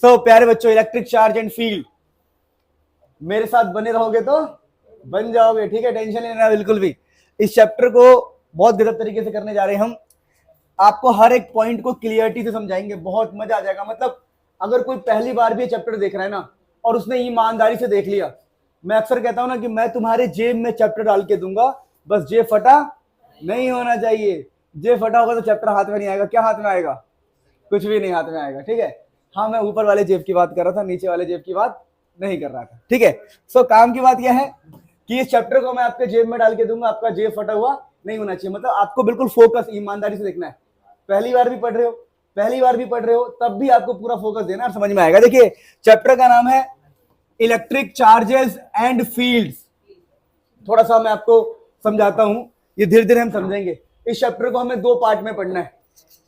प्यारे बच्चों, electric charge and field मेरे साथ बने रहोगे तो बन जाओगे, ठीक है, टेंशन नहीं लेना बिल्कुल भी। इस चैप्टर को बहुत गजब तरीके से करने जा रहे हैं हम। आपको हर एक पॉइंट को क्लियरिटी से समझाएंगे, बहुत मजा आ जाएगा। मतलब अगर कोई पहली बार भी चैप्टर देख रहा है ना और उसने ईमानदारी से देख लिया, मैं अक्सर कहता हूं ना कि मैं तुम्हारे जेब में चैप्टर डाल के दूंगा, बस जेब फटा नहीं होना चाहिए। जेब फटा होगा तो चैप्टर हाथ में नहीं आएगा। क्या हाथ में आएगा? कुछ भी नहीं हाथ में आएगा, ठीक है। हाँ, मैं ऊपर वाले जेब की बात कर रहा था, नीचे वाले जेब की बात नहीं कर रहा था, ठीक है। सो काम की बात यह है कि इस चैप्टर को मैं आपके जेब में डाल के दूंगा, आपका जेब फटा हुआ नहीं होना चाहिए। मतलब आपको बिल्कुल फोकस ईमानदारी से देखना है। पहली बार भी पढ़ रहे हो तब भी आपको पूरा फोकस देना और समझ में आएगा। देखिए, चैप्टर का नाम है इलेक्ट्रिक चार्जेस एंड फील्ड्स। थोड़ा सा मैं आपको समझाता हूं, ये धीरे धीरे हम समझेंगे। इस चैप्टर को हमें दो पार्ट में पढ़ना है।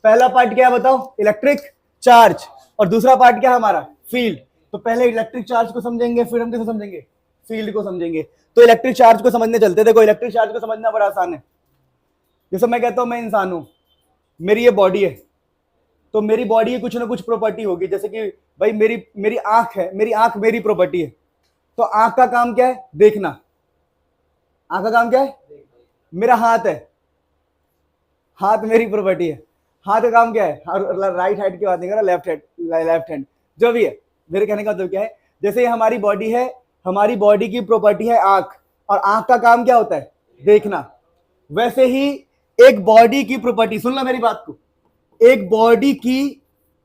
पहला पार्ट क्या है बताओ? Electric charge. और दूसरा पार्ट क्या है हमारा? फील्ड। तो पहले इलेक्ट्रिक चार्ज को समझेंगे, फिर हम कैसे समझेंगे? फील्ड को समझेंगे। तो इलेक्ट्रिक चार्ज को समझने चलते। देखो, इलेक्ट्रिक चार्ज को समझना बड़ा आसान है। जैसे मैं कहता हूं मैं इंसान हूं, मेरी ये बॉडी है, तो मेरी बॉडी की कुछ ना कुछ प्रॉपर्टी होगी। जैसे कि भाई मेरी आंख है, मेरी आंख मेरी प्रॉपर्टी है। तो आंख का काम क्या है? देखना। आंख का काम क्या है? मेरा हाथ है, हाथ मेरी प्रॉपर्टी है। हाथ का काम क्या है? राइट हैंड की बात नहीं कर रहा, लेफ्ट हैंड जो भी है। मेरे कहने का मतलब क्या है, जैसे हमारी बॉडी है, हमारी बॉडी की प्रॉपर्टी है आंख, और आंख का काम क्या होता है? देखना। वैसे ही एक बॉडी की प्रॉपर्टी, सुन लो मेरी बात को, एक बॉडी की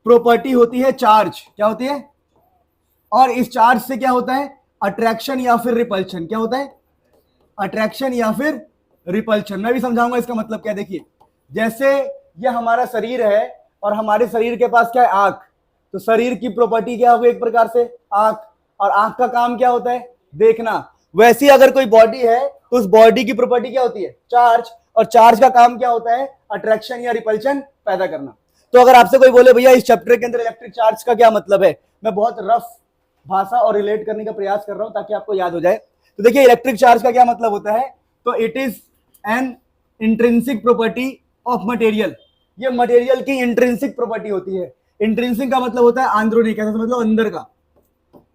प्रॉपर्टी होती है चार्ज। क्या होती है? और इस चार्ज से क्या होता है? अट्रैक्शन या फिर रिपल्शन। क्या होता है? अट्रैक्शन या फिर रिपल्शन। मैं भी समझाऊंगा इसका मतलब क्या है। देखिए, जैसे ये हमारा शरीर है और हमारे शरीर के पास क्या है? आंख। तो शरीर की प्रॉपर्टी क्या होगी? एक प्रकार से आंख, और आंख का काम क्या होता है? देखना। वैसी अगर कोई बॉडी है तो उस बॉडी की प्रॉपर्टी क्या होती है? चार्ज। और चार्ज का काम क्या होता है? अट्रैक्शन या रिपल्शन पैदा करना। तो अगर आपसे कोई बोले भैया इस चैप्टर के अंदर इलेक्ट्रिक चार्ज का क्या मतलब है, मैं बहुत रफ भाषा और रिलेट करने का प्रयास कर रहा हूं ताकि आपको याद हो जाए। तो देखिए, इलेक्ट्रिक चार्ज का क्या मतलब होता है? तो it is an intrinsic property of material. ये मटेरियल की इंट्रिंसिक प्रॉपर्टी होती है। इंट्रिंसिक का मतलब होता है आंदरूनी, कैसे मतलब अंदर का।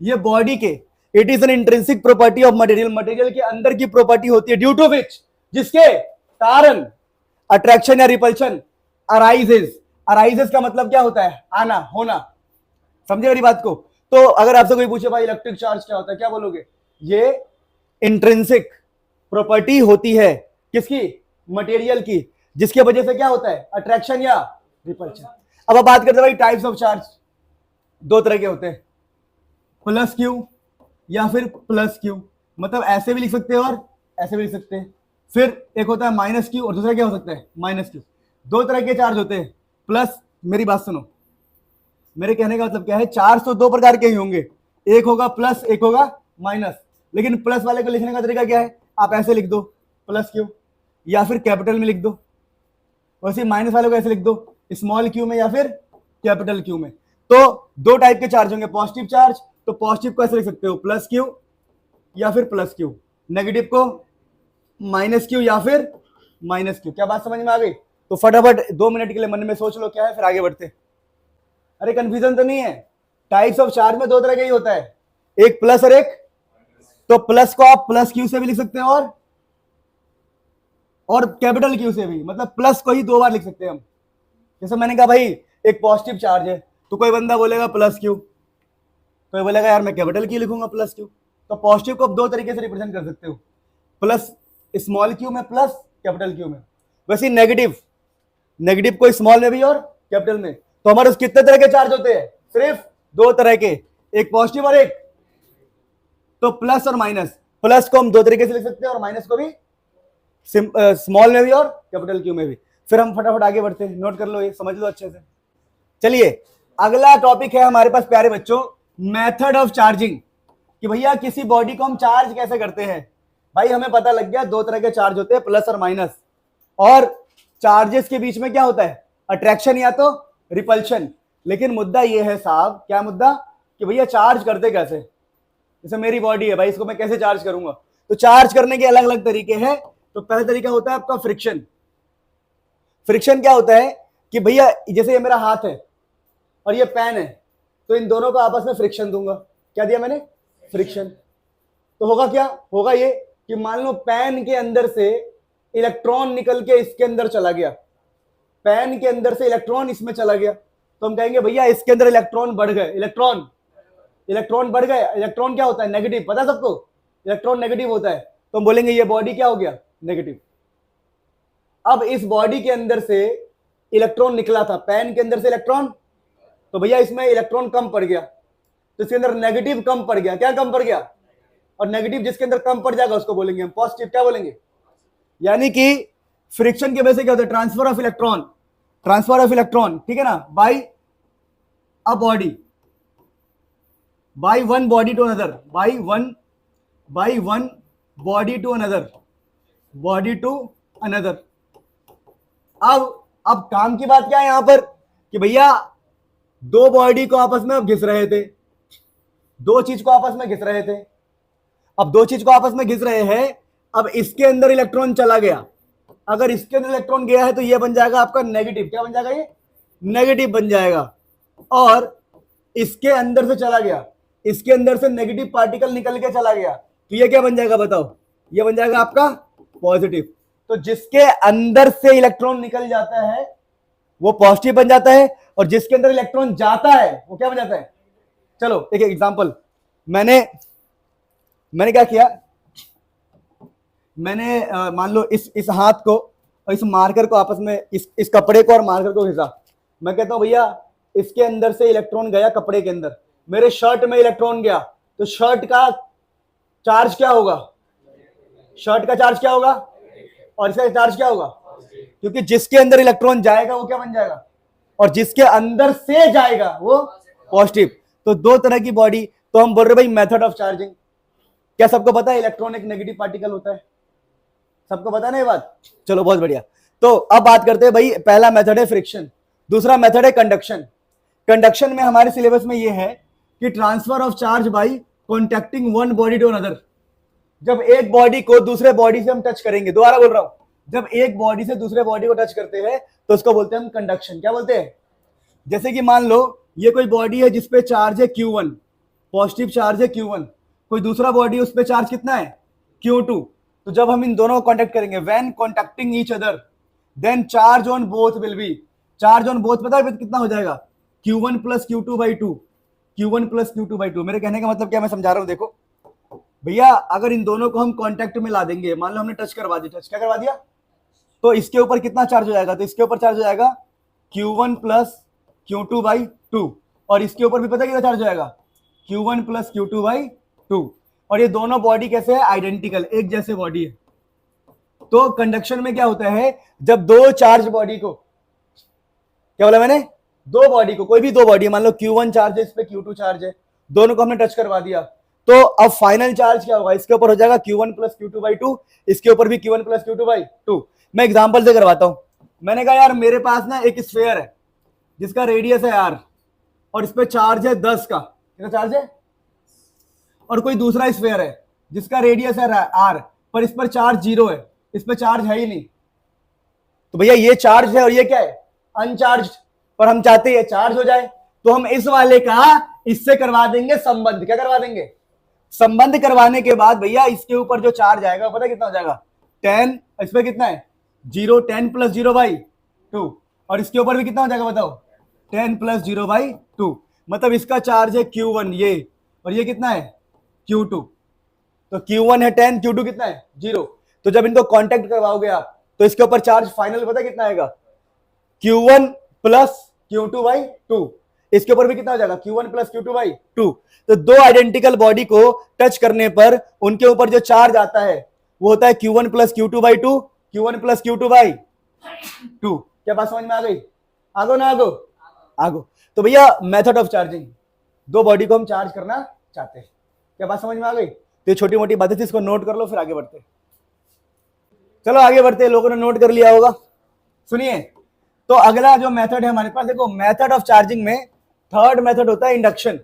ये बॉडी के, it is an intrinsic property of material, material के अंदर की प्रॉपर्टी होती है, ड्यू टू विच, जिसके कारण अट्रैक्शन या रिपल्शन अराइजेस। अराइजेस का मतलब क्या होता है? आना, होना। समझे मेरी बात को? तो अगर आपसे कोई पूछे भाई इलेक्ट्रिक चार्ज क्या होता है, क्या बोलोगे? ये इंट्रिंसिक प्रॉपर्टी होती है किसकी? मटेरियल की, जिसकी वजह से क्या होता है? अट्रैक्शन या रिपल्शन। अब आप बात करते हैं भाई टाइप्स ऑफ चार्ज। दो तरह के होते हैं, प्लस क्यू या फिर प्लस क्यू। मतलब ऐसे भी लिख सकते हैं और ऐसे भी लिख सकते हैं। फिर एक होता है माइनस क्यू और दूसरा क्या हो सकता है? Minus Q. दो तरह के चार्ज होते हैं। प्लस, मेरी बात सुनो, मेरे कहने का मतलब क्या है, चार्ज तो दो प्रकार के ही होंगे, एक होगा प्लस, एक होगा माइनस। लेकिन प्लस वाले को लिखने का तरीका क्या है? आप ऐसे लिख दो प्लस क्यू, या फिर कैपिटल में लिख दो। वैसे माइनस वाले को ऐसे लिख दो, स्मॉल क्यू में या फिर कैपिटल क्यू में। तो दो टाइप के चार्ज होंगे। पॉजिटिव चार्ज, तो पॉजिटिव को ऐसे लिख सकते हो प्लस क्यू या फिर प्लस क्यू। नेगेटिव को माइनस क्यू या फिर माइनस क्यू। क्या बात समझ में आ गई? तो फटाफट 2 मिनट के लिए मन में सोच लो क्या है, फिर आगे बढ़ते। अरे कंफ्यूजन तो नहीं है? टाइप्स ऑफ चार्ज में दो तरह का ही होता है, एक प्लस और एक। तो प्लस को आप प्लस क्यू से भी लिख सकते हैं और कैपिटल क्यू से भी। मतलब प्लस को ही दो बार लिख सकते हैं हम। जैसे मैंने कहा भाई एक पॉजिटिव चार्ज है, तो कोई बंदा बोलेगा प्लस क्यू, कोई बोलेगा यार मैं कैपिटल क्यू लिखूंगा प्लस क्यू। तो पॉजिटिव को आप दो तरीके से रिप्रेजेंट कर सकते हो, प्लस स्मॉल क्यू में, प्लस कैपिटल क्यू में। वैसे नेगेटिव, नेगेटिव को स्मॉल में भी और कैपिटल में। तो हमारे कितने तरह के चार्ज होते हैं? सिर्फ दो तरह के, एक पॉजिटिव और एक। तो प्लस और माइनस, प्लस को हम दो तरीके से लिख सकते हैं और माइनस को भी स्मॉल में भी और कैपिटल क्यू में भी। फिर हम फटाफट आगे बढ़ते हैं, नोट कर लो, ये समझ लो अच्छे से। चलिए, अगला टॉपिक है हमारे पास प्यारे बच्चों, मेथड ऑफ चार्जिंग। कि भैया किसी बॉडी को हम चार्ज कैसे करते हैं। भाई हमें पता लग गया दो तरह के चार्ज होते हैं, प्लस और माइनस। और चार्जेस के बीच में क्या होता है? अट्रैक्शन या तो रिपल्शन। लेकिन मुद्दा ये है साहब, क्या मुद्दा? कि भैया चार्ज करते कैसे? जैसे मेरी बॉडी है भाई, इसको मैं कैसे चार्ज करूंगा? तो चार्ज करने के अलग अलग तरीके हैं। तो पहला तरीका होता है आपका फ्रिक्शन। फ्रिक्शन क्या होता है कि भैया जैसे ये मेरा हाथ है और ये पेन है, तो इन दोनों को आपस में फ्रिक्शन दूंगा। क्या दिया मैंने? फ्रिक्शन। तो होगा क्या? होगा ये कि मान लो पेन के अंदर से इलेक्ट्रॉन निकल के इसके अंदर चला गया, पेन के अंदर से इलेक्ट्रॉन इसमें चला गया, तो हम कहेंगे भैया इसके अंदर इलेक्ट्रॉन बढ़ गए। इलेक्ट्रॉन बढ़ गए। इलेक्ट्रॉन क्या होता है? नेगेटिव। पता है सबको? इलेक्ट्रॉन नेगेटिव होता है। तो हम बोलेंगे ये बॉडी क्या हो गया? नेगेटिव। अब इस बॉडी के अंदर से इलेक्ट्रॉन निकला था, पेन के अंदर से इलेक्ट्रॉन, तो भैया इसमें इलेक्ट्रॉन कम पड़ गया, तो इसके अंदर नेगेटिव कम पड़ गया। क्या कम पड़ गया? और नेगेटिव जिसके अंदर कम पड़ जाएगा उसको बोलेंगे हम पॉजिटिव। क्या बोलेंगे? यानी कि फ्रिक्शन की वजह से क्या होता है? ट्रांसफर ऑफ इलेक्ट्रॉन, ठीक है ना, by a body, by one body to another, by one body to another. अब काम की बात क्या है यहां पर कि भैया दो बॉडी को आपस में अब घिस रहे थे, दो चीज को आपस में घिस रहे थे। अब दो चीज को आपस में घिस रहे हैं, अब इसके अंदर इलेक्ट्रॉन चला गया, अगर इसके अंदर इलेक्ट्रॉन गया है तो ये बन जाएगा आपका नेगेटिव। क्या बन जाएगा? ये नेगेटिव बन जाएगा। और इसके अंदर से चला गया, इसके अंदर से नेगेटिव पार्टिकल निकल के चला गया, तो ये क्या बन जाएगा बताओ? ये बन जाएगा आपका पॉजिटिव। तो जिसके अंदर से इलेक्ट्रॉन निकल जाता है वो पॉजिटिव बन जाता है, और जिसके अंदर इलेक्ट्रॉन जाता है वो क्या बन जाता है? चलो एक एग्जांपल, मैंने क्या किया, मैंने मान लो इस हाथ को और इस मार्कर को आपस में, इस कपड़े को और मार्कर को घिसा। मैं कहता हूं भैया इसके अंदर से इलेक्ट्रॉन गया कपड़े के अंदर, मेरे शर्ट में इलेक्ट्रॉन गया, तो शर्ट का चार्ज क्या होगा? शर्ट का चार्ज क्या होगा? और इसका चार्ज क्या होगा? क्योंकि जिसके अंदर इलेक्ट्रॉन जाएगा वो क्या बन जाएगा? और जिसके अंदर से जाएगा वो पॉजिटिव। तो दो तरह की बॉडी। तो हम बोल रहे भाई मेथड ऑफ चार्जिंग। क्या सबको पता है इलेक्ट्रॉन एक नेगेटिव पार्टिकल होता है? सबको पता है ना ये बात? चलो बहुत बढ़िया। तो अब बात करते हैं भाई, पहला मेथड है फ्रिक्शन, दूसरा मेथड है कंडक्शन। कंडक्शन में हमारे सिलेबस में ये है कि transfer of charge by contacting one body to another. जब एक बॉडी को दूसरे बॉडी से हम टच करेंगे, दोबारा बोल रहा हूं, जब एक बॉडी से दूसरे बॉडी को टच करते हैं तो उसको बोलते हैं हम कंडक्शन। क्या बोलते हैं? जैसे कि मान लो ये कोई बॉडी है जिसपे चार्ज है Q1, पॉजिटिव चार्ज है Q1, कोई दूसरा बॉडी उस पे चार्ज कितना है? Q2। तो जब हम इन दोनों को कांटेक्ट करेंगे, when contacting each other than charge on both will be, charge on both पता है कितना हो जाएगा? Q1 plus Q2/2, Q1 plus Q2/2। मेरे कहने का मतलब क्या मैं समझा रहा हूं, देखो भैया अगर इन दोनों को हम कांटेक्ट में ला देंगे, मान लो हमने टच करवा दिया, टच क्या करवा दिया, तो इसके ऊपर कितना चार्ज हो जाएगा? तो इसके ऊपर चार्ज हो जाएगा Q1 प्लस Q2/2, और इसके ऊपर भी पता कितना चार्ज हो जाएगा? Q1 plus Q2/2। और ये दोनों बॉडी कैसे है? आइडेंटिकल, एक जैसे बॉडी है। तो कंडक्शन में क्या होता है, जब दो चार्ज बॉडी को, क्या बोला मैंने? दो बॉडी को, कोई भी दो बॉडी, मान लो Q1 चार्ज है, इस पे Q2 चार्ज है, दोनों को हमने टच करवा दिया, तो अब फाइनल चार्ज क्या होगा? इसके ऊपर हो जाएगा Q1 प्लस Q2/2, इसके ऊपर भी Q1 प्लस Q2/2। मैं एग्जांपल से करवाता हूं। मैंने कहा यार मेरे पास ना एक स्फीयर है जिसका रेडियस है R, और इस पे चार्ज है 10 का, कितना चार्ज है? और कोई दूसरा स्फीयर है जिसका रेडियस है R, पर इस पर चार्ज 0 है, इस पे चार्ज है ही नहीं। तो भैया ये चार्ज है और ये क्या है? अनचार्ज। पर हम चाहते हैं चार्ज हो जाए, तो हम इस वाले का इससे करवा देंगे संबंध। क्या करवा देंगे? संबंध करवाने के बाद भैया इसके ऊपर जो चार्ज आएगा पता कितना हो जाएगा? 10, इस पे कितना है? 0, 10 प्लस 0/2, और इसके ऊपर भी कितना हो जाएगा बताओ? 10 प्लस 0/2। मतलब इसका चार्ज है Q1 ये, और ये कितना है? Q2। तो Q1 है 10, Q2 कितना है? 0। तो जब इनको कांटेक्ट करवाओगे आप तो इसके ऊपर चार्ज फाइनल पता कितना आएगा? Q1 plus Q2/2। इसके ऊपर भी कितना हो जाएगा? Q1 plus Q2/2। तो दो आइडेंटिकल बॉडी को टच करने पर उनके ऊपर जो चार्ज आता है वो होता है Q1 plus Q2/2, Q1 plus Q2/2। क्या बात समझ में आ गई? आगो ना आगो? आगो। तो भैया मेथड ऑफ चार्जिंग, दो बॉडी को हम चार्ज करना चाहते हैं। क्या बात समझ में आ गई? तो ये छोटी मोटी बातें थी, इसको नोट कर लो, फिर आगे बढ़ते। चलो आगे बढ़ते, लोगों ने नोट कर लिया होगा। सुनिए, तो अगला जो मेथड है हमारे पास, देखो मेथड ऑफ चार्जिंग में थर्ड मेथड होता है इंडक्शन।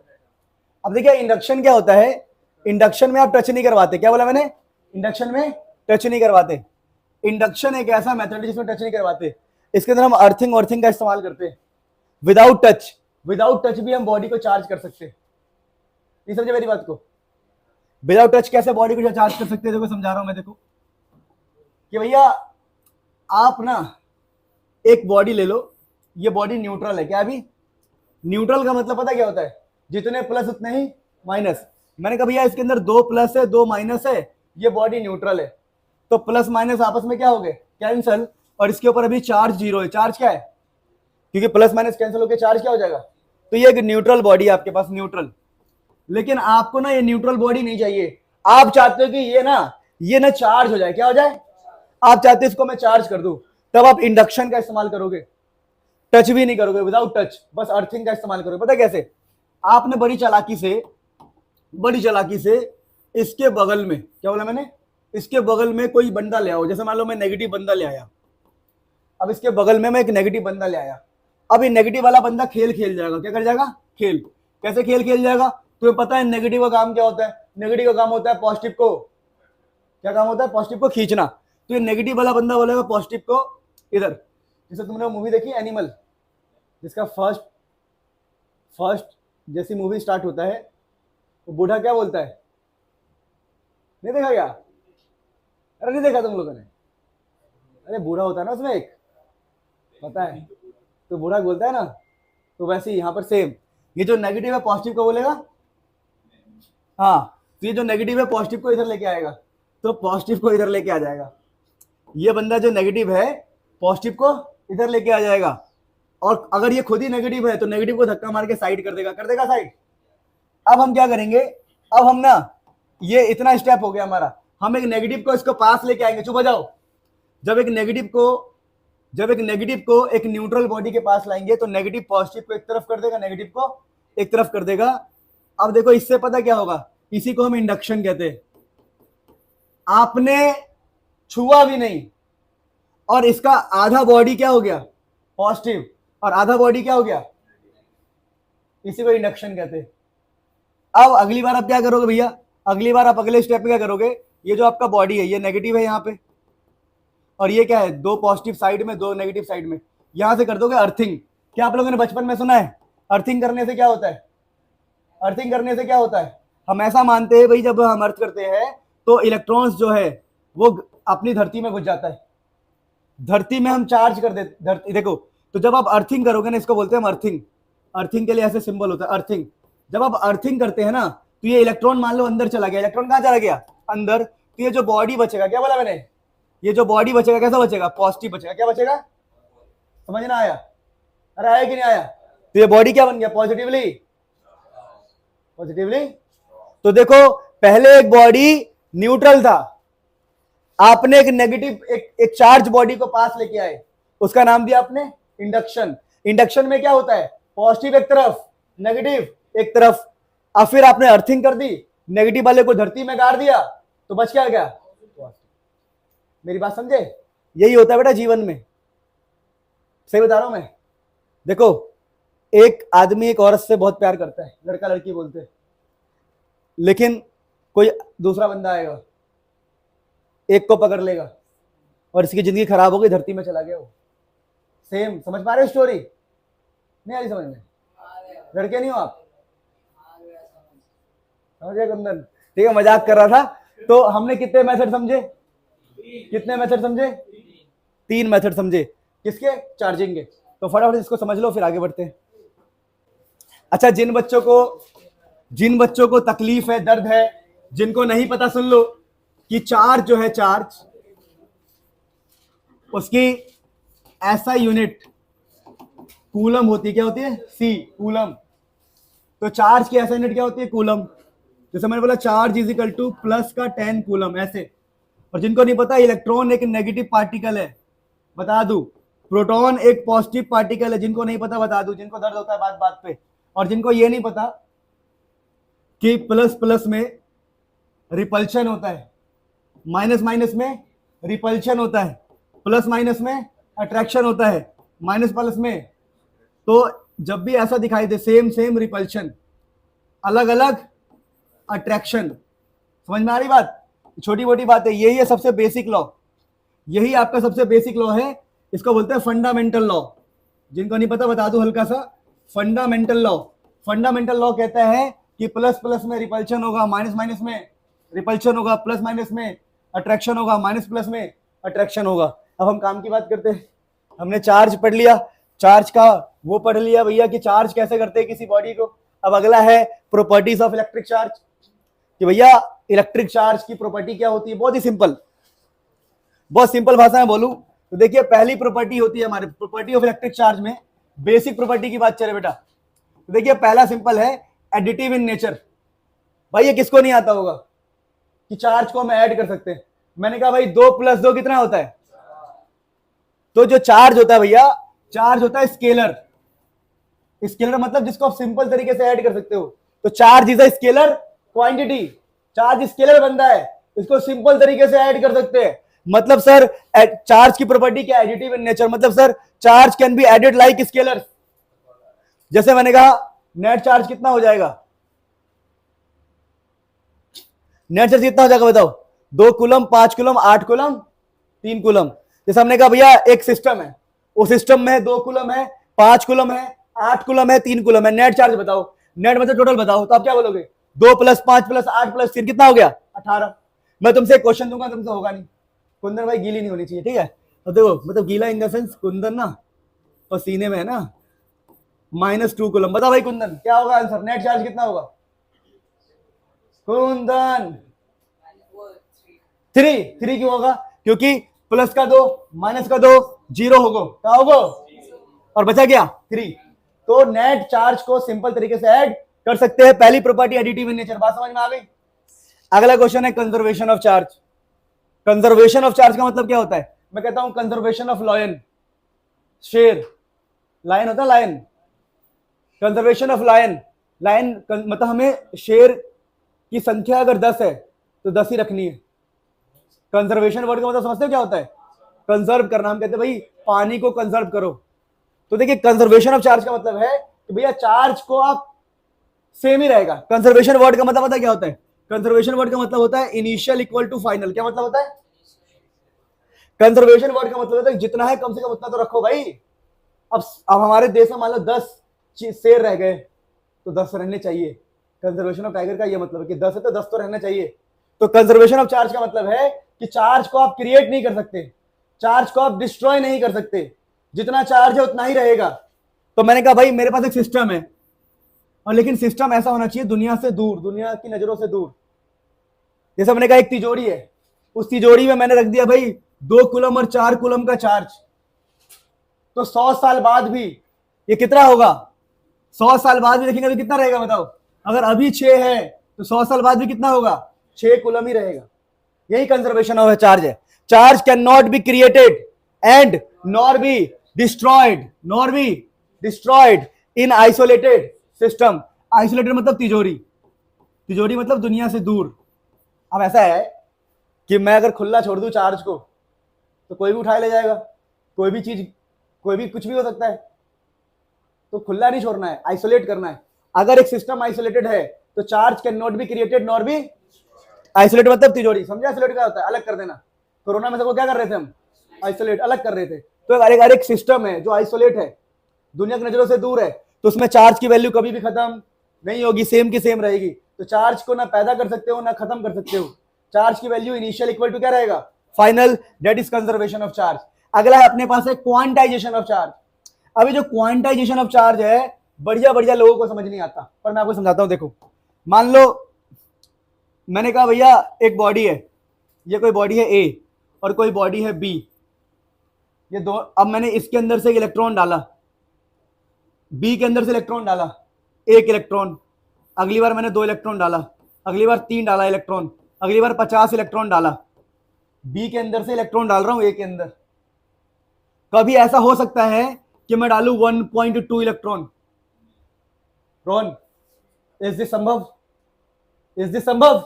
अब देखिए इंडक्शन क्या होता है, इंडक्शन में आप टच नहीं करवाते। क्या बोला मैंने? इंडक्शन में टच नहीं करवाते। इंडक्शन एक ऐसा मेथड है जिसमें टच नहीं करवाते। इसके अंदर हम अर्थिंग का इस्तेमाल करते हैं, विदाउट टच, विदाउट टच भी हम बॉडी को चार्ज कर सकते हैं। नहीं समझे मेरी बात को? विदाउट टच कैसे बॉडी को चार्ज कर सकते हैं? देखो समझा रहा हूं मैं। देखो कि भैया आप ना एक बॉडी ले लो, ये बॉडी न्यूट्रल है। क्या अभी न्यूट्रल का मतलब पता क्या होता है? जितने प्लस उतने ही माइनस। मैंने कहा भैया इसके अंदर 2 प्लस है 2 माइनस है, ये बॉडी न्यूट्रल है, तो प्लस माइनस आपस में क्या हो गए? कैंसल। और इसके ऊपर अभी चार्ज 0 है। चार्ज क्या है? क्योंकि प्लस माइनस कैंसिल होकर चार्ज क्या हो जाएगा? तो ये एक न्यूट्रल बॉडी है आपके पास, न्यूट्रल। लेकिन आपको ना ये न्यूट्रल बॉडी नहीं चाहिए। आप चाहते हो कि ये ना चार्ज हो जाए। क्या हो जाए? आप चाहते हो इसको मैं चार्ज कर दूं। तब आप इंडक्शन का इस्तेमाल करोगे, टच भी नहीं करोगे, विदाउट टच, बस अर्थिंग का इस्तेमाल करोगे। पता कैसे? आपने बड़ी चालाकी से इसके बगल में, क्या बोला मैंने? इसके बगल में कोई बंदा ले आओ। जैसे मान लो मैं नेगेटिव बंदा ले आया, अब इसके बगल में मैं एक नेगेटिव बंदा ले आया। अब ये नेगेटिव वाला बंदा खेल जाएगा। क्या कर जाएगा? खेल। कैसे खेल जाएगा? तुम्हें पता है नेगेटिव का काम क्या होता है? नेगेटिव का काम होता है पॉजिटिव को, क्या काम होता है? पॉजिटिव को खींचना। तो ये नेगेटिव वाला बंदा बोलेगा पॉजिटिव को इधर। जैसे तुमने मूवी देखी एनिमल, जिसका फर्स्ट जैसी मूवी स्टार्ट होता है, वो बूढ़ा क्या बोलता है? नहीं देखा क्या? अरे नहीं देखा तुम लोगों ने? अरे बूढ़ा होता है ना उसमें एक, पता है, तो बूढ़ा बोलता है ना। तो वैसे ही यहाँ पर सेम, ये जो नेगेटिव है पॉजिटिव को बोलेगा। हाँ, तो ये जो नेगेटिव है पॉजिटिव को इधर लेके आएगा, तो पॉजिटिव को इधर लेके आ जाएगा। ये बंदा जो नेगेटिव है पॉजिटिव को इधर लेके आ जाएगा। और अगर ये खुद ही नेगेटिव है तो नेगेटिव को धक्का मार के साइड कर देगा साइड। अब हम क्या करेंगे? अब हम ना, ये इतना स्टेप हो गया हमारा, हम एक नेगेटिव को इसको पास लेके आएंगे। चुप हो जाओ। जब एक नेगेटिव को एक न्यूट्रल बॉडी के पास लाएंगे तो नेगेटिव पॉजिटिव को एक तरफ कर देगा, नेगेटिव को एक तरफ कर देगा। अब देखो इससे पता क्या होगा? इसी को हम इंडक्शन कहते हैं। आपने छुआ भी नहीं और इसका आधा बॉडी क्या हो गया? पॉजिटिव, और आधा बॉडी क्या हो गया? इसी को इंडक्शन कहते हैं। अब अगली बार आप क्या करोगे भैया? अगली बार आप अगले स्टेप में क्या करोगे? ये जो आपका बॉडी है ये नेगेटिव है यहाँ पे, और ये क्या है? 2 पॉजिटिव साइड में 2 नेगेटिव साइड में। यहां से कर दोगे अर्थिंग। क्या आप लोगों ने बचपन में सुना है अर्थिंग करने से क्या होता है? अर्थिंग करने से क्या होता है? हम ऐसा मानते हैं भाई, जब हम अर्थ करते हैं तो इलेक्ट्रॉन्स जो है वो अपनी धरती में घुस जाता है। धरती में हम चार्ज कर देते धरती। देखो, तो जब आप अर्थिंग करोगे ना, इसको बोलते हैं हम अर्थिंग। अर्थिंग के लिए ऐसे सिंबल होता है अर्थिंग। जब आप अर्थिंग करते हैं ना, तो ये इलेक्ट्रॉन मान लो अंदर चला गया। इलेक्ट्रॉन कहां चला गया? अंदर। तो ये जो बॉडी बचेगा, क्या बोला मैंने? ये जो बॉडी बचेगा कैसा बचेगा? पॉजिटिव बचेगा। क्या बचेगा? समझ ना आया? अरे आया कि नहीं आया? तो ये बॉडी क्या बन गया? पॉजिटिवली। तो देखो, पहले एक बॉडी न्यूट्रल था, आपने एक नेगेटिव एक चार्ज बॉडी को पास लेके आए, उसका नाम दिया आपने इंडक्शन। इंडक्शन में क्या होता है? पॉजिटिव एक तरफ, नेगेटिव एक तरफ। अब फिर आपने अर्थिंग कर दी, नेगेटिव वाले को धरती में गाड़ दिया, तो बच क्या गया? मेरी बात समझे? यही होता है बेटा जीवन में। सही बता रहा हूं मैं। देखो, एक आदमी एक औरत से बहुत प्यार करता है, लड़का लड़की बोलते हैं, लेकिन कोई दूसरा बंदा आएगा, एक को पकड़ लेगा और इसकी जिंदगी खराब हो गई, धरती में चला गया वो। सेम। समझ पा रहे हो स्टोरी? नहीं आ रही समझ में? लड़के नहीं हो आप? समझ गए कुंदन? ठीक है, मजाक कर रहा था। तो हमने कितने मेथड समझे? 3 मेथड समझे। किसके? चार्जिंग के। तो फटाफट इसको समझ लो, फिर आगे बढ़ते हैं। अच्छा, जिन बच्चों को तकलीफ है, दर्द है, जिनको नहीं पता, सुन लो कि चार्ज जो है, चार्ज उसकी ऐसा यूनिट कूलम होती है। क्या होती है? सी, कूलम। तो चार्ज की ऐसा यूनिट क्या होती है? कूलम। जैसे मैंने बोला charge is equal to plus का 10 कूलम, ऐसे। और जिनको नहीं पता, इलेक्ट्रॉन एक नेगेटिव पार्टिकल है, बता दूं। प्रोटॉन एक पॉजिटिव पार्टिकल है, जिनको नहीं पता बता दूं, जिनको दर्द होता है बात बात पे। और जिनको ये नहीं पता कि प्लस प्लस में रिपल्शन होता है, माइनस माइनस में रिपल्शन होता है, प्लस माइनस में अट्रैक्शन होता है, माइनस प्लस में। तो जब भी ऐसा दिखाई दे, सेम सेम रिपल्शन, अलग अलग अट्रैक्शन। समझ में आ रही बात? छोटी मोटी बात है, यही है सबसे बेसिक लॉ। यही आपका सबसे बेसिक लॉ है, इसको बोलते हैं फंडामेंटल लॉ। जिनको नहीं पता बता दूं हल्का सा, फंडामेंटल लॉ, फंडामेंटल लॉ कहता है कि प्लस प्लस में रिपल्शन होगा, माइनस माइनस में रिपल्शन होगा, प्लस माइनस में अट्रैक्शन होगा, माइनस प्लस में अट्रैक्शन होगा। अब हम काम की बात करते हैं। हमने चार्ज पढ़ लिया, चार्ज का वो पढ़ लिया भैया कि चार्ज कैसे करते हैं किसी बॉडी को। अब अगला है प्रॉपर्टीज ऑफ इलेक्ट्रिक चार्ज, कि भैया इलेक्ट्रिक चार्ज की प्रॉपर्टी क्या होती है। बहुत ही सिंपल, बहुत सिंपल भाषा में बोलूं तो देखिए, पहली प्रॉपर्टी होती है हमारे प्रॉपर्टी ऑफ इलेक्ट्रिक चार्ज में, बेसिक प्रॉपर्टी की बात चले बेटा, तो देखिए पहला सिंपल है एडिटिव इन नेचर। भाई ये किसको नहीं आता होगा कि चार्ज को हम ऐड कर सकते हैं। मैंने कहा भाई 2 + 2 कितना होता है, तो जो चार्ज होता है भैया, चार्ज होता है स्केलर। स्केलर मतलब जिसको आप सिंपल तरीके से ऐड कर सकते हो। तो charge is a scalar quantity, charge scalar बनता है, इसको सिंपल तरीके से ऐड कर सकते हैं। मतलब सर चार्ज की प्रॉपर्टी क्या है, एडिटिव इन नेचर। मतलब sir charge can be added like scalar. जैसे मैंने कहा नेट चार्ज कितना हो जाएगा, नेट चार्ज कितना हो जाएगा बताओ, 2 कूलम, 5 कूलम, 8 कूलम, 3 कूलम। जैसे हमने कहा भैया एक सिस्टम है, उस सिस्टम में 2 कूलम है, 5 कूलम है, 8 कूलम है, 3 कूलम है। नेट चार्ज बताओ, नेट मतलब टोटल बताओ। तो आप क्या बोलोगे, 2 + 5 + 8 + 3 कितना हो गया, 18। मैं तुमसे एक क्वेश्चन दूंगा, तुमसे होगा नहीं। कुंदन भाई गीली नहीं होनी चाहिए, ठीक है। तो देखो मतलब गीला इन द सेंस कुंदन ना पसीने में है ना, -2 कूलम। बताओ भाई कुंदन क्या होगा आंसर, नेट चार्ज कितना होगा कुंदन, 3 क्यों होगा, क्योंकि प्लस का 2 माइनस का 2 0 होगा, क्या होगा, और बचा क्या 3। तो नेट चार्ज को सिंपल तरीके से ऐड कर सकते हैं। पहली प्रॉपर्टी एडिटिव इन नेचर, बात समझ में आ गई। अगला क्वेश्चन है conservation of charge. Conservation of charge का मतलब क्या होता है, मैं कहता हूं कंजर्वेशन ऑफ लायन, शेर, लायन होता है lion, conservation of lion. Lion मतलब हमें शेर की संख्या अगर 10 है तो 10 ही रखनी है। कंजर्वेशन वर्ड का मतलब समझते हो क्या होता है, कंजर्व करना। हम कहते हैं भाई पानी को कंजर्व करो। तो देखिए कंजर्वेशन ऑफ चार्ज का मतलब है कि भैया चार्ज को आप सेम ही रहेगा। कंजर्वेशन वर्ड का मतलब पता है क्या होता है, कंजर्वेशन वर्ड का मतलब होता है इनिशियल इक्वल टू फाइनल। क्या मतलब होता है, कंजर्वेशन वर्ड का मतलब होता है जितना है कम से कम उतना तो रखो भाई। अब हमारे देश में मान लो 10 शेर रह गए तो 10 रहने चाहिए। कंजर्वेशन ऑफ टाइगर का ये मतलब है कि 10 है तो 10 तो रहना चाहिए। तो कंजर्वेशन ऑफ चार्ज का मतलब है कि चार्ज को आप क्रिएट नहीं कर सकते, चार्ज को आप डिस्ट्रॉय नहीं कर सकते, जितना चार्ज है उतना ही रहेगा। तो मैंने कहा भाई मेरे पास एक सिस्टम है, और लेकिन सिस्टम ऐसा होना चाहिए दुनिया से दूर, दुनिया की नजरों से दूर। जैसे मैंने कहा एक तिजोरी है, उस तिजोरी में मैंने रख दिया भाई 2 कूलम और 4 कूलम का चार्ज, तो 100 साल बाद भी ये कितना होगा, 100 साल बाद भी देखेंगे तो कितना रहेगा बताओ। अगर अभी 6 है तो 100 साल बाद भी कितना होगा, 6 कूलम ही रहेगा। यही कंजर्वेशन ऑफ चार्ज है। Charge can not be created and nor be destroyed in isolated system. Isolated मतलब तिजोरी, तिजोरी मतलब दुनिया से दूर। अब ऐसा है कि मैं अगर खुला छोड़ दूं चार्ज को तो कोई भी उठा ले जाएगा, कोई भी चीज, कोई भी कुछ भी हो सकता है। तो खुला नहीं छोड़ना है, आइसोलेट करना है। अगर एक सिस्टम आइसोलेटेड है तो charge can not be created nor be isolate मतलब तिजोरी। समझे आइसोलेट क्या होता है, अलग कर देना। कोरोना में सबको क्या कर रहे थे हम, आइसोलेट, अलग कर रहे थे। तो अगर एक सिस्टम है जो आइसोलेट है, दुनिया की नजरों से दूर है, तो उसमें चार्ज की वैल्यू कभी भी खत्म नहीं होगी, सेम की सेम रहेगी। तो चार्ज को ना पैदा कर सकते हो ना खत्म कर सकते हो। चार्ज की वैल्यू इनिशियल इक्वल टू क्या रहेगा, final, that is conservation of charge. अगला है अपने पास है क्वांटाइजेशन ऑफ चार्ज। अभी जो क्वांटाइजेशन ऑफ चार्ज है बढ़िया बढ़िया लोगों को समझ नहीं आता, पर मैं आपको समझाता हूं। देखो मान लो मैंने कहा भैया एक बॉडी है, ये कोई बॉडी है ए और कोई बॉडी है बी, ये दो। अब मैंने इसके अंदर से एक इलेक्ट्रॉन डाला, बी के अंदर से इलेक्ट्रॉन डाला, 1 इलेक्ट्रॉन। अगली बार मैंने 2 इलेक्ट्रॉन डाला, अगली बार 3 डाला इलेक्ट्रॉन, अगली बार 50 इलेक्ट्रॉन डाला। बी के अंदर से इलेक्ट्रॉन डाल रहा हूं ए के अंदर। कभी ऐसा हो सकता है कि मैं डालू 1.2 इलेक्ट्रॉन। रोहन, इज दिस संभव, इज दिस संभव?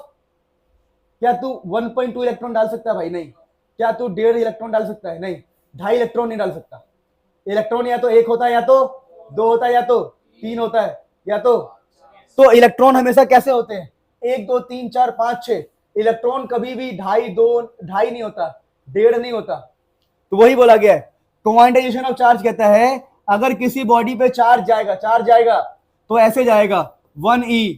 क्या तू 1.2 इलेक्ट्रॉन डाल सकता है भाई? नहीं। क्या तू 1.5 इलेक्ट्रॉन डाल सकता है? नहीं। 2.5 इलेक्ट्रॉन नहीं डाल सकता। इलेक्ट्रॉन या तो 1 होता है, या तो 2 होता है, या तो 3 होता है, या तो इलेक्ट्रॉन हमेशा कैसे होते हैं, 1 2 3 4 5 6। इलेक्ट्रॉन कभी भी 2.5 2.5 नहीं होता, 1.5 नहीं होता। तो वही बोला गया है। क्वांटाइजेशन ऑफ चार्ज कहता है अगर किसी बॉडी पे चार्ज जाएगा तो ऐसे जाएगा 1e,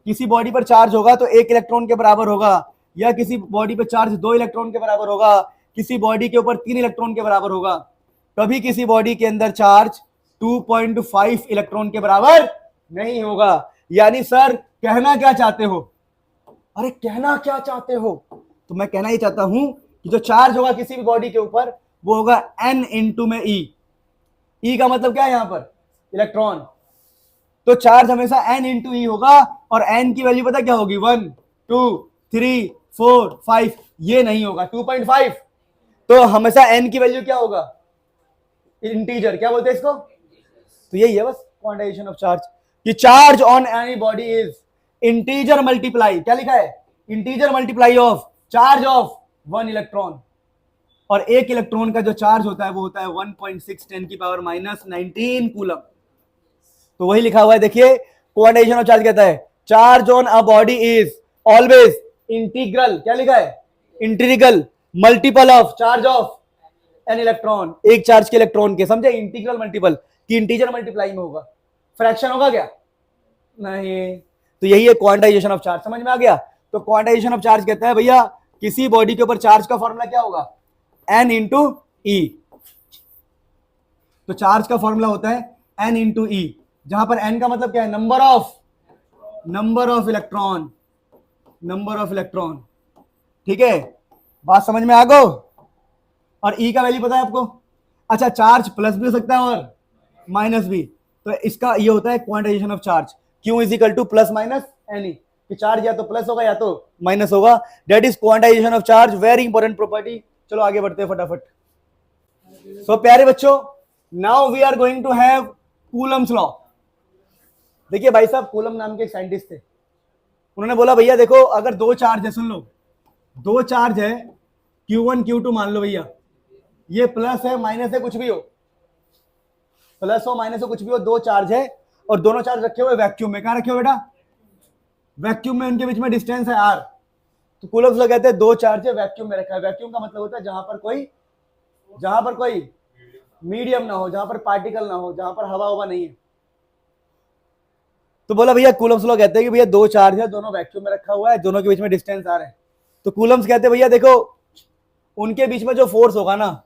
किसी बॉडी पर चार्ज होगा तो 1 इलेक्ट्रॉन के बराबर होगा, या किसी बॉडी पे चार्ज 2 इलेक्ट्रॉन के बराबर होगा, किसी बॉडी के ऊपर 3 इलेक्ट्रॉन के बराबर होगा। कभी किसी बॉडी के अंदर चार्ज 2.5 इलेक्ट्रॉन के बराबर नहीं होगा। यानी सर कहना क्या चाहते हो? अरे कहना क्या चाहते हो? तो मैं कहना ये चाहता हूं कि जो चार्ज होगा किसी भी बॉडी के ऊपर वो होगा n इंटू में e। e का मतलब क्या है यहां पर? इलेक्ट्रॉन। तो चार्ज हमेशा n इंटू ई होगा, और n की वैल्यू पता क्या होगी? 1 2 3 4 5, ये नहीं होगा 2.5। तो हमेशा n की वैल्यू क्या होगा? इंटीजर। क्या बोलते हैं इसको? तो यही है बस क्वांटाइजेशन ऑफ चार्ज, कि charge on any body is integer multiply, क्या लिखा है? Integer multiply of charge of 1 electron. और 1 इलेक्ट्रॉन का जो चार्ज होता है वो होता है 1.6 10 की पावर माइनस 19 कूलम। तो वही लिखा हुआ है, देखिए क्वांटाइजेशन ऑफ चार्ज कहता है charge on a body is always integral, क्या लिखा है? Integral multiple of charge of an electron, एक चार्ज के इलेक्ट्रॉन के, समझे? इंटीग्रल मल्टीपल की इंटीजर मल्टीप्लाई में होगा, फ्रैक्शन होगा क्या? नहीं। तो यही है क्वांटाइजेशन ऑफ चार्ज। समझ में आ गया? तो क्वांटाइजेशन ऑफ चार्ज कहता है भैया किसी बॉडी के ऊपर चार्ज का फॉर्मूला क्या होगा? n इंटू ई। तो चार्ज का फॉर्मूला होता है n इंटू ई, जहां पर n का मतलब क्या है? Number of electron, number of electron. ठीक है, बात समझ में आ गो? और ई का वैल्यू पता है आपको? अच्छा, चार्ज प्लस भी हो सकता है और माइनस भी, तो इसका ये होता है quantization of charge. Q is equal to plus minus n e, कि चार्ज या तो प्लस होगा या तो माइनस होगा। That is quantization of charge, very important property. चलो आगे बढ़ते हैं फटाफट। सो प्यारे बच्चों, now we are going to have Coulomb's law. देखिए भाई साहब, कूलम नाम के एक साइंटिस्ट थे, उन्होंने बोला भैया देखो अगर दो चार्ज है, सुन लो, दो चार्ज है Q1 Q2 मान लो भैया, ये प्लस है माइनस है, कुछ भी हो, प्लस हो माइनस हो कुछ भी हो, दो चार्ज है और दोनों चार्ज रखे हुए वैक्यूम में। कहां रखे हो बेटा? वैक्यूम में, उनके बीच में डिस्टेंस है r। तो कूलम्स लॉ कहते हैं दो चार्ज है वैक्यूम में रखा है। वैक्यूम का मतलब होता है जहां पर कोई मीडियम ना हो, जहां पर पार्टिकल ना हो, जहां पर हवा हवा नहीं है। तो बोला भैया कूलम्स लॉ कहते हैं कि भैया दो चार्ज है, दोनों वैक्यूम में रखा हुआ है, दोनों के बीच में डिस्टेंस आ रहे हैं। तो कूलम्स कहते हैं भैया देखो उनके बीच में जो फोर्स होगा ना,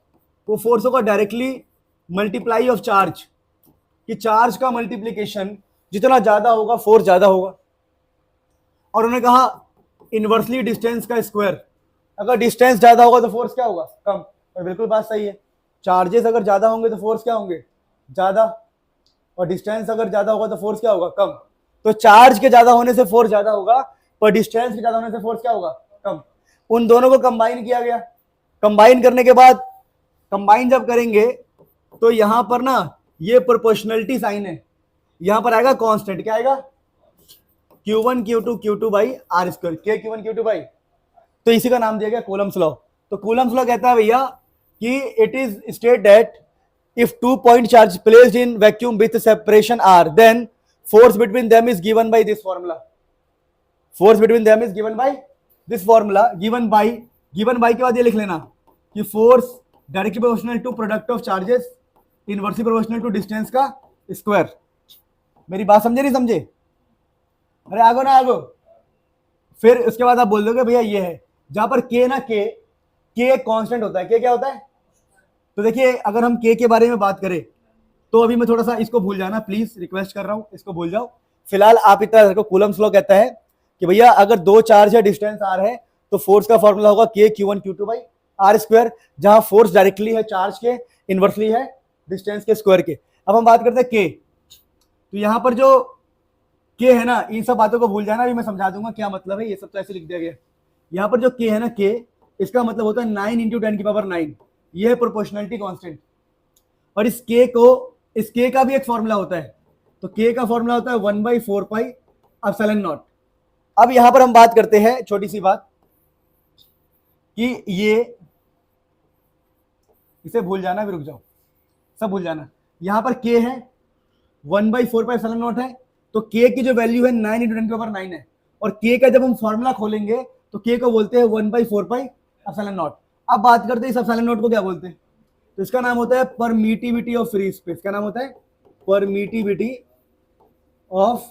वो फोर्स होगा डायरेक्टली मल्टीप्लाई ऑफ चार्ज, कि चार्ज का मल्टीप्लीकेशन जितना ज्यादा होगा फोर्स ज्यादा होगा। और उन्होंने कहा इनवर्सली डिस्टेंस का स्क्वायर, अगर डिस्टेंस ज्यादा होगा तो फोर्स क्या होगा? कम। और बिल्कुल बात सही है, चार्जेस अगर ज्यादा होंगे तो फोर्स क्या होंगे? ज्यादा, और डिस्टेंस अगर ज्यादा होगा तो फोर्स क्या होगा? कम। तो चार्ज के ज्यादा होने से फोर्स ज्यादा होगा, पर डिस्टेंस के ज्यादा होने से फोर्स क्या होगा? कम। उन दोनों को कंबाइन किया गया। कंबाइन करने के बाद, कंबाइन जब करेंगे तो यहां पर ना ये प्रोपोर्शनलिटी साइन है, यहां पर आएगा कांस्टेंट। क्या आएगा? Q1 Q2 by are square, के Q1 Q2 बाई। तो इसी का नाम दिया गया कूलम्स लॉ। तो कूलम्स लॉ कहता है भैया कि it is state that if 2 point charge placed in vacuum with separation r, then force between them is given by this formula. Force between them is given by this formula. given by के बाद ये लिख लेना कि force directly proportional to product of charges, inversely proportional to distance का square. मेरी बात समझे नहीं समझे? अरे आगो ना आगो। फिर उसके बाद आप बोल दोगे भैया ये है, जहां पर k ना k एक कांस्टेंट होता है। k क्या होता है? तो देखिए अगर हम k के बारे में बात करें तो अभी मैं थोड़ा सा इसको भूल जाना, प्लीज रिक्वेस्ट कर रहा हूं, इसको भूल जाओ फिलहाल। आप इतना देखो, कूलम्स लॉ कहता है कि भैया अगर दो चार्ज है, डिस्टेंस r है, तो फोर्स का फॉर्मूला होगा k Q1 Q2 by are square, जहां फोर्स डायरेक्टली है चार्ज के, इनवर्सली है डिस्टेंस के स्क्वायर के। अब हम बात करते हैं k। तो यहां पर जो k है ना, इन सब बातों को भूल जाना, अभी मैं समझा दूंगा क्या मतलब है, ये सब तो ऐसे लिख दिया गया। यहाँ पर जो k है ना, k इसका मतलब होता है 9 इंटू 10 की पावर 9, ये है प्रोपोर्शनलिटी कांस्टेंट। और इस k का भी एक फॉर्मूला होता है। तो k का फॉर्मूला होता है 1/4 पाई एप्सिलॉन नॉट। अब यहां पर हम बात करते हैं छोटी सी बात कि ये, इसे भूल जाना, भी रुक जाओ, सब भूल जाना। यहां पर k है 1/4 पाई एप्सिलॉन नॉट है, तो k की जो वैल्यू है 9 इंटू 10 की पावर 9 है। और k का जब हम फॉर्मूला खोलेंगे तो k को बोलते हैं 1/4 पाई एप्सिलॉन नॉट। अब बात करते हैं इस एप्सिलॉन नॉट को क्या बोलते हैं। तो इसका नाम होता है परमिटिविटी ऑफ फ्री स्पेस। क्या नाम होता है? Permittivity of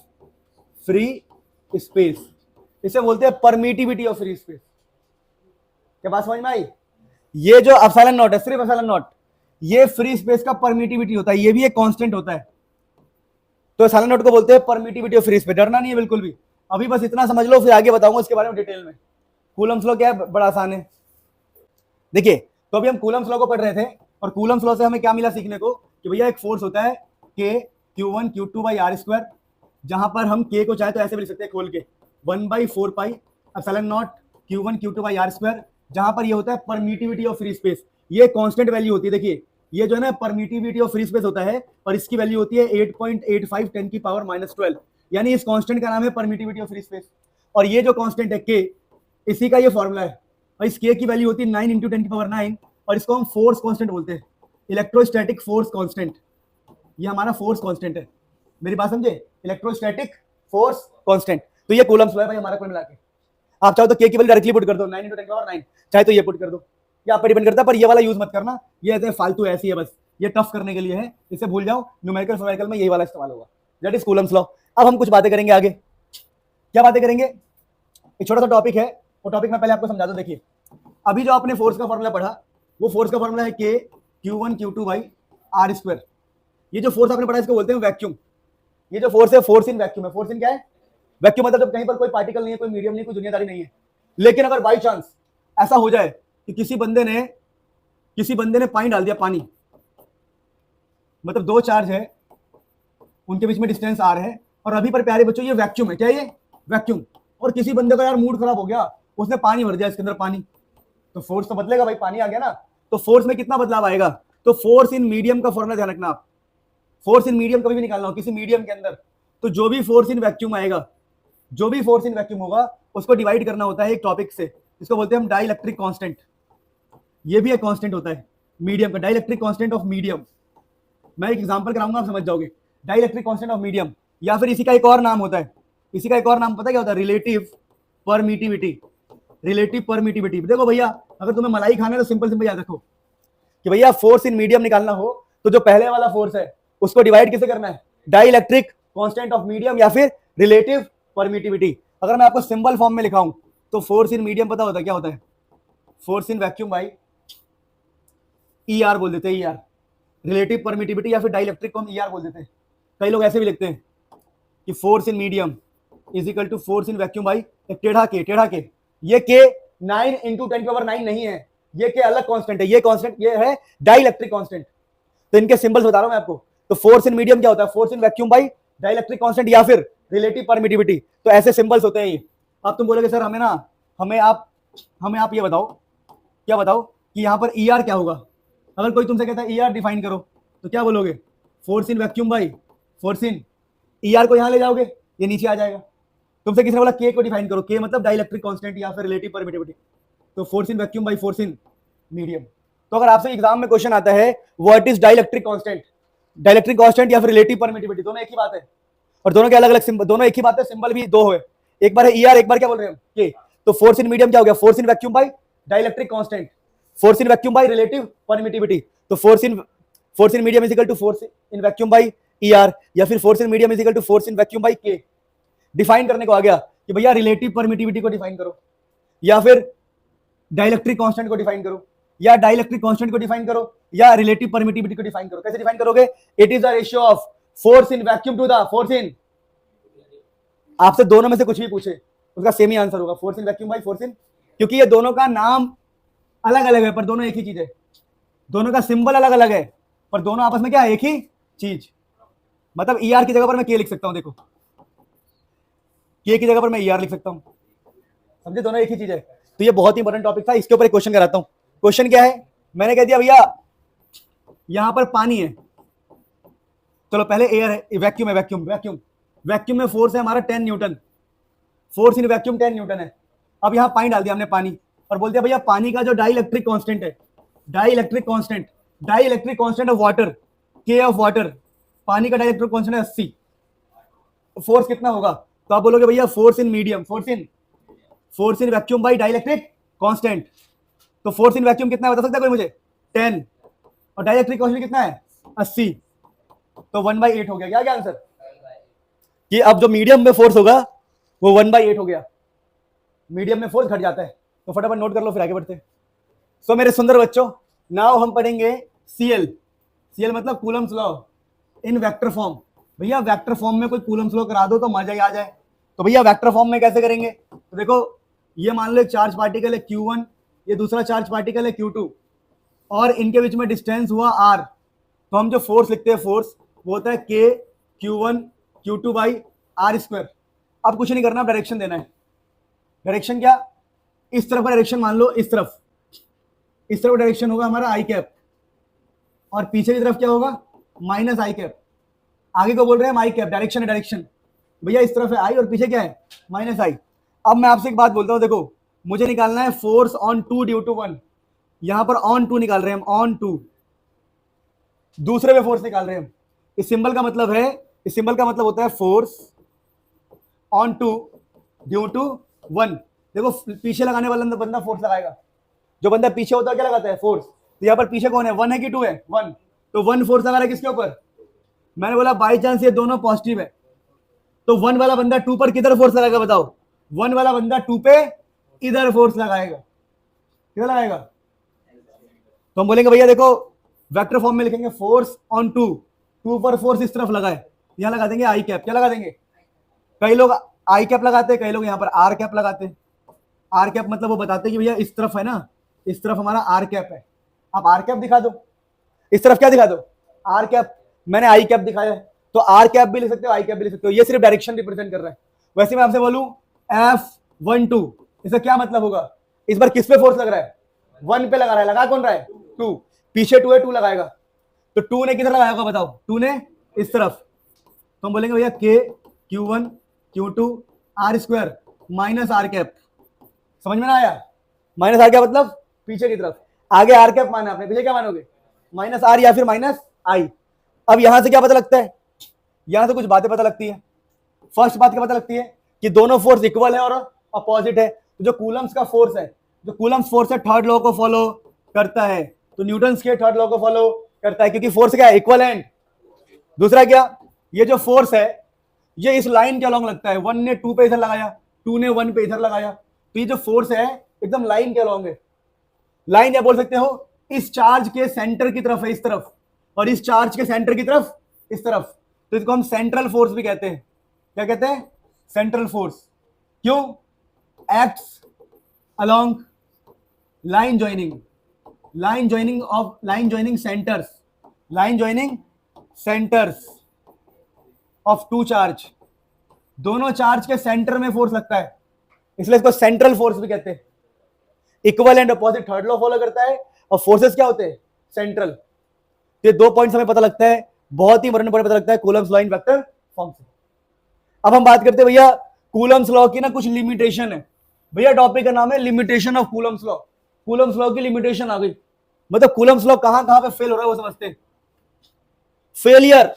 free space. इसे बोलते हैं परमिटिविटी ऑफ फ्री स्पेस। क्या बात समझ में आई? ये जो एप्सिलॉन नॉट है, सिर्फ एप्सिलॉन नॉट, ये फ्री स्पेस का परमिटिविटी होता है, ये भी एक कांस्टेंट होता है। तो एप्सिलॉन नॉट को बोलते हैं परमिटिविटी ऑफ फ्री स्पेस। डरना नहीं है बिल्कुल भी, अभी बस इतना समझ लो, फिर आगे बताऊंगा इसके बारे में डिटेल में। कूलम्स लॉ क्या है? बड़ा आसान है। देखिए, तो अभी हम कूलम्स लॉ को पढ़ रहे थे, और कूलम्स लॉ से हमें क्या मिला सीखने को कि भैया एक फोर्स होता है K Q1 Q2 by are square, जहां पर हम K को चाहे तो ऐसे भी लिख सकते हैं खोल के 1/4 pi epsilon naught Q1 Q2 by are square, जहां पर ये होता है परमिटिविटी ऑफ फ्री स्पेस। ये कांस्टेंट वैल्यू होती है। देखिए, ये जो है ना परमिटिविटी ऑफ फ्री स्पेस होता है, और इसकी वैल्यू होती है 8.85 10 की पावर -12, यानी इस कांस्टेंट का नाम है परमिटिविटी ऑफ फ्री स्पेस। और ये जो कांस्टेंट है K, इसी का ये फॉर्मूला है, और इस K की वैल्यू होती है 9 × 10 की पावर 9, और इसको हम फोर्स कांस्टेंट बोलते हैं, इलेक्ट्रोस्टैटिक फोर्स कांस्टेंट। ये हमारा फोर्स कांस्टेंट है। मेरी बात समझे? Electrostatic force constant. तो ये कूलम्स लॉ है भाई हमारा कुल मिला के। आप चाहो तो K की वैल्यू डायरेक्टली पुट कर दो 9 × 10 की पावर 9, चाहे तो ये पुट कर दो, ये आप पर डिपेंड करता है, पर ये वाला यूज मत करना, ये ऐसे फालतू ऐसी है, बस ये टफ करने के लिए है, इसे भूल जाओ। न्यूमेरिकल फिजिकल में यही वाला इस्तेमाल होगा, दैट इज कूलम्स लॉ। अब हम कुछ बातें करेंगे आगे। क्या बातें करेंगे? एक छोटा सा टॉपिक है, वो टॉपिक मैं पहले आपको समझा दूं। देखिए, अभी जो आपने फोर्स का फॉर्मूला पढ़ा, वो फोर्स का फॉर्मूला है K Q1 Q2 by are square. ये जो फोर्स आपने पढ़ा इसको बोलते हैं वैक्यूम। ये जो फोर्स है, फोर्स इन वैक्यूम है। फोर्स इन क्या है? वैक्यूम। मतलब जब कहीं पर कोई पार्टिकल नहीं है, कोई मीडियम नहीं, कोई दुनियादारी नहीं है, लेकिन अगर बाई चांस ऐसा हो जाए कि किसी बंदे ने पानी डाल दिया, पानी मतलब दो चार्ज है, उनके बीच में डिस्टेंस आर है, और अभी पर प्यारे बच्चों ये वैक्यूम है। क्या ये? वैक्यूम। और किसी बंदे का यार मूड खराब हो गया, उसने पानी भर दिया इसके अंदर, पानी, तो फोर्स तो बदलेगा भाई, पानी आ गया ना, तो फोर्स में कितना बदलाव आएगा? तो फोर्स इन मीडियम का फॉर्मूला ध्यान रखना आप, फोर्स इन मीडियम कभी भी निकालना हो किसी मीडियम के अंदर, तो जो भी फोर्स इन वैक्यूम आएगा, जो भी फोर्स इन वैक्यूम होगा, उसको डिवाइड करना होता है एक टॉपिक से, इसको बोलते हैं हम डाइलेक्ट्रिक कांस्टेंट। ये भी एक कांस्टेंट होता है मीडियम का, डाइलेक्ट्रिक कांस्टेंट ऑफ मीडियम। मैं एक एग्जांपल कराऊंगा, आप समझ जाओगे। डाइलेक्ट्रिक कांस्टेंट ऑफ मीडियम, या फिर इसी का एक और नाम होता है, इसी का एक और नाम पता है क्या होता है? Relative permittivity. Relative permittivity. देखो भैया, अगर तुम्हें मलाई खाना है तो सिंपल याद रखो कि भैया फोर्स इन मीडियम निकालना हो तो जो पहले वाला फोर्स है उसको डिवाइड किसे करना है? डाइलेक्ट्रिक कांस्टेंट ऑफ मीडियम या फिर रिलेटिव परमिटिविटी। अगर मैं आपको सिंबल फॉर्म में लिखाऊं तो फोर्स इन मीडियम पता होता है क्या होता है? Force in vacuum by ER बोल देते हैं, ER। रिलेटिव परमिटिविटी या फिर डाइलेक्ट्रिक को हम ER बोल देते हैं। कई लोग ऐसे भी लिखते हैं कि force in medium is equal to force in vacuum by टेढ़ा के। ये K 9 × 10 की पावर 9 नहीं है, ये K अलग कांस्टेंट है, ये कांस्टेंट ये है डाइलेक्ट्रिक कांस्टेंट। तो इनके सिंबल्स बता रहा हूं मैं आपको। तो फोर्स इन मीडियम क्या होता है? Force in vacuum by dielectric constant या फिर रिलेटिव परमिटिविटी। तो ऐसे सिंबल्स होते हैं ये। अब तुम बोलोगे सर हमें आप ये बताओ, क्या बताओ कि यहाँ पर ER क्या होगा? अगर कोई तुमसे कहता है ER डिफाइन करो, तो क्या बोलोगे? Force in vacuum by force in, ER को यहाँ ले जाओगे, ये नीचे आ जाएगा। तुमसे किसी ने बोला K को डिफाइन करो, K मतलब डाइलेक्ट्रिक कांस्टेंट या फिर रिलेटिव परमिटिविटी, तो force in vacuum by force in medium. तो अगर आपसे एग्जाम में क्वेश्चन आता है व्हाट इज डाइलेक्ट्रिक कांस्टेंट या फिर रिलेटिव परमिटिविटी, दोनों एक ही बात है, और दोनों के अलग अलग सिंबल, दोनों एक ही बात है, सिंबल भी दो है, एक बार है ER, एक बार क्या बोल रहे हैं हम K। तो फोर्स इन मीडियम क्या हो गया? Force in vacuum by dielectric constant, force in vacuum by relative permittivity. तो force in medium is equal to force in vacuum by ER, या फिर force in medium is equal to force in vacuum by K। Define करने को आ गया कि भैया relative permittivity को define करो, या फिर डाइलेक्ट्रिक कांस्टेंट को डिफाइन करो, या डाइलेक्ट्रिक कांस्टेंट को डिफाइन करो, या रिलेटिव परमिटिविटी को डिफाइन करो। कैसे डिफाइन करोगे? It is the ratio of force in vacuum to the force in, आपसे दोनों में से कुछ भी पूछे उसका सेम ही आंसर होगा, force in vacuum by force in, क्योंकि ये दोनों का नाम अलग अलग है पर दोनों एक ही चीज है, दोनों का सिंबल अलग अलग है पर दोनों आपस में क्या है? एक ही चीज। मतलब ER की जगह पर मैं K लिख सकता हूं, देखो K की जगह पर मैं ER लिख सकता हूं, समझे? दोनों एक ही चीज है। तो ये बहुत ही इंपॉर्टेंट टॉपिक था, इसके ऊपर एक क्वेश्चन कराता हूं। क्वेश्चन क्या है? मैंने कह दिया भैया यहां पर पानी है, चलो पहले एयर है, वैक्यूम है, वैक्यूम में फोर्स है हमारा 10 Newton, force in vacuum 10 Newton है। अब यहां पानी डाल दिया हमने, पानी, और बोल दिया भैया पानी का जो डाइलेक्ट्रिक कांस्टेंट है, dielectric constant of water, K of water, पानी का डाइलेक्ट्रिक कांस्टेंट है 80, फोर्स कितना होगा? तो आप बोलोगे भैया force in medium, force in vacuum by dielectric constant. तो फोर्स इन वैक्यूम कितना है बता सकता है कोई मुझे? 10, और डाइलेक्ट्रिक वेलोसिटी कितना है 80, तो 1/8 हो गया। क्या आंसर? कि अब जो मीडियम में फोर्स होगा वो 1/8 हो गया, मीडियम में फोर्स घट जाता है। तो फटाफट नोट कर लो, फिर आगे बढ़ते हैं। सो मेरे सुंदर बच्चों, नाउ हम पढ़ेंगे सीएल। सीएल मतलब Coulomb's law in vector form. भैया वेक्टर फॉर्म में कोई कूलम्स लॉ करा दो तो मजा ही आ जाए। तो भैया वेक्टर फॉर्म में कैसे करेंगे? तो देखो, ये मान लो एक चार्ज पार्टिकल है Q1, ये दूसरा चार्ज पार्टिकल है Q2, और इनके बीच में डिस्टेंस हुआ R। तो हम जो फोर्स लिखते हैं, फोर्स वो होता है K Q1 Q2/R²। अब कुछ नहीं करना, डायरेक्शन देना है। डायरेक्शन क्या? इस तरफ का डायरेक्शन मान लो, इस तरफ डायरेक्शन होगा हमारा आई कैप, और पीछे की तरफ क्या होगा? माइनस आई कैप। आगे को बोल रहे हैं हम आई कैप, डायरेक्शन है डायरेक्शन। भैया इस तरफ है आई और पीछे क्या है? माइनस आई। अब मैं आपसे एक बात बोलता हूं, देखो मुझे निकालना है फोर्स ऑन 2 ड्यू टू 1। यहां पर ऑन 2 निकाल रहे हैं हम, ऑन 2, दूसरे पे फोर्स निकाल रहे हैं हम। इस सिंबल का मतलब है, इस सिंबल का मतलब होता है फोर्स ऑन 2 ड्यू टू 1। देखो पीछे लगाने वाला बंदा फोर्स लगाएगा, जो बंदा पीछे होता है क्या लगाता है? फोर्स। तो यहाँ पर पीछे कौन है? 1 है कि 2 है? 1। तो 1 फोर्स लगा रहा है किसके ऊपर? मैंने बोला बाई चांस ये दोनों पॉजिटिव है, तो 1 वाला बंदा 2 पर किधर फोर्स लगाएगा बताओ? 1 वाला बंदा 2 पे इधर फोर्स लगाएगा। किधर लगाएगा? तो हम बोलेंगे भैया देखो वेक्टर फॉर्म में लिखेंगे फोर्स ऑन 2, 2 पर फोर्स इस तरफ लगाए, यहां लगा देंगे आई कैप। क्या लगा देंगे? कई लोग आई कैप लगाते हैं, कई लोग यहाँ पर आर कैप लगाते हैं। आर कैप मतलब वो बताते हैं कि भैया इस तरफ है ना, इस तरफ हमारा आर कैप है। आप आर कैप दिखा दो, इस तरफ क्या दिखा दो? R cap. मैंने आई कैप दिखाया है, तो आर कैप भी लिख सकते हो, आई कैप भी लिख सकते हो। ये सिर्फ डायरेक्शन रिप्रेजेंट कर रहा है। वैसे मैं आपसे बोलूं F12, इसका क्या मतलब होगा? इस बार किस पे फोर्स लग रहा है? 1 पे लगा रहा है। लगा कौन रहा है? 2। पीछे 2 है, 2 लगाएगा। तो 2 ने किधर लगाया होगा बताओ? 2 ने इस तरफ। तो हम बोलेंगे भैया K Q1 Q2 R² minus are cap. समझ में ना आया? माइनस आर कैप मतलब पीछे की तरफ। आगे आर कैप माना आपने, पीछे क्या मानोगे? माइनस आर या फिर माइनस आई। अब यहां से क्या पता लगता है? यहां से कुछ बातें पता लगती है। फर्स्ट बात क्या पता लगती है? कि दोनों फोर्स इक्वल है और अपोजिट है। तो जो कूलम्स का फोर्स है, जो कूलम्स फोर्स है, थर्ड लॉ को फॉलो करता है। तो न्यूटन्स के थर्ड लॉ को फॉलो करता है, क्योंकि फोर्स क्या है? इक्वलेंट। दूसरा क्या? ये जो फोर्स है ये इस लाइन के अलॉन्ग लगता है। 1 ने 2 पे इधर लगाया, 2 ने 1 पे इधर लगाया, तो ये जो फोर्स है एकदम लाइन के अलॉन्ग है। लाइन या बोल सकते हो इस चार्ज के सेंटर की तरफ है, इस तरफ, और इस चार्ज के सेंटर की तरफ इस तरफ। तो इसको हम सेंट्रल फोर्स भी कहते हैं। क्या कहते हैं? Central force. क्यों? Acts along line joining, line joining centres of 2 charge. दोनों चार्ज के सेंटर में फोर्स लगता है, इसलिए इसको सेंट्रल फोर्स भी कहते हैं। Equal and opposite third law follow करता है, और फोर्सेस क्या होते हैं? सेंट्रल। ये 2 पॉइंट्स हमें पता लगता है, बहुत ही महत्वपूर्ण पता लगता है Coulomb's law in vector form से। अब हम बात करते हैं भैया कूलम्स लॉ की ना कुछ लिमिटेशन है। भैया टॉपिक का नाम है limitation of Coulomb's law. Coulomb's law की लिमिटेशन आ गई, मतलब कूलम्स लॉ कहां कहां पे फेल हो रहा है वो समझते हैं। फेलियर,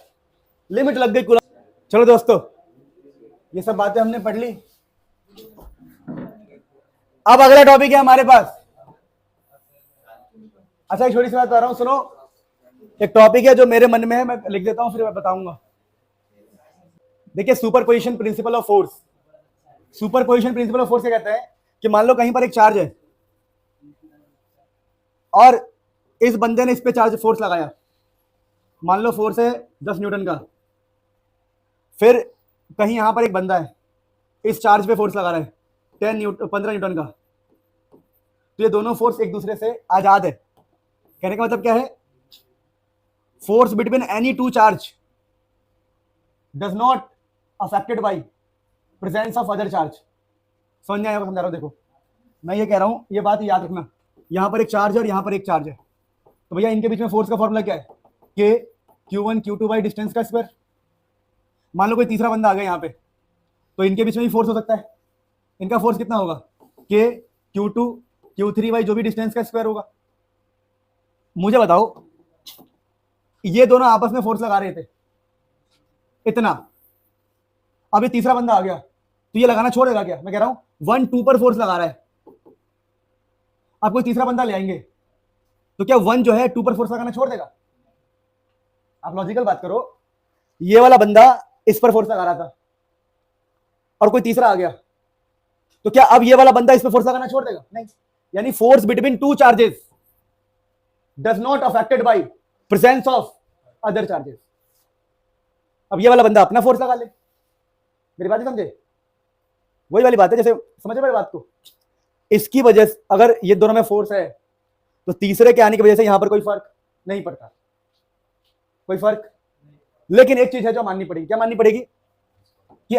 लिमिट लग गई कूलम। चलो दोस्तों, ये सब बातें हमने पढ़ ली। अब अगला टॉपिक है हमारे पास। अच्छा एक छोटी सी बात बता रहा हूं, सुनो। एक टॉपिक है जो मेरे मन में है, मैं लिख देता हूं फिर मैं बताऊंगा। देखिए superposition principle of force. Superposition principle of force क्या कहता है? कि मान लो कहीं पर एक चार्ज है और इस बंदे ने इस पे चार्ज फोर्स लगाया। मान लो फोर्स है 10 न्यूटन का। फिर कहीं यहां पर एक बंदा है, इस चार्ज पे फोर्स लगा रहा है 15 न्यूटन का। तो ये दोनों फोर्स एक दूसरे से आजाद है। कहने का मतलब क्या है? Force between any 2 charge does not affected by presence of other charge. समझ में आया? समझा रहा हूं। देखो मैं ये कह रहा हूं, ये बात याद रखना, यहां पर एक चार्ज है और यहां पर एक चार्ज है। तो भैया इनके बीच में फोर्स का फॉर्मूला क्या है? K Q1 Q2 by distance का स्क्वायर। मान लो कोई तीसरा बंदा आ गया यहाँ पे, तो इनके बीच में भी फोर्स हो सकता है। इनका फोर्स कितना होगा? K Q2 Q3 बाई जो भी डिस्टेंस का स्क्वायर होगा। मुझे बताओ, ये दोनों आपस में फोर्स लगा रहे थे इतना, अब ये तीसरा बंदा आ गया तो ये लगाना छोड़ेगा क्या? मैं कह रहा हूं 1 2 पर फोर्स लगा रहा है। अब कोई तीसरा बंदा ले आएंगे, तो क्या 1 जो है 2 पर फोर्स लगाना छोड़ देगा? आप लॉजिकल बात करो, ये वाला बंदा इस पर फोर्स लगा रहा था और कोई तीसरा आ गया, तो क्या अब ये वाला बंदा इस पर फोर्स लगाना छोड़ देगा? नहीं। यानी force between two charges does not affected by presence of other charges. अब ये वाला बंदा अपना फोर्स लगा ले, मेरी बात समझे? वही वाली बात है, जैसे समझे मेरी बात को? इसकी वजह से अगर ये दोनों में फोर्स है तो तीसरे के आने की वजह से यहां पर कोई फर्क नहीं पड़ता, कोई फर्क। लेकिन एक चीज है जो माननी पड़ेगी, क्या माननी पड़ेगी? कि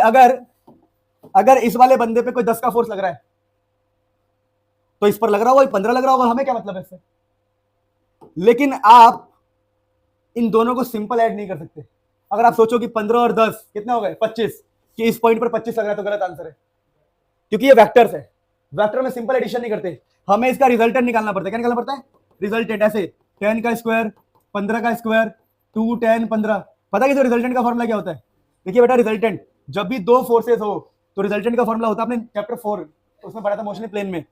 अगर इस वाले बंदे पे कोई 10 का फोर्स लग रहा है तो इस पर लग रहा होगा 15 लग रहा होगा, हमें क्या मतलब है इससे? लेकिन आप इन दोनों को सिंपल ऐड नहीं कर सकते। अगर आप सोचो कि 15 और 10 कितने हो गए 25, कि इस पॉइंट पर 25 लग रहा है, तो गलत आंसर है, क्योंकि ये वेक्टर्स है। वेक्टर में सिंपल एडिशन नहीं करते, हमें इसका रिजल्टेंट निकालना पड़ता है। क्या निकालना पड़ता है? रिजल्टेंट। ऐसे 10 का स्क्वायर 15 का स्क्वायर 2 10 15। पता है कि रिजल्टेंट का फॉर्मूला क्या होता है? देखिए बेटा, रिजल्टेंट जब भी दो फोर्सेस हो तो रिजल्टेंट का फॉर्मूला होता है, आपने चैप्टर 4 उसमें पढ़ा था मोशनल प्लेन में,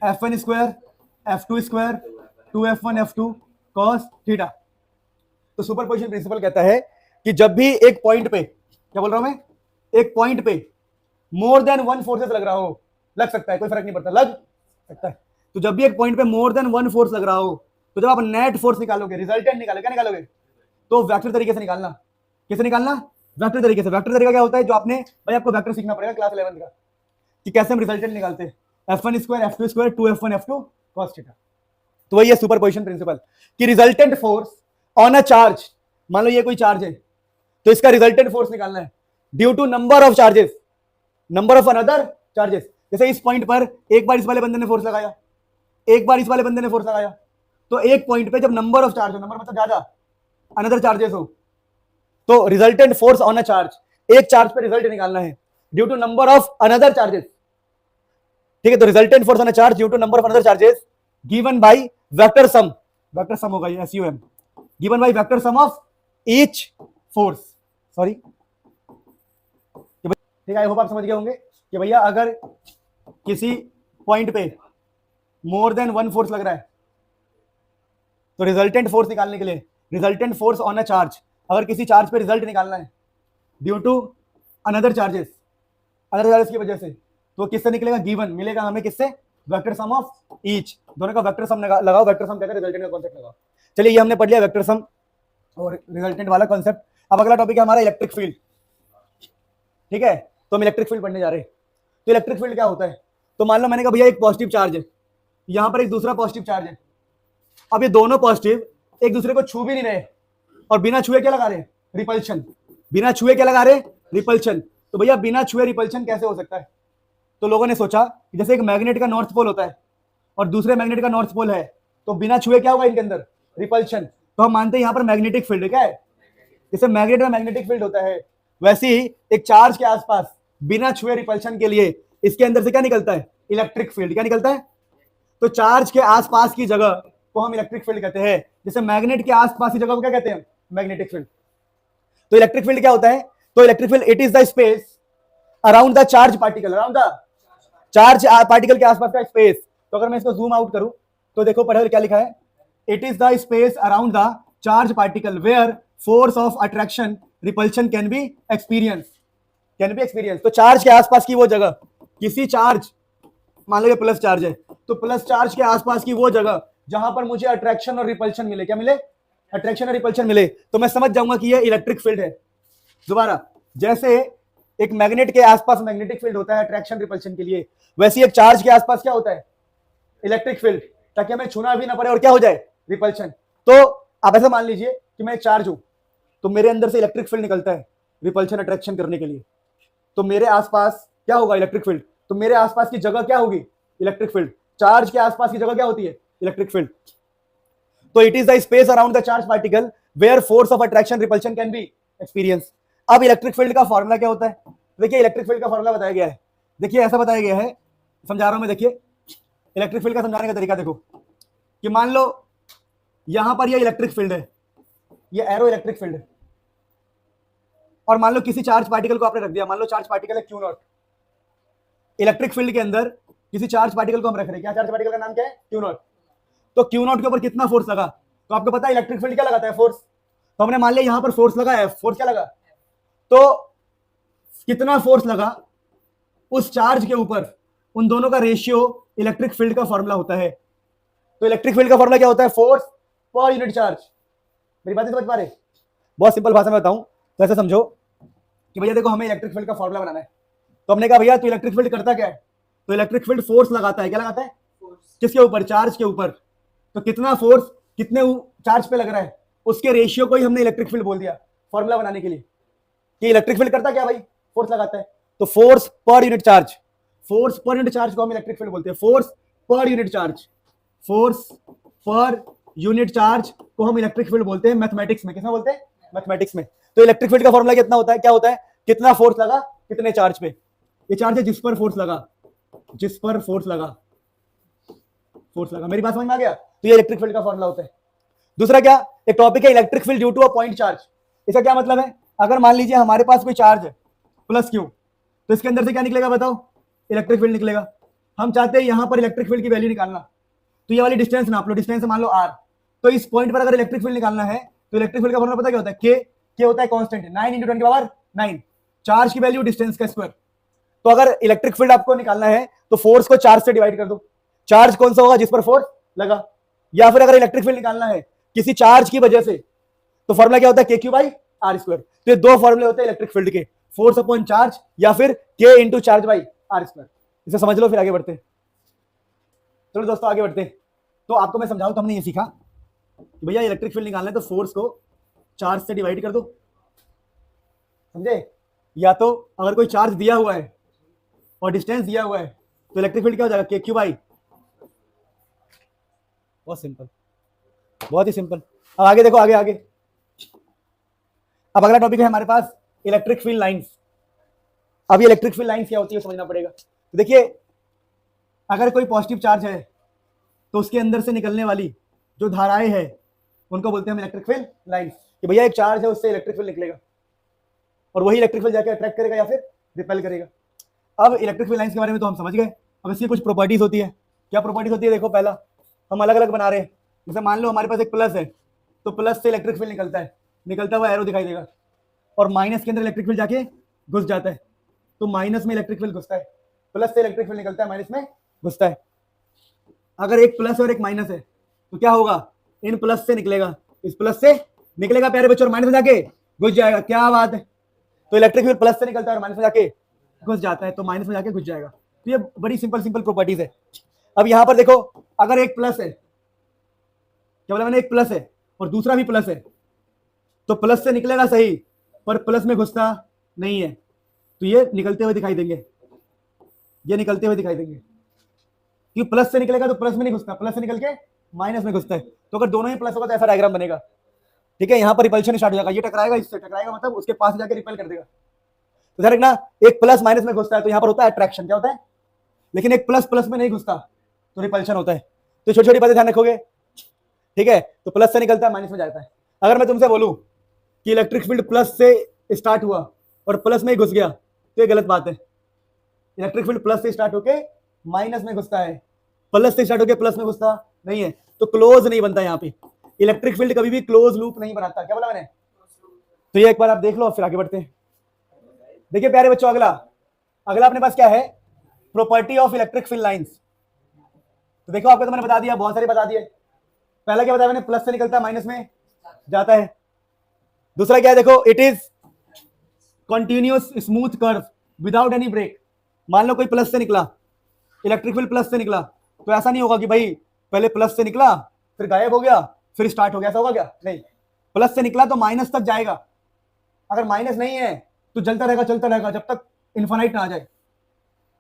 F1 square F2 square 2F1 F2 cos theta. तो सुपरपोजिशन प्रिंसिपल कहता है कि जब भी एक पॉइंट पे, क्या बोल रहा हूं मैं, एक पॉइंट पे मोर देन 1 फोर्सेस लग रहा हो, लग सकता है, कोई फर्क नहीं पड़ता, लग सकता है। तो जब भी एक पॉइंट पे मोर देन 1 फोर्स लग रहा हो, तो जब आप नेट फोर्स निकालोगे, रिजल्टेंट निकालोगे, क्या निकालोगे? तो वेक्टर तरीके से निकालना। कैसे निकालना? वेक्टर तरीके से। वेक्टर तरीका क्या होता है, जो आपने, भाई आपको वेक्टर सीखना पड़ेगा क्लास 11 का, कि कैसे हम रिजल्टेंट निकालते हैं। F1 square F2 square 2F1 F2 cos theta. तो वही है सुपरपोजिशन प्रिंसिपल, कि resultant force on a charge, मान लो ये कोई चार्ज है, तो इसका रिजल्टेंट फोर्स निकालना है due to number of charges, number of another charges. जैसे इस पॉइंट पर एक बार इस वाले बंदे ने फोर्स लगाया, एक बार इस वाले बंदे ने फोर्स लगाया, तो एक पॉइंट पे जब नंबर ऑफ चार्ज हो, नंबर मतलब ज्यादा, अनदर चार्जेस हो, तो resultant force on a charge, एक चार्ज पे रिजल्ट निकालना है due to number of another charges. ठीक है, तो resultant force on a charge due to number of another charges given by vector sum, vector sum होगा ये SUM, given by vector sum of each force. Sorry, ठीक है, I hope आप समझ गए होंगे कि भैया अगर किसी पॉइंट पे मोर देन 1 फोर्स लग रहा है तो रिजल्टेंट फोर्स निकालने के लिए, resultant force on a charge, अगर किसी चार्ज पे रिजल्ट निकालना है due to another charges, another charges की वजह से, तो किससे निकलेगा? गिवन मिलेगा हमें, किससे? Vector sum of each. दोनों का वेक्टर सम लगाओ, वेक्टर सम कहते हैं रिजल्टेंट का कॉन्सेप्ट लगाओ। चलिए, ये हमने पढ़ लिया वेक्टर सम और रिजल्टेंट वाला कॉन्सेप्ट। अब अगला टॉपिक है हमारा इलेक्ट्रिक फील्ड। ठीक है, तो हम इलेक्ट्रिक फील्ड पढ़ने जा रहे हैं। तो इलेक्ट्रिक फील्ड क्या होता है? तो मान लो मैंने कहा भैया एक पॉजिटिव चार्ज है, यहां पर एक दूसरा पॉजिटिव चार्ज है। अब ये दोनों पॉजिटिव एक दूसरे को छू भी नहीं रहे, और बिना छुए क्या लगा रहे हैं? रिपल्शन। बिना छुए क्या लगा रहे हैं? रिपल्शन। तो भैया बिना छुए रिपल्शन कैसे हो सकता है? तो लोगों ने सोचा कि जैसे एक मैग्नेट का नॉर्थ पोल होता है और दूसरे मैग्नेट का नॉर्थ पोल है, तो बिना छुए क्या होगा इनके अंदर? रिपल्शन। तो हम मानते हैं यहाँ पर मैग्नेटिक फील्ड क्या है? जैसे मैग्नेट में मैग्नेटिक फील्ड होता है, वैसे ही एक चार्ज के आसपास बिना छुए रिपल्शन के लिए इसके अंदर से क्या निकलता है? Electric field. क्या निकलता है? तो चार्ज के आसपास की जगह को हम इलेक्ट्रिक फील्ड कहते हैं। जैसे मैग्नेट के आसपास की जगह को क्या कहते हैं? Magnetic field. तो इलेक्ट्रिक फील्ड क्या होता है? तो electric field it is the space around the charge particle, around the charge particle के आसपास का स्पेस। तो अगर मैं इसको जूम आउट करूं तो देखो पढ़ो क्या लिखा है, it is the space around the charge particle where force of attraction repulsion can be experience, can be experience. तो चार्ज के आसपास की वो जगह, किसी चार्ज, मान लो ये प्लस चार्ज है, तो प्लस चार्ज के आसपास की वो जगह जहां पर मुझे अट्रैक्शन और रिपल्शन मिले, क्या मिले? अट्रैक्शन और रिपल्शन मिले, तो मैं समझ जाऊंगा कि ये इलेक्ट्रिक फील्ड है। दोबारा, जैसे एक मैग्नेट के आसपास मैग्नेटिक फील्ड होता है अट्रैक्शन रिपल्शन के लिए, वैसे एक चार्ज के आसपास क्या होता है? इलेक्ट्रिक फील्ड, ताकि हमें छूना भी ना पड़े और क्या हो जाए? रिपल्शन। तो आप ऐसा मान लीजिए कि मैं एक चार्ज हूं, तो मेरे अंदर से इलेक्ट्रिक फील्ड निकलता है रिपल्शन अट्रैक्शन करने के लिए, तो मेरे आसपास क्या होगा? Electric field. तो मेरे आसपास की जगह क्या होगी? Electric field. चार्ज के आसपास की जगह क्या होती है? Electric field. तो it is the space around the charge particle where force of attraction repulsion can be experience. अब इलेक्ट्रिक फील्ड का फॉर्मूला क्या होता है? देखिए इलेक्ट्रिक फील्ड का फॉर्मूला बताया गया है, देखिए ऐसा बताया गया है, समझा रहा हूं मैं। देखिए इलेक्ट्रिक फील्ड का समझाने का तरीका देखो, कि मान लो यहां पर ये इलेक्ट्रिक फील्ड है, ये एरो इलेक्ट्रिक फील्ड है, और मान लो किसी चार्ज पार्टिकल को आपने रख दिया, मान लो चार्ज पार्टिकल है Q0। इलेक्ट्रिक फील्ड के अंदर किसी चार्ज पार्टिकल को हम रख रहे हैं, क्या चार्ज पार्टिकल का नाम क्या है? Q0। तो क्यू नॉट के ऊपर कितना फोर्स लगा, तो आपको पता है इलेक्ट्रिक फील्ड क्या लगाता है, फोर्स। तो हमने मान लिया यहां पर फोर्स लगा है, फोर्स क्या लगा, तो कितना फोर्स लगा उस चार्ज के ऊपर, उन दोनों का रेशियो इलेक्ट्रिक फील्ड का फॉर्मूला होता है। तो इलेक्ट्रिक फील्ड का फॉर्मूला क्या होता है, फोर्स पर यूनिट चार्ज। मेरी बातें समझ पा रहे, बहुत सिंपल भाषा में बताऊं तो ऐसे समझो कि भैया देखो हमें इलेक्ट्रिक फील्ड का फॉर्मूला बनाना है, तो हमने कहा भैया तो इलेक्ट्रिक फील्ड करता क्या है, तो इलेक्ट्रिक फील्ड फोर्स लगाता है, क्या लगाता है, किसके ऊपर, चार्ज के ऊपर। तो कितना फोर्स कितने चार्ज पे लग रहा है उसके रेशियो को ही हमने इलेक्ट्रिक फील्ड बोल दिया फॉर्मूला बनाने के लिए, कि इलेक्ट्रिक फील्ड करता क्या भाई, फोर्स लगाता है। तो force per unit charge, force per unit charge को हम इलेक्ट्रिक फील्ड बोलते हैं, force per unit charge, force per unit charge को हम इलेक्ट्रिक फील्ड बोलते हैं मैथमेटिक्स में। किसमें बोलते हैं, मैथमेटिक्स में। तो इलेक्ट्रिक फील्ड का फॉर्मूला कितना होता है, क्या होता है, कितना फोर्स लगा कितने चार्ज पे। ये चार्ज है जिस पर फोर्स लगा, जिस पर फोर्स लगा, फोर्स लगा। मेरी बात समझ में आ गया, तो ये इलेक्ट्रिक फील्ड का फॉर्मूला होता है। दूसरा क्या, एक टॉपिक है electric field due to a point charge. इसका क्या मतलब है, अगर मान लीजिए हमारे पास कोई चार्ज है प्लस क्यू, तो इसके अंदर से क्या निकलेगा बताओ, इलेक्ट्रिक फील्ड निकलेगा। हम चाहते हैं यहां पर इलेक्ट्रिक फील्ड की वैल्यू निकालना, तो ये वाली डिस्टेंस नाप लो, डिस्टेंस मान लो r। तो इस पॉइंट पर अगर इलेक्ट्रिक फील्ड निकालना है तो इलेक्ट्रिक फील्ड का फॉर्मूला पता क्या होता है, के होता है कांस्टेंट, 9 × 10⁻⁹ चार्ज की वैल्यू डिस्टेंस का स्क्वायर। तो अगर इलेक्ट्रिक फील्ड आपको निकालना है तो फोर्स को चार्ज से डिवाइड कर दो, चार्ज कौन सा होगा, जिस पर फोर्स लगा। या फिर अगर इलेक्ट्रिक फील्ड निकालना है किसी चार्ज की वजह से, तो फॉर्मूला क्या होता है, KQ/R²। तो ये दो फॉर्मूले होते हैं इलेक्ट्रिक फील्ड के, फोर्स अपॉन चार्ज या फिर K × चार्ज/R²। इसे समझ लो, फिर आगे बढ़ते हैं। चलो दोस्तों आगे बढ़ते हैं। तो आपको मैं समझाऊं तो हमने ये सीखा कि भैया इलेक्ट्रिक फील्ड निकालना है तो फोर्स को चार्ज से डिवाइड कर दो, समझे। या तो अगर कोई चार्ज दिया हुआ है और डिस्टेंस दिया हुआ है तो इलेक्ट्रिक फील्ड क्या हो जाएगा, KQ/। बहुत सिंपल, बहुत ही सिंपल। अब आगे देखो, आगे आगे अब अगला टॉपिक है हमारे पास इलेक्ट्रिक फील्ड लाइंस। अब ये इलेक्ट्रिक फील्ड लाइंस क्या होती है समझना पड़ेगा। तो देखिए अगर कोई पॉजिटिव चार्ज है तो उसके अंदर से निकलने वाली जो धाराएं हैं उनको बोलते हैं हम इलेक्ट्रिक फील्ड लाइंस। कि भैया एक चार्ज है उससे इलेक्ट्रिक फील्ड निकलेगा और वही इलेक्ट्रिक फील्ड जाके अट्रैक्ट करेगा या फिर रिपेल करेगा। अब इलेक्ट्रिक फील्ड लाइंस के बारे में तो हम समझ गए, अब इसकी कुछ प्रॉपर्टीज होती है। क्या प्रॉपर्टीज होती है, देखो पहला हम अलग अलग बना रहे हैं। जैसे मान लो हमारे पास एक प्लस है तो प्लस से इलेक्ट्रिक फील्ड निकलता है, निकलता हुआ एरो दिखाई देगा, और माइनस के अंदर इलेक्ट्रिक फील्ड जाके घुस जाता है, तो माइनस में इलेक्ट्रिक फील्ड घुसता है, प्लस से इलेक्ट्रिक फील्ड निकलता है, माइनस में घुसता है। अगर एक प्लस और एक माइनस है तो क्या होगा, इन प्लस से निकलेगा, इस प्लस से निकलेगा प्यारे बच्चों, और माइनस में जाके घुस जाएगा। क्या बात है, तो इलेक्ट्रिक फील्ड प्लस से निकलता है और माइनस में जाके घुस जाता है, तो माइनस में जाके घुस जाएगा। तो ये बड़ी सिंपल सिंपल प्रॉपर्टीज है। अब यहां पर देखो अगर एक प्लस है, क्या बोला मैंने, एक प्लस है और दूसरा भी प्लस है, तो प्लस से निकलेगा सही पर प्लस में घुसता नहीं है, तो ये निकलते हुए दिखाई देंगे, ये निकलते हुए दिखाई देंगे। क्योंकि प्लस से निकलेगा तो प्लस में नहीं घुसता, प्लस से निकल के माइनस में घुसता है। तो अगर दोनों ही प्लस होगा तो ऐसा डायग्राम बनेगा, ठीक है। यहाँ पर रिपल्शन स्टार्ट हो जाएगा, ये टकराएगा इससे, टकराएगा मतलब उसके पास जाकर रिपेल कर देगा। तो ध्यान रखना, एक प्लस माइनस में घुसता है तो यहाँ पर होता है अट्रैक्शन, क्या होता है, लेकिन एक प्लस प्लस में नहीं घुसता तो रिपल्शन होता है। तो छोटी छोटी बातें ध्यान रखोगे, ठीक है। तो प्लस से निकलता है माइनस में जाता है। अगर मैं तुमसे बोलूं कि इलेक्ट्रिक फील्ड प्लस से स्टार्ट हुआ और प्लस में ही घुस गया तो ये गलत बात है। इलेक्ट्रिक फील्ड प्लस से स्टार्ट होके माइनस में घुसता है, प्लस से स्टार्ट होके प्लस में घुसता नहीं है, तो क्लोज नहीं बनता। यहाँ पे इलेक्ट्रिक फील्ड कभी भी क्लोज लूप नहीं बनाता। क्या बोला मैंने, तो ये एक बार आप देख लो, फिर आगे बढ़ते हैं। देखिए प्यारे बच्चों, अगला अपने पास क्या है, property of electric field lines. तो देखो आपको तो मैंने बता दिया, बहुत सारे बता दिए। पहला क्या बताया मैंने, प्लस से निकलता है माइनस में जाता है। दूसरा क्या है, देखो it is continuous smooth curve without any break. मान लो कोई प्लस से निकला, इलेक्ट्रिक फील्ड प्लस से निकला, तो ऐसा नहीं होगा कि भाई पहले प्लस से निकला फिर गायब हो गया फिर स्टार्ट हो गया, ऐसा होगा क्या, नहीं। प्लस से निकला तो माइनस तक जाएगा, अगर माइनस नहीं है तो चलता रहेगा चलता रहेगा जब तक इन्फिनिट ना आ जाए।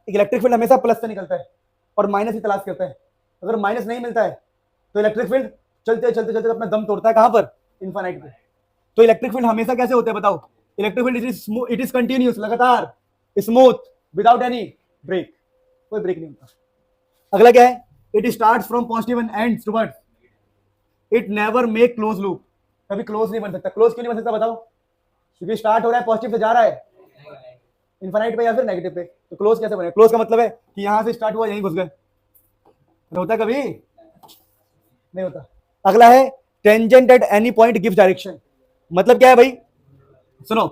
इलेक्ट्रिक फील्ड हमेशा प्लस से निकलता है और माइनस ही तलाश करता है। अगर माइनस नहीं मिलता है तो इलेक्ट्रिक फील्ड चलते चलते चलते अपना दम तोड़ता है, कहां पर, इन्फिनिट पे। तो इलेक्ट्रिक फील्ड हमेशा कैसे होते हैं बताओ, electric field it is continuous, लगातार, स्मूथ, विदाउट एनी ब्रेक, कोई ब्रेक नहीं होता। अगला क्या है, it starts from positive and ends towards, it never make close loop, कभी क्लोज नहीं बन सकता। क्लोज क्यों नहीं बन सकता बताओ, क्योंकि स्टार्ट हो रहा है पॉजिटिव से जा रहा है इन्फिनिट पे या फिर नेगेटिव पे, तो क्लोज कैसे बने। क्लोज का मतलब है कि यहां से स्टार्ट हुआ यहीं घुस गए, होता है कभी, नहीं होता। अगला है tangent at any point gives direction. मतलब क्या है भाई, सुनो,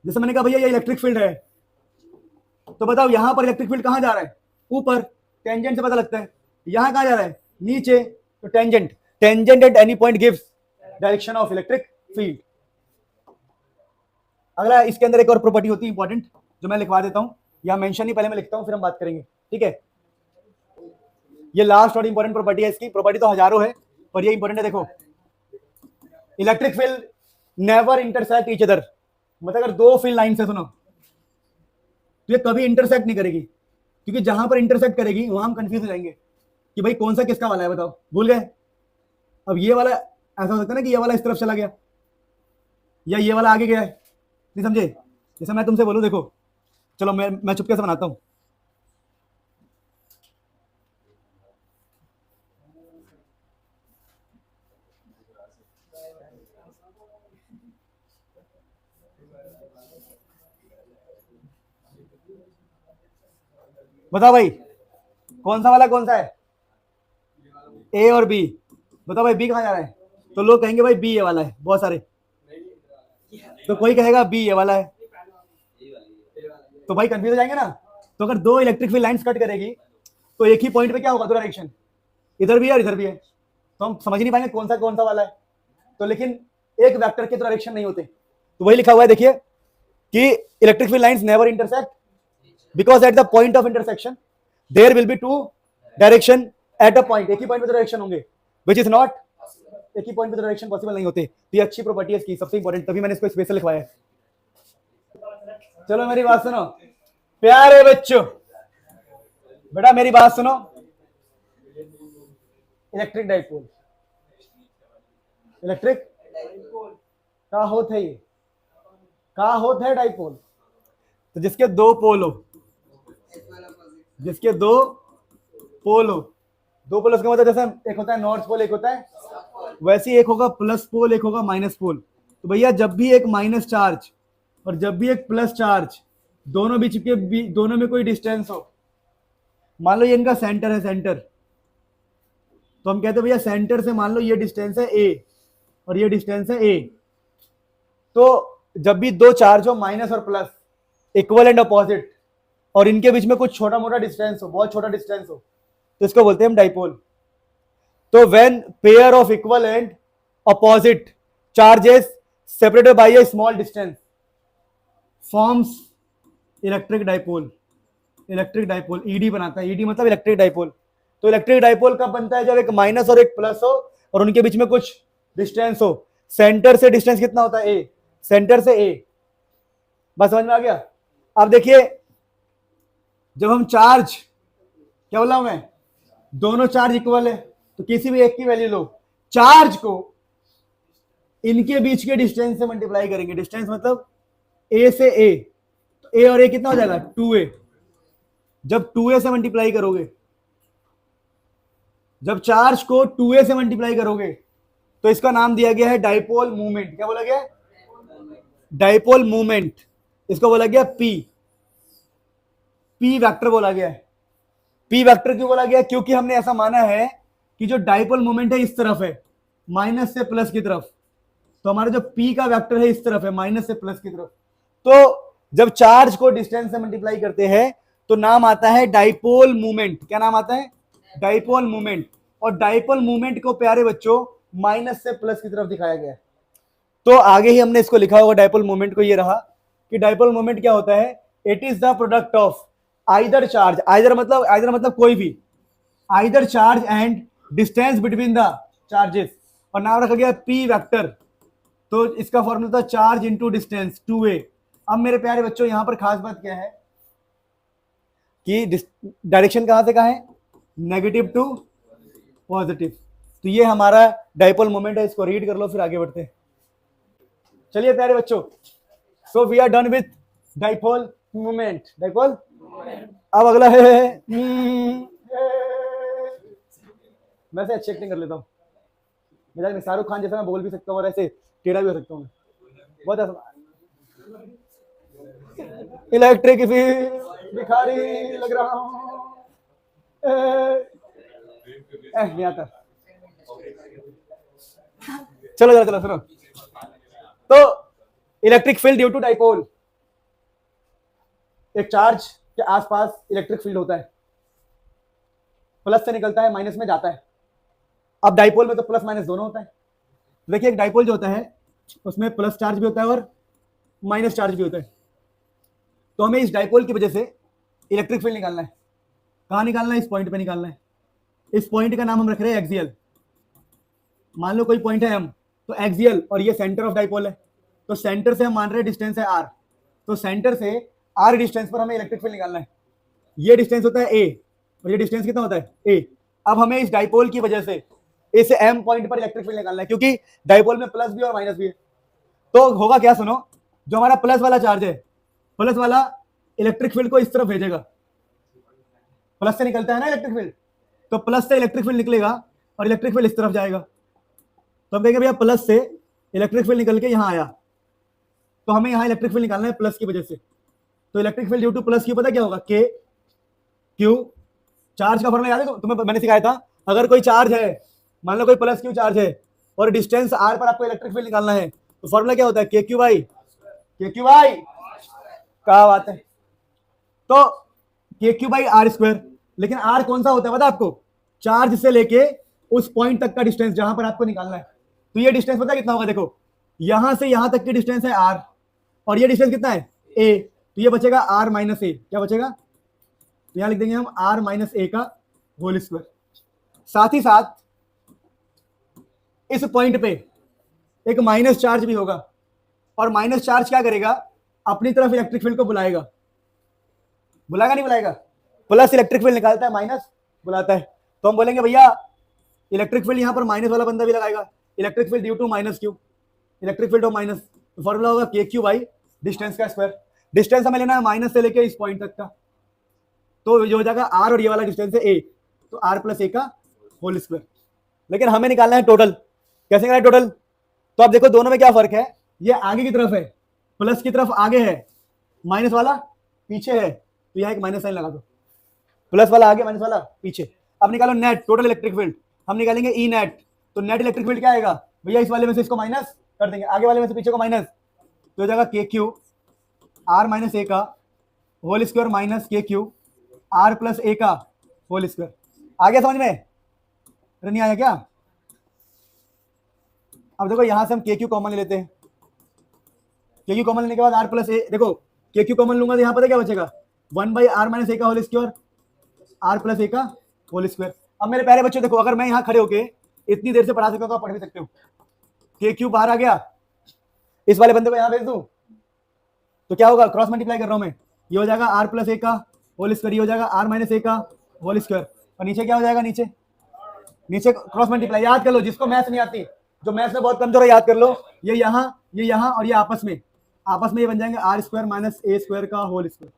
जैसे मैंने कहा भैया ये इलेक्ट्रिक फील्ड है, तो बताओ यहां पर इलेक्ट्रिक फील्ड कहां जा रहा है, ऊपर, टेंजेंट से पता लगता है। यहां कहां जा रहा है, नीचे, तो tangent, tangent at any point gives direction of electric field. अगला इसके अंदर एक और प्रॉपर्टी होती है इंपॉर्टेंट, जो मैं लिखवा देता हूं, या मेंशन ही पहले मैं लिखता हूं, फिर हम बात करेंगे, ठीक है। ये लास्ट और इंपॉर्टेंट प्रॉपर्टी है इसकी, प्रॉपर्टी तो हजारों है पर ये इंपॉर्टेंट है। देखो, electric field never intersect each other. मतलब अगर दो फील्ड लाइन से, सुनो, तो ये कभी इंटरसेक्ट नहीं करेगी, क्योंकि जहां पर इंटरसेक्ट करेगी वहां हम कंफ्यूज हो जाएंगे कि भाई कौन सा किसका वाला है, बताओ, भूल गए। अब ये वाला ऐसा हो सकता है ना कि ये वाला इस तरफ चला गया या ये वाला आगे गया है, नहीं समझे। जैसे मैं तुमसे बोलूं, देखो, चलो मैं चुपके से बनाता हूं। बताओ भाई कौन सा वाला कौन सा है, ए और बी। बताओ भाई बी कहां जा रहा है, तो लोग कहेंगे भाई बी ये वाला है, बहुत सारे, तो कोई कहेगा बी ये वाला है, तो भाई कंफ्यूज हो जाएंगे ना। तो अगर दो इलेक्ट्रिक फील्ड लाइंस कट करेगी तो एक ही पॉइंट पे क्या होगा, दो डायरेक्शन, इधर भी है और इधर भी है, तो हम समझ नहीं पाएंगे कौन सा वाला है। तो लेकिन एक वेक्टर के दो डायरेक्शन नहीं होते, तो वही लिखा हुआ है, देखिए कि electric field lines never intersect because at the point of intersection there will be two direction at a point. एक ही पॉइंट पे दो डायरेक्शन होंगे, विच इज नॉट, एक ही पॉइंट पे दो डायरेक्शन पॉसिबल नहीं होते। तो ये अच्छी प्रॉपर्टी है इसकी, सबसे इंपॉर्टेंट, तभी मैंने इसको स्पेशल लिखवाया है। चलो मेरी बात सुनो प्यारे बच्चों, बेटा मेरी बात सुनो। इलेक्ट्रिक डाइपोल, इलेक्ट्रिक का होता है, ये का होता है डाइपोल, तो जिसके दो पोल हो, जिसके दो पोल हो, दो पोल उसका मतलब जैसे एक होता है नॉर्थ पोल, एक होता है, वैसे ही एक होगा प्लस पोल, एक होगा माइनस पोल। तो भैया जब भी एक माइनस चार्ज और जब भी एक प्लस चार्ज, दोनों बीच के दोनों में कोई डिस्टेंस हो, मान लो ये इनका सेंटर है, सेंटर, तो हम कहते हैं भैया सेंटर से मान लो ये डिस्टेंस है ए और ये डिस्टेंस है ए। तो जब भी दो चार्ज हो, माइनस और प्लस, इक्वल एंड अपोजिट, और इनके बीच में कुछ छोटा मोटा डिस्टेंस हो, बहुत छोटा डिस्टेंस हो, तो इसको बोलते हैं हम डाइपोल। तो when pair of equal and opposite charges separated by a small distance forms electric dipole. Electric dipole ED बनाता है, ईडी मतलब इलेक्ट्रिक डाइपोल। तो इलेक्ट्रिक डाइपोल कब बनता है, जब एक माइनस और एक प्लस हो और उनके बीच में कुछ डिस्टेंस हो। सेंटर से डिस्टेंस कितना होता है, ए, सेंटर से ए, बस समझ में आ गया। अब देखिए जब हम चार्ज, क्या बोला मैं, दोनों चार्ज इक्वल है, तो किसी भी एक की वैल्यू लो, चार्ज को इनके बीच के डिस्टेंस से मल्टीप्लाई करेंगे। डिस्टेंस मतलब ए से ए, तो ए और ए कितना हो जाएगा, 2a। जब 2a से मल्टीप्लाई करोगे, जब चार्ज को 2a से मल्टीप्लाई करोगे, तो इसका नाम दिया गया है डाइपोल मूवमेंट। क्या बोला गया, डाइपोल मूवमेंट। इसको बोला गया पी, पी वेक्टर बोला गया है। पी वेक्टर क्यों बोला गया, क्योंकि हमने ऐसा माना है कि जो डाइपोल मोमेंट है इस तरफ है, माइनस से प्लस की तरफ, तो हमारा जो पी का वेक्टर है इस तरफ है, माइनस से प्लस की तरफ। तो जब चार्ज को डिस्टेंस से मल्टीप्लाई करते हैं तो नाम आता है डाइपोल मूवमेंट। क्या नाम आता है, डाइपोल मूवमेंट। और डाइपोल मूवमेंट को प्यारे बच्चों माइनस से प्लस की तरफ दिखाया गया है। तो आगे ही हमने इसको लिखा होगा डाइपोल मूवमेंट को, ये रहा कि डाइपोल मूवमेंट क्या होता है, it is the product of either charge, either मतलब कोई भी, either charge and distance between the charges, और नाम रखा गया पी वेक्टर। तो इसका फॉर्मूला था चार्ज इंटू डिस्टेंस 2a। अब मेरे प्यारे बच्चों यहां पर खास बात क्या है कि डायरेक्शन कहां से कहां है, नेगेटिव टू पॉजिटिव। तो ये हमारा डाइपोल मोमेंट है, इसको रीड कर लो फिर आगे बढ़ते हैं। चलिए प्यारे बच्चों, so we are done with dipole moment, dipole. अब अगला है मैं से अच्छी एक्टिंग कर लेता हूँ, मजाक नहीं, शाहरुख खान जैसा मैं बोल भी सकता हूँ और ऐसे टेढ़ा भी हो सकता हूँ, बहुत ऐसा। इलेक्ट्रिक फील्ड भिखारी लग रहा हूँ, नहीं आता। चलो चलो चलो सुनो। तो electric field due to dipole, एक चार्ज के आसपास इलेक्ट्रिक फील्ड होता है, प्लस से निकलता है माइनस में जाता है। अब डाइपोल में तो प्लस माइनस दोनों होता है। देखिए एक डाइपोल जो होता है उसमें प्लस चार्ज भी होता है और माइनस चार्ज भी होता है। तो हमें इस डाइपोल की वजह से इलेक्ट्रिक फील्ड निकालना है। कहाँ निकालना है? इस पॉइंट पे निकालना है। इस पॉइंट का नाम हम रख रहे हैं एक्सियल। मान लो कोई पॉइंट है M, तो एक्सियल और ये सेंटर ऑफ डाइपोल है, तो सेंटर से हम मान रहे हैं डिस्टेंस है R, तो सेंटर से R डिस्टेंस पर हमें इलेक्ट्रिक फील्ड निकालना है। ये डिस्टेंस होता है A और ये डिस्टेंस कितना होता है A। अब हमें इस डाइपोल की वजह से A से M पॉइंट पर इलेक्ट्रिक फील्ड निकालना है, क्योंकि डाइपोल में प्लस भी और माइनस भी है। तो होगा क्या, सुनो, जो हमारा प्लस वाला चार्ज है, प्लस वाला इलेक्ट्रिक फील्ड को इस तरफ भेजेगा। प्लस से निकलता है ना इलेक्ट्रिक फील्ड, तो प्लस से इलेक्ट्रिक फील्ड निकलेगा और इलेक्ट्रिक फील्ड इस तरफ जाएगा। तो हम कहेंगे भैया प्लस से इलेक्ट्रिक फील्ड निकल के यहाँ आया, तो हमें यहाँ इलेक्ट्रिक फील्ड निकालना है प्लस की वजह से। तो electric field due to plus Q पता क्या होगा? के क्यू, चार्ज का फॉर्मूला याद है तुम्हें? मैंने सिखाया था। अगर कोई चार्ज है, मान लो कोई प्लस क्यू चार्ज है और डिस्टेंस r पर आपको इलेक्ट्रिक फील्ड निकालना है, तो फॉर्मूला क्या होता है? के क्यू बाई क्या बात है। तो के क्यू बाई आर स्क्वायर। लेकिन r कौन सा होता है पता आपको? चार्ज से लेके उस पॉइंट तक का डिस्टेंस जहां पर आपको निकालना है। तो ये डिस्टेंस पता है कितना होगा? देखो यहां से यहां तक की डिस्टेंस है r और ये डिस्टेंस कितना है? a। तो ये बचेगा r माइनस ए। क्या बचेगा? तो यहां लिख देंगे हम r माइनस ए का होल स्क्वायर। साथ ही साथ इस पॉइंट पे एक माइनस चार्ज भी होगा, और माइनस चार्ज क्या करेगा? अपनी तरफ इलेक्ट्रिक फील्ड को बुलाएगा। बुलाएगा नहीं बुलाएगा? प्लस इलेक्ट्रिक फील्ड निकालता है, माइनस बुलाता है। तो हम बोलेंगे भैया इलेक्ट्रिक फील्ड यहां पर माइनस वाला बंदा भी लगाएगा, electric field due to minus q, electric field of minus. तो फॉर्मूला होगा के क्यू बाई डिस्टेंस का स्क्वायर। डिस्टेंस हमें लेना है माइनस से लेके इस पॉइंट तक का, तो जो हो जाएगा आर और ये वाला डिस्टेंस है ए, तो आर प्लस ए का होल स्क्वायर। लेकिन हमें निकालना है टोटल। कैसे निकालना है टोटल? तो आप देखो दोनों में क्या फर्क है, ये आगे की तरफ है, प्लस की तरफ आगे है, माइनस वाला पीछे है, तो यहाँ एक माइनस साइन लगा दो। प्लस वाला आगे, माइनस वाला पीछे। अब निकालो नेट टोटल इलेक्ट्रिक फील्ड, हम निकालेंगे ई नेट। तो नेट इलेक्ट्रिक फील्ड क्या आएगा भैया? इस वाले में से इसको माइनस कर देंगे, आगे वाले में से पीछे को माइनस, तो हो जाएगा के क्यू आर माइनस ए का होल स्क्वायर माइनस के क्यू आर प्लस ए का होल स्क्वायर। आ गया समझ में? अरे नहीं आया क्या? अब देखो यहां से हम के क्यू कॉमन ले लेते हैं। के क्यू कॉमन लेने के बाद आर प्लस ए, देखो के क्यू कॉमन लूंगा तो यहाँ पता क्या बचेगा? 1/r माइनस ए का होल स्क्वायर आर प्लस ए का होल स्क्वायर। अब मेरे प्यारे बच्चों देखो, अगर मैं यहाँ खड़े होके इतनी देर से पढ़ा सकता हूँ तो आप पढ़ भी सकते हो। के क्यू बाहर आ गया, इस वाले बंदे को यहाँ भेज दूं तो क्या होगा? क्रॉस मल्टीप्लाई कर रहा हूं मैं, ये हो जाएगा आर प्लस ए का होल स्क्वायर, ये हो जाएगा आर माइनस ए का होल स्क्वायर, और नीचे क्या हो जाएगा? नीचे नीचे क्रॉस मल्टीप्लाई। याद कर लो, जिसको मैथ्स नहीं आती, जो मैथ्स में बहुत कमजोर है, याद कर लो, ये यहाँ और ये आपस में ये बन जाएंगे r square minus a square का होल स्क्वायर।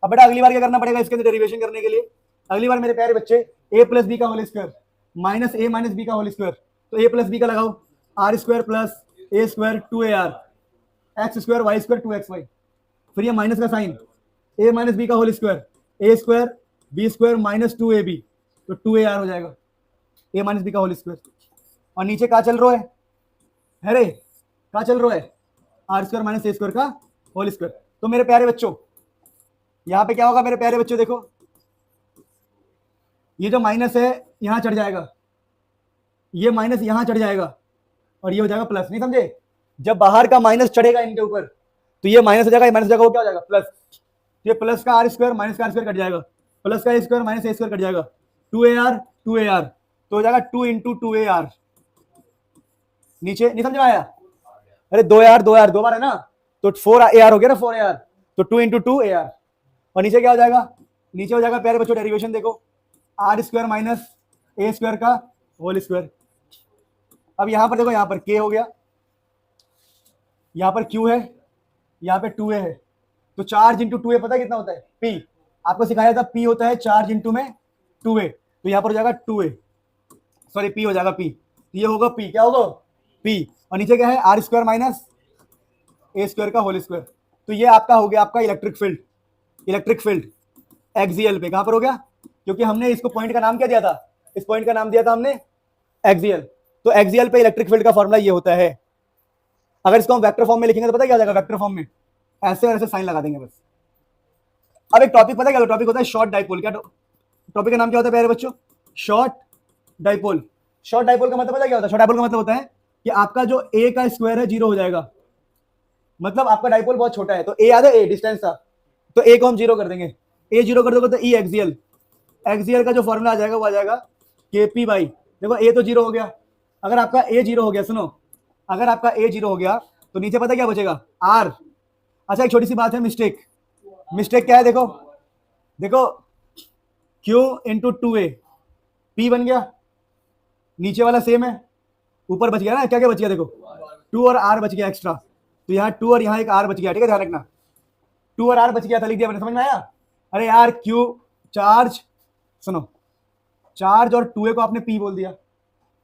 अब बेटा अगली बार क्या करना पड़ेगा इसके अंदर डेरिवेशन करने के लिए? अगली बार मेरे प्यारे बच्चे ए प्लस बी का whole square minus A minus B का होल स्क्वायर, तो ए प्लस बी का लगाओ R square plus A square 2ar X square Y square 2xy, फिर ये माइनस का साइन, ए माइनस बी का whole square A square B square minus 2ab, तो 2ar हो जाएगा ए माइनस बी का होल स्क्वायर। और नीचे क्या चल रहा है रे? क्या चल रहा है? Are square minus a square का होल स्क्वायर। तो मेरे प्यारे बच्चों यहाँ पे क्या होगा मेरे प्यारे बच्चों? देखो ये जो माइनस है यहाँ चढ़ जाएगा, ये माइनस यहाँ चढ़ जाएगा, और ये हो जाएगा प्लस। नहीं समझे? जब बाहर का माइनस चढ़ेगा इनके ऊपर तो ये माइनस हो जाएगा, ये माइनस हो जाएगा, वो क्या हो जाएगा? प्लस। ये प्लस का आर स्क्वायर माइनस का आर स्क्वायर कट जाएगा, प्लस का ए square minus a square cut जाएगा, 2ar तो हो जाएगा 2 × 2ar। नीचे नहीं समझ में आया? अरे 2ar दो बार है ना, तो 4ar हो गया ना, 4ar, तो 2 × 2ar। और नीचे क्या हो जाएगा? नीचे हो जाएगा प्यारे बच्चों डेरिवेशन देखो, r square minus a square का होल स्क्वायर। अब यहां पर देखो, यहां पर k हो गया, यहां पर q है, यहां पे 2a है, तो चार्ज इंटू 2a पता है कितना होता है? p। आपको सिखाया था p होता है चार्ज इंटू में 2a, तो यहां पर हो जाएगा 2a, सॉरी p हो जाएगा p, तो ये होगा p, क्या होगा? p। और नीचे क्या है? Are square minus a square का होल स्क्वायर। तो ये आपका हो गया आपका इलेक्ट्रिक फील्ड एक्सियल पे। कहां पर हो गया? क्योंकि हमने इसको पॉइंट का नाम क्या दिया था? इस पॉइंट का नाम दिया था हमने एक्सियल। तो एक्सियल पे इलेक्ट्रिक फील्ड का फॉर्मूला ये होता है। अगर इसको हम वेक्टर फॉर्म में लिखेंगे तो पता क्या हो जाएगा, वेक्टर फॉर्म में ऐसे और ऐसे साइन लगा देंगे बस। अब एक टॉपिक पता क्या टॉपिक होता है, शॉर्ट डाइपोल। क्या टॉपिक का नाम क्या होता है प्यारे बच्चों, शॉर्ट डाइपोल। शॉर्ट डाइपोल का मतलब पता क्या होता है, शॉर्ट डाइपोल का मतलब होता है कि आपका जो ए का स्क्वायर है 0 हो जाएगा, मतलब आपका डाइपोल बहुत छोटा है। तो ए याद है, ए डिस्टेंस था, तो ए को हम 0 कर देंगे। ए 0 कर दोगे तो ई एक्सियल, एक्सियल का जो फॉर्मूला आ जाएगा वो आ जाएगा केपी बाई, देखो ए तो 0 हो गया। अगर आपका ए 0 हो गया, सुनो, अगर आपका ए 0 हो गया तो नीचे पता क्या बचेगा, आर। अच्छा एक छोटी सी बात है, मिस्टेक, मिस्टेक क्या है, देखो देखो, Q इंटू 2a, P बन गया, नीचे वाला सेम है, ऊपर बच गया ना, क्या क्या बच गया देखो, 2 और r बच गया एक्स्ट्रा, तो यहाँ 2 और यहाँ एक r बच गया, ठीक है ध्यान रखना, 2 और r बच गया था, लिख दिया मैंने, समझ में आया। अरे यार Q चार्ज, सुनो, चार्ज और 2a को आपने P बोल दिया,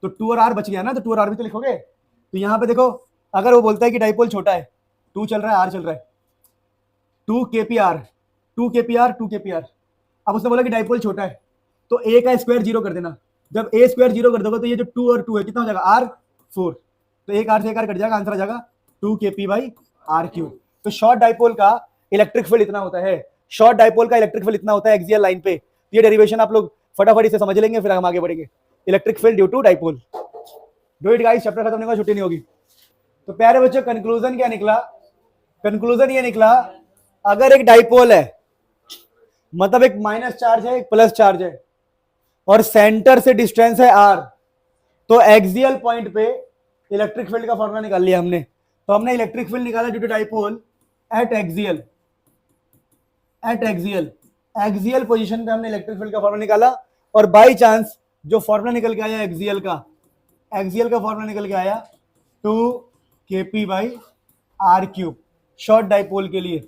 तो 2 और r बच गया ना, तो 2 और r भी तो लिखोगे। तो यहाँ पे देखो, अगर वो बोलता है कि डाइपोल छोटा है, 2 चल रहा है, r चल रहा है, 2 kpr, 2 kpr, 2 kpr। अब उसने बोला कि डाइपोल छोटा है, तो a का स्क्वायर 0 कर देना। जब a स्क्वायर 0 कर दोगे तो ये जो 2 और 2 है कितना हो जाएगा, r 4, तो एक r से एक r कट जाएगा, आंसर आ जाएगा 2 kp बाई r क्यूब। तो शॉर्ट डाइपोल का इलेक्ट्रिक फील्ड इतना होता है, शॉर्ट डाइपोल का इलेक्ट्रिक फील्ड इतना होता है एक्सियल लाइन पे। ये डेरिवेशन आप लोग फटाफट से समझ लेंगे, फिर हम आगे बढ़ेंगे। Electric field due to dipole, do it guys, chapter खत्म होने का छुट्टी नहीं होगी। तो प्यारे बच्चों कंक्लूजन क्या निकला, कंक्लूजन ये निकला, अगर एक डाइपोल है, मतलब एक माइनस चार्ज है एक प्लस चार्ज है, और सेंटर से डिस्टेंस है r, तो एक्सियल पॉइंट पे इलेक्ट्रिक फील्ड का फॉर्मूला निकाल लिया हमने। तो हमने इलेक्ट्रिक फील्ड निकाला due to dipole at axial, at axial, axial position पे हमने इलेक्ट्रिक फील्ड का फॉर्मूला निकाला। और बाय चांस जो फॉर्मूला निकल के आया एक्सियल का, एक्सियल का फॉर्मूला निकल के आया 2 kp by r cube, short dipole के लिए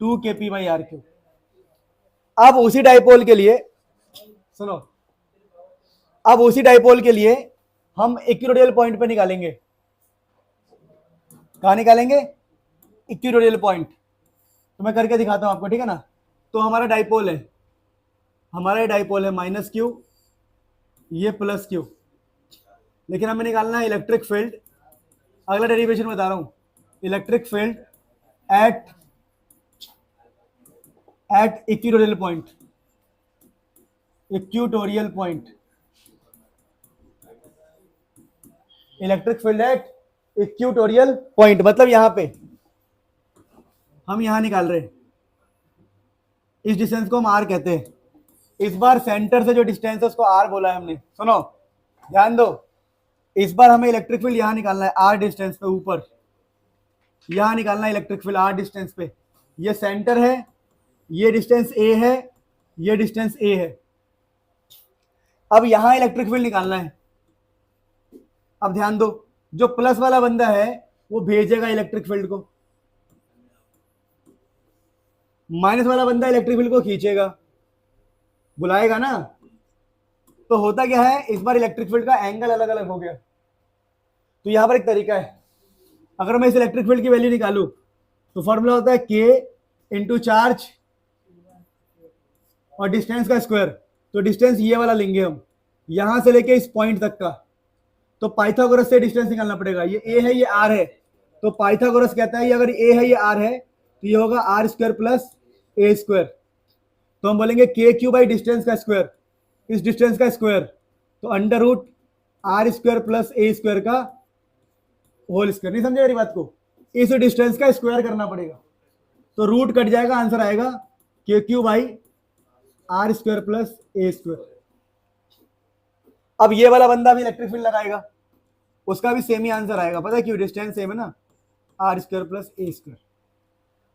2 kp बाई r क्यूब। अब उसी डाइपोल के लिए, सुनो, अब उसी डाइपोल के लिए हम इक्विटोरियल पॉइंट पे निकालेंगे। कहां निकालेंगे, इक्विटोरियल पॉइंट, तो मैं करके दिखाता हूं आपको, ठीक है ना। तो हमारा डाइपोल है, हमारा डाइपोल है माइनस क्यू, ये प्लस क्यू, लेकिन हमें निकालना है इलेक्ट्रिक फील्ड। अगला डेरिवेशन बता रहा हूं, electric field at equatorial point, equatorial point, electric field at equatorial point, मतलब यहां पे हम यहां निकाल रहे हैं, इस डिस्टेंस को हम r कहते हैं। इस बार सेंटर से जो डिस्टेंस है उसको r बोला है हमने, सुनो ध्यान दो, इस बार हमें इलेक्ट्रिक फील्ड यहां निकालना है r डिस्टेंस पे, ऊपर यहां निकालना है इलेक्ट्रिक फील्ड r डिस्टेंस पे। ये सेंटर है, ये डिस्टेंस a है, ये डिस्टेंस a है। अब यहां इलेक्ट्रिक फील्ड निकालना है। अब ध्यान दो, जो प्लस वाला बंदा है वो भेजेगा इलेक्ट्रिक फील्ड को, माइनस वाला बंदा इलेक्ट्रिक फील्ड को खींचेगा, बुलाएगा ना। तो होता क्या है, इस बार इलेक्ट्रिक फील्ड का एंगल अलग अलग हो गया। तो यहां पर एक तरीका है, अगर मैं इस इलेक्ट्रिक फील्ड की वैल्यू निकालू तो फॉर्मूला होता है k इंटू चार्ज और डिस्टेंस का स्क्वायर। तो डिस्टेंस ये वाला लेंगे हम, यहां से लेके इस पॉइंट तक का, तो पाइथागोरस से डिस्टेंस निकालना पड़ेगा। ये a है, ये r है, तो पाइथागोरस कहता है ये अगर a है, ये r है, तो ये होगा r square plus a square. तो हम बोलेंगे k क्यू बाई डिस्टेंस का स्क्वायर, इस डिस्टेंस का स्क्वायर, तो under root r square plus a square का होल स्क्वायर। नहीं समझे मेरी बात को, इस डिस्टेंस का स्क्वायर करना पड़ेगा, तो रूट कट जाएगा, आंसर आएगा k Q by r square plus a square. अब ये वाला बंदा भी इलेक्ट्रिक फील्ड लगाएगा, उसका भी सेम ही आंसर आएगा, पता है क्यों, डिस्टेंस सेम है ना, r square plus a square.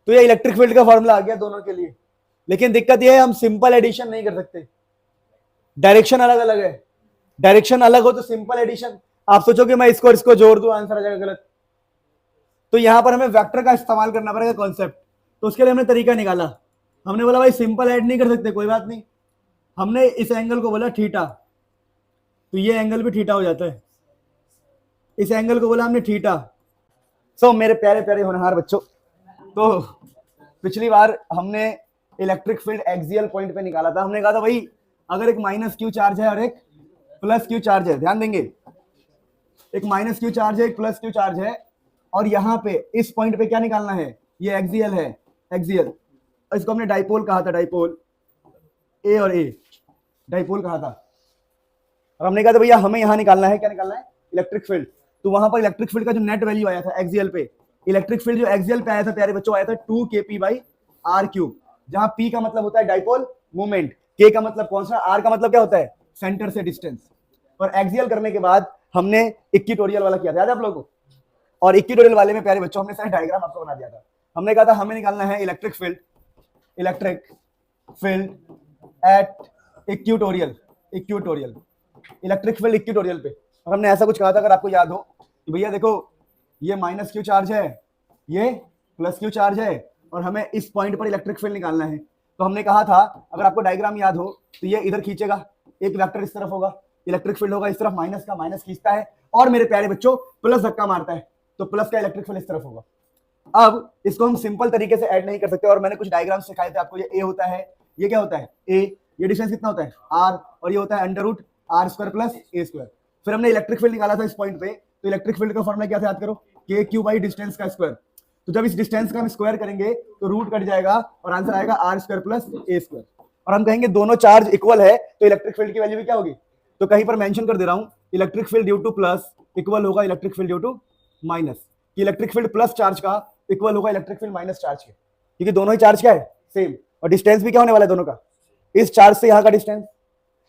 तो ये इलेक्ट्रिक फील्ड का फॉर्मूला आ गया दोनों के लिए। लेकिन दिक्कत ये है हम सिंपल एडिशन नहीं कर सकते, डायरेक्शन अलग अलग है। डायरेक्शन अलग हो तो सिंपल एडिशन, आप सोचोगे मैं इसको इसको जोड़ दूं, आंसर आ जाएगा गलत। तो यहां पर हमें वेक्टर का इस्तेमाल करना पड़ेगा कॉन्सेप्ट। तो उसके लिए हमने तरीका निकाला, हमने बोला भाई सिंपल ऐड नहीं कर सकते, कोई बात नहीं, हमने इस एंगल को बोला थीटा, तो ये एंगल भी थीटा हो जाता है। इस एंगल को बोला हमने थीटा। सो मेरे प्यारे प्यारे होनहार बच्चों, तो पिछली बार हमने इलेक्ट्रिक फील्ड एक्सियल पॉइंट पे निकाला था। हमने कहा था भाई अगर एक माइनस क्यू चार्ज है और एक प्लस क्यू चार्ज है, ध्यान देंगे, एक माइनस क्यू चार्ज है, एक प्लस क्यू चार्ज है, और यहाँ पे इस पॉइंट पे क्या निकालना है, ये एक्सियल है, एक्सियल। इसको हमने डाइपोल कहा था, डाइपोल, ए और ए डाइपोल कहा था। और हमने कहा था भैया हमें यहाँ निकालना है, क्या निकालना है, इलेक्ट्रिक फील्ड। तो वहां पर इलेक्ट्रिक फील्ड का जो नेट वैल्यू आया था एक्सियल पे, इलेक्ट्रिक फील्ड जो एक्सियल पे आया था प्यारे बच्चों, आया था 2kp बाई आर क्यूब, जहां p का मतलब होता है डाइपोल मोमेंट, k का मतलब कौन सा, r का मतलब क्या होता है, सेंटर से डिस्टेंस। और एक्सियल करने के बाद हमने इक्विटोरियल वाला किया था, याद है आप लोगों को। और इक्विटोरियल वाले में प्यारे बच्चों हमने सारा डायग्राम आपको बना दिया था। हमने कहा था हमें निकालना है electric field, electric field at equatorial, equatorial, electric field equatorial पे। और हमने ऐसा कुछ कहा था, अगर आपको याद हो, कि भैया देखो ये माइनस क्यू चार्ज है, ये प्लस क्यू चार्ज है, और हमें इस पॉइंट पर इलेक्ट्रिक फील्ड निकालना है। तो हमने कहा था, अगर आपको डायग्राम याद हो, तो ये इधर खींचेगा, एक वेक्टर इस तरफ होगा, इलेक्ट्रिक फील्ड होगा इस तरफ, माइनस का माइनस खींचता है, और मेरे प्यारे बच्चों प्लस धक्का मारता है, तो प्लस का इलेक्ट्रिक फील्ड इस तरफ होगा। अब इसको हम सिंपल तरीके से ऐड नहीं कर सकते, और मैंने कुछ डायग्राम सिखाए थे आपको। ये ए होता है, ये क्या होता है, ए, ये डिस्टेंस कितना होता है, आर, और ये होता है under root R square plus A square. फिर हमने इलेक्ट्रिक फील्ड निकाला था इस पॉइंट पे, तो इलेक्ट्रिक फील्ड का फॉर्मूला क्या था, याद करो, के क्यू बाई डिस्टेंस का स्क्वायर। तो जब इस डिस्टेंस का हम स्क्वायर करेंगे तो रूट कट जाएगा और आंसर आएगा R square plus A square. और हम कहेंगे दोनों चार्ज इक्वल है, तो इलेक्ट्रिक फील्ड की वैल्यू भी क्या होगी, तो कहीं पर मेंशन कर दे रहा हूं, electric field due to plus equal होगा electric field due to minus, कि इलेक्ट्रिक फील्ड प्लस चार्ज का इक्वल होगा इलेक्ट्रिक फील्ड माइनस चार्ज के, क्योंकि दोनों ही चार्ज क्या है, सेम, और डिस्टेंस भी क्या होने वाला है दोनों का, इस चार्ज से यहाँ का डिस्टेंस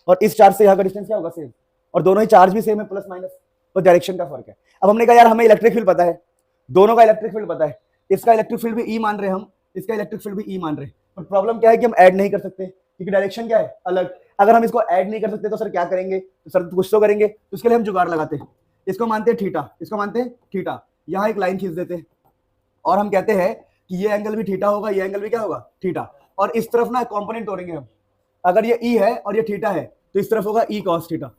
और इस चार्ज से यहाँ का डिस्टेंस क्या होगा, सेम, और दोनों ही चार्ज भी सेम है, प्लस माइनस, तो डायरेक्शन का फर्क है। अब हमने कहा यार हमें इलेक्ट्रिक फील्ड पता है, दोनों का इलेक्ट्रिक फील्ड पता है, इसका इलेक्ट्रिक फील्ड भी ई मान रहे हम, इसका इलेक्ट्रिक फील्ड भी ई मान रहे, पर प्रॉब्लम क्या है कि हम ऐड नहीं कर सकते, क्योंकि डायरेक्शन क्या है, अलग। अगर हम इसको ऐड नहीं कर सकते तो सर क्या करेंगे, तो सर कुछ तो करेंगे, तो उसके लिए हम जुगाड़ लगाते हैं, इसको मानते हैं थीटा, इसको मानते हैं थीटा, यहाँ एक लाइन खींच देते हैं, और हम कहते हैं कि ये एंगल भी थीटा होगा, ये एंगल भी क्या होगा, थीटा, और इस तरफ ना कंपोनेंट तोड़ेंगे हम, अगर ये ई है और ये थीटा है तो इस तरफ होगा ई कॉस थीटा,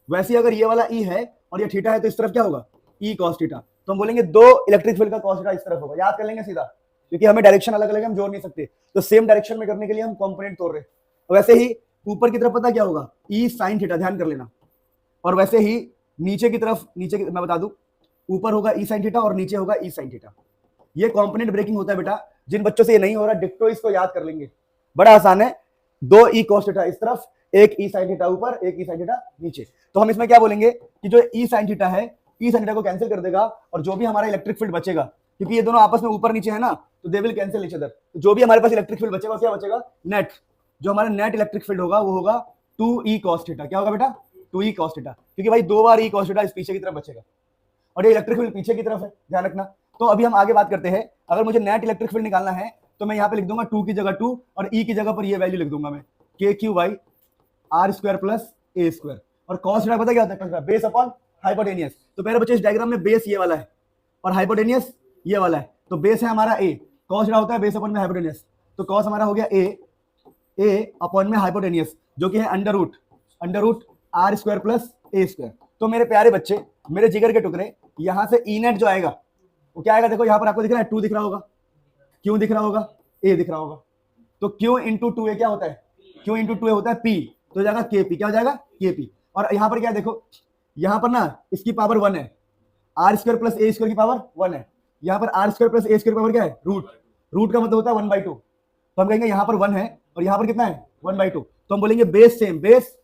वैसे ही अगर ये वाला ई है और ये थीटा है तो इस तरफ क्या होगा, ई कॉस थीटा। तो हम बोलेंगे दो इलेक्ट्रिक फील्ड का कॉस थीटा इस तरफ होगा, याद कर लेंगे सीधा, क्योंकि हमें डायरेक्शन अलग अलग हम जोड़ नहीं सकते, तो सेम डायरेक्शन में करने के लिए हम कंपोनेंट तोड़ रहे हैं। वैसे ही ऊपर की तरफ पता क्या होगा, ई साइन थीटा, ध्यान कर लेना, और वैसे ही नीचे की तरफ, मैं बता दूं, ऊपर होगा ई साइन थीटा और नीचे होगा ई साइन थीटा। ये कंपोनेंट ब्रेकिंग होता है बेटा, जिन बच्चों से ये नहीं हो रहा डिक्टो इसको याद कर लेंगे, बड़ा आसान है, दो ई कॉस थीटा इस तरफ, एक ई साइन थीटा ऊपर, एक ई साइन थीटा नीचे। तो हम इसमें क्या बोलेंगे कि जो ई साइन थीटा है, ई साइन थीटा को कैंसिल कर देगा, और जो भी हमारा इलेक्ट्रिक फील्ड बचेगा, क्योंकि ये दोनों आपस में ऊपर नीचे है ना, तो they will cancel each other, तो जो भी हमारे पास इलेक्ट्रिक फील्ड बचेगा क्या बचेगा, नेट, जो हमारा नेट इलेक्ट्रिक फील्ड होगा वो होगा 2e cos थीटा। क्या होगा बेटा, 2e cos थीटा, क्योंकि भाई दो बार e cos थीटा इस पीछे की तरफ बचेगा, और ये इलेक्ट्रिक फील्ड पीछे की तरफ है, ध्यान रखना। तो अभी हम आगे बात करते हैं, अगर मुझे नेट इलेक्ट्रिक फील्ड निकालना है तो मैं यहाँ पे लिख दूंगा 2 की जगह 2, और e की जगह पर ये वैल्यू लिख दूंगा मैं, K Q by are square plus A square. और कॉस थीटा पता क्या होता है, बेस अपॉन हाइपोटेनियस। तो मेरे बच्चे इस डायग्राम में बेस ये वाला है और हाइपोटेनियस ये वाला है, तो बेस है हमारा ए, कॉस थीटा होता है बेस अपॉन में हाइपोटेनियस, तो कॉस हमारा हो गया ए अपॉन में हाइपोटेनियस, जो कि है under root R square plus A square. तो मेरे प्यारे बच्चे, मेरे जिगर के टुकड़े, यहां से ई नेट जो आएगा वो क्या आएगा, देखो यहाँ पर आपको दिख रहा है 2 दिख रहा होगा, क्यों दिख रहा होगा, ए दिख रहा होगा, तो क्यू इंटू 2 क्या होता है, क्यू इंटू 2 होता है पी, तो जाएगा के पी, क्या हो जाएगा के पी। और यहाँ पर क्या देखो, यहाँ पर ना इसकी पावर 1 है, are square plus A square की पावर 1 है, यहाँ पर R square plus A square की पावर क्या है, रूट का मतलब होता है 1/2, तो हम कहेंगे यहाँ पर 1 है और यहाँ पर कितना है 1/2, तो हम बोलेंगे base same, base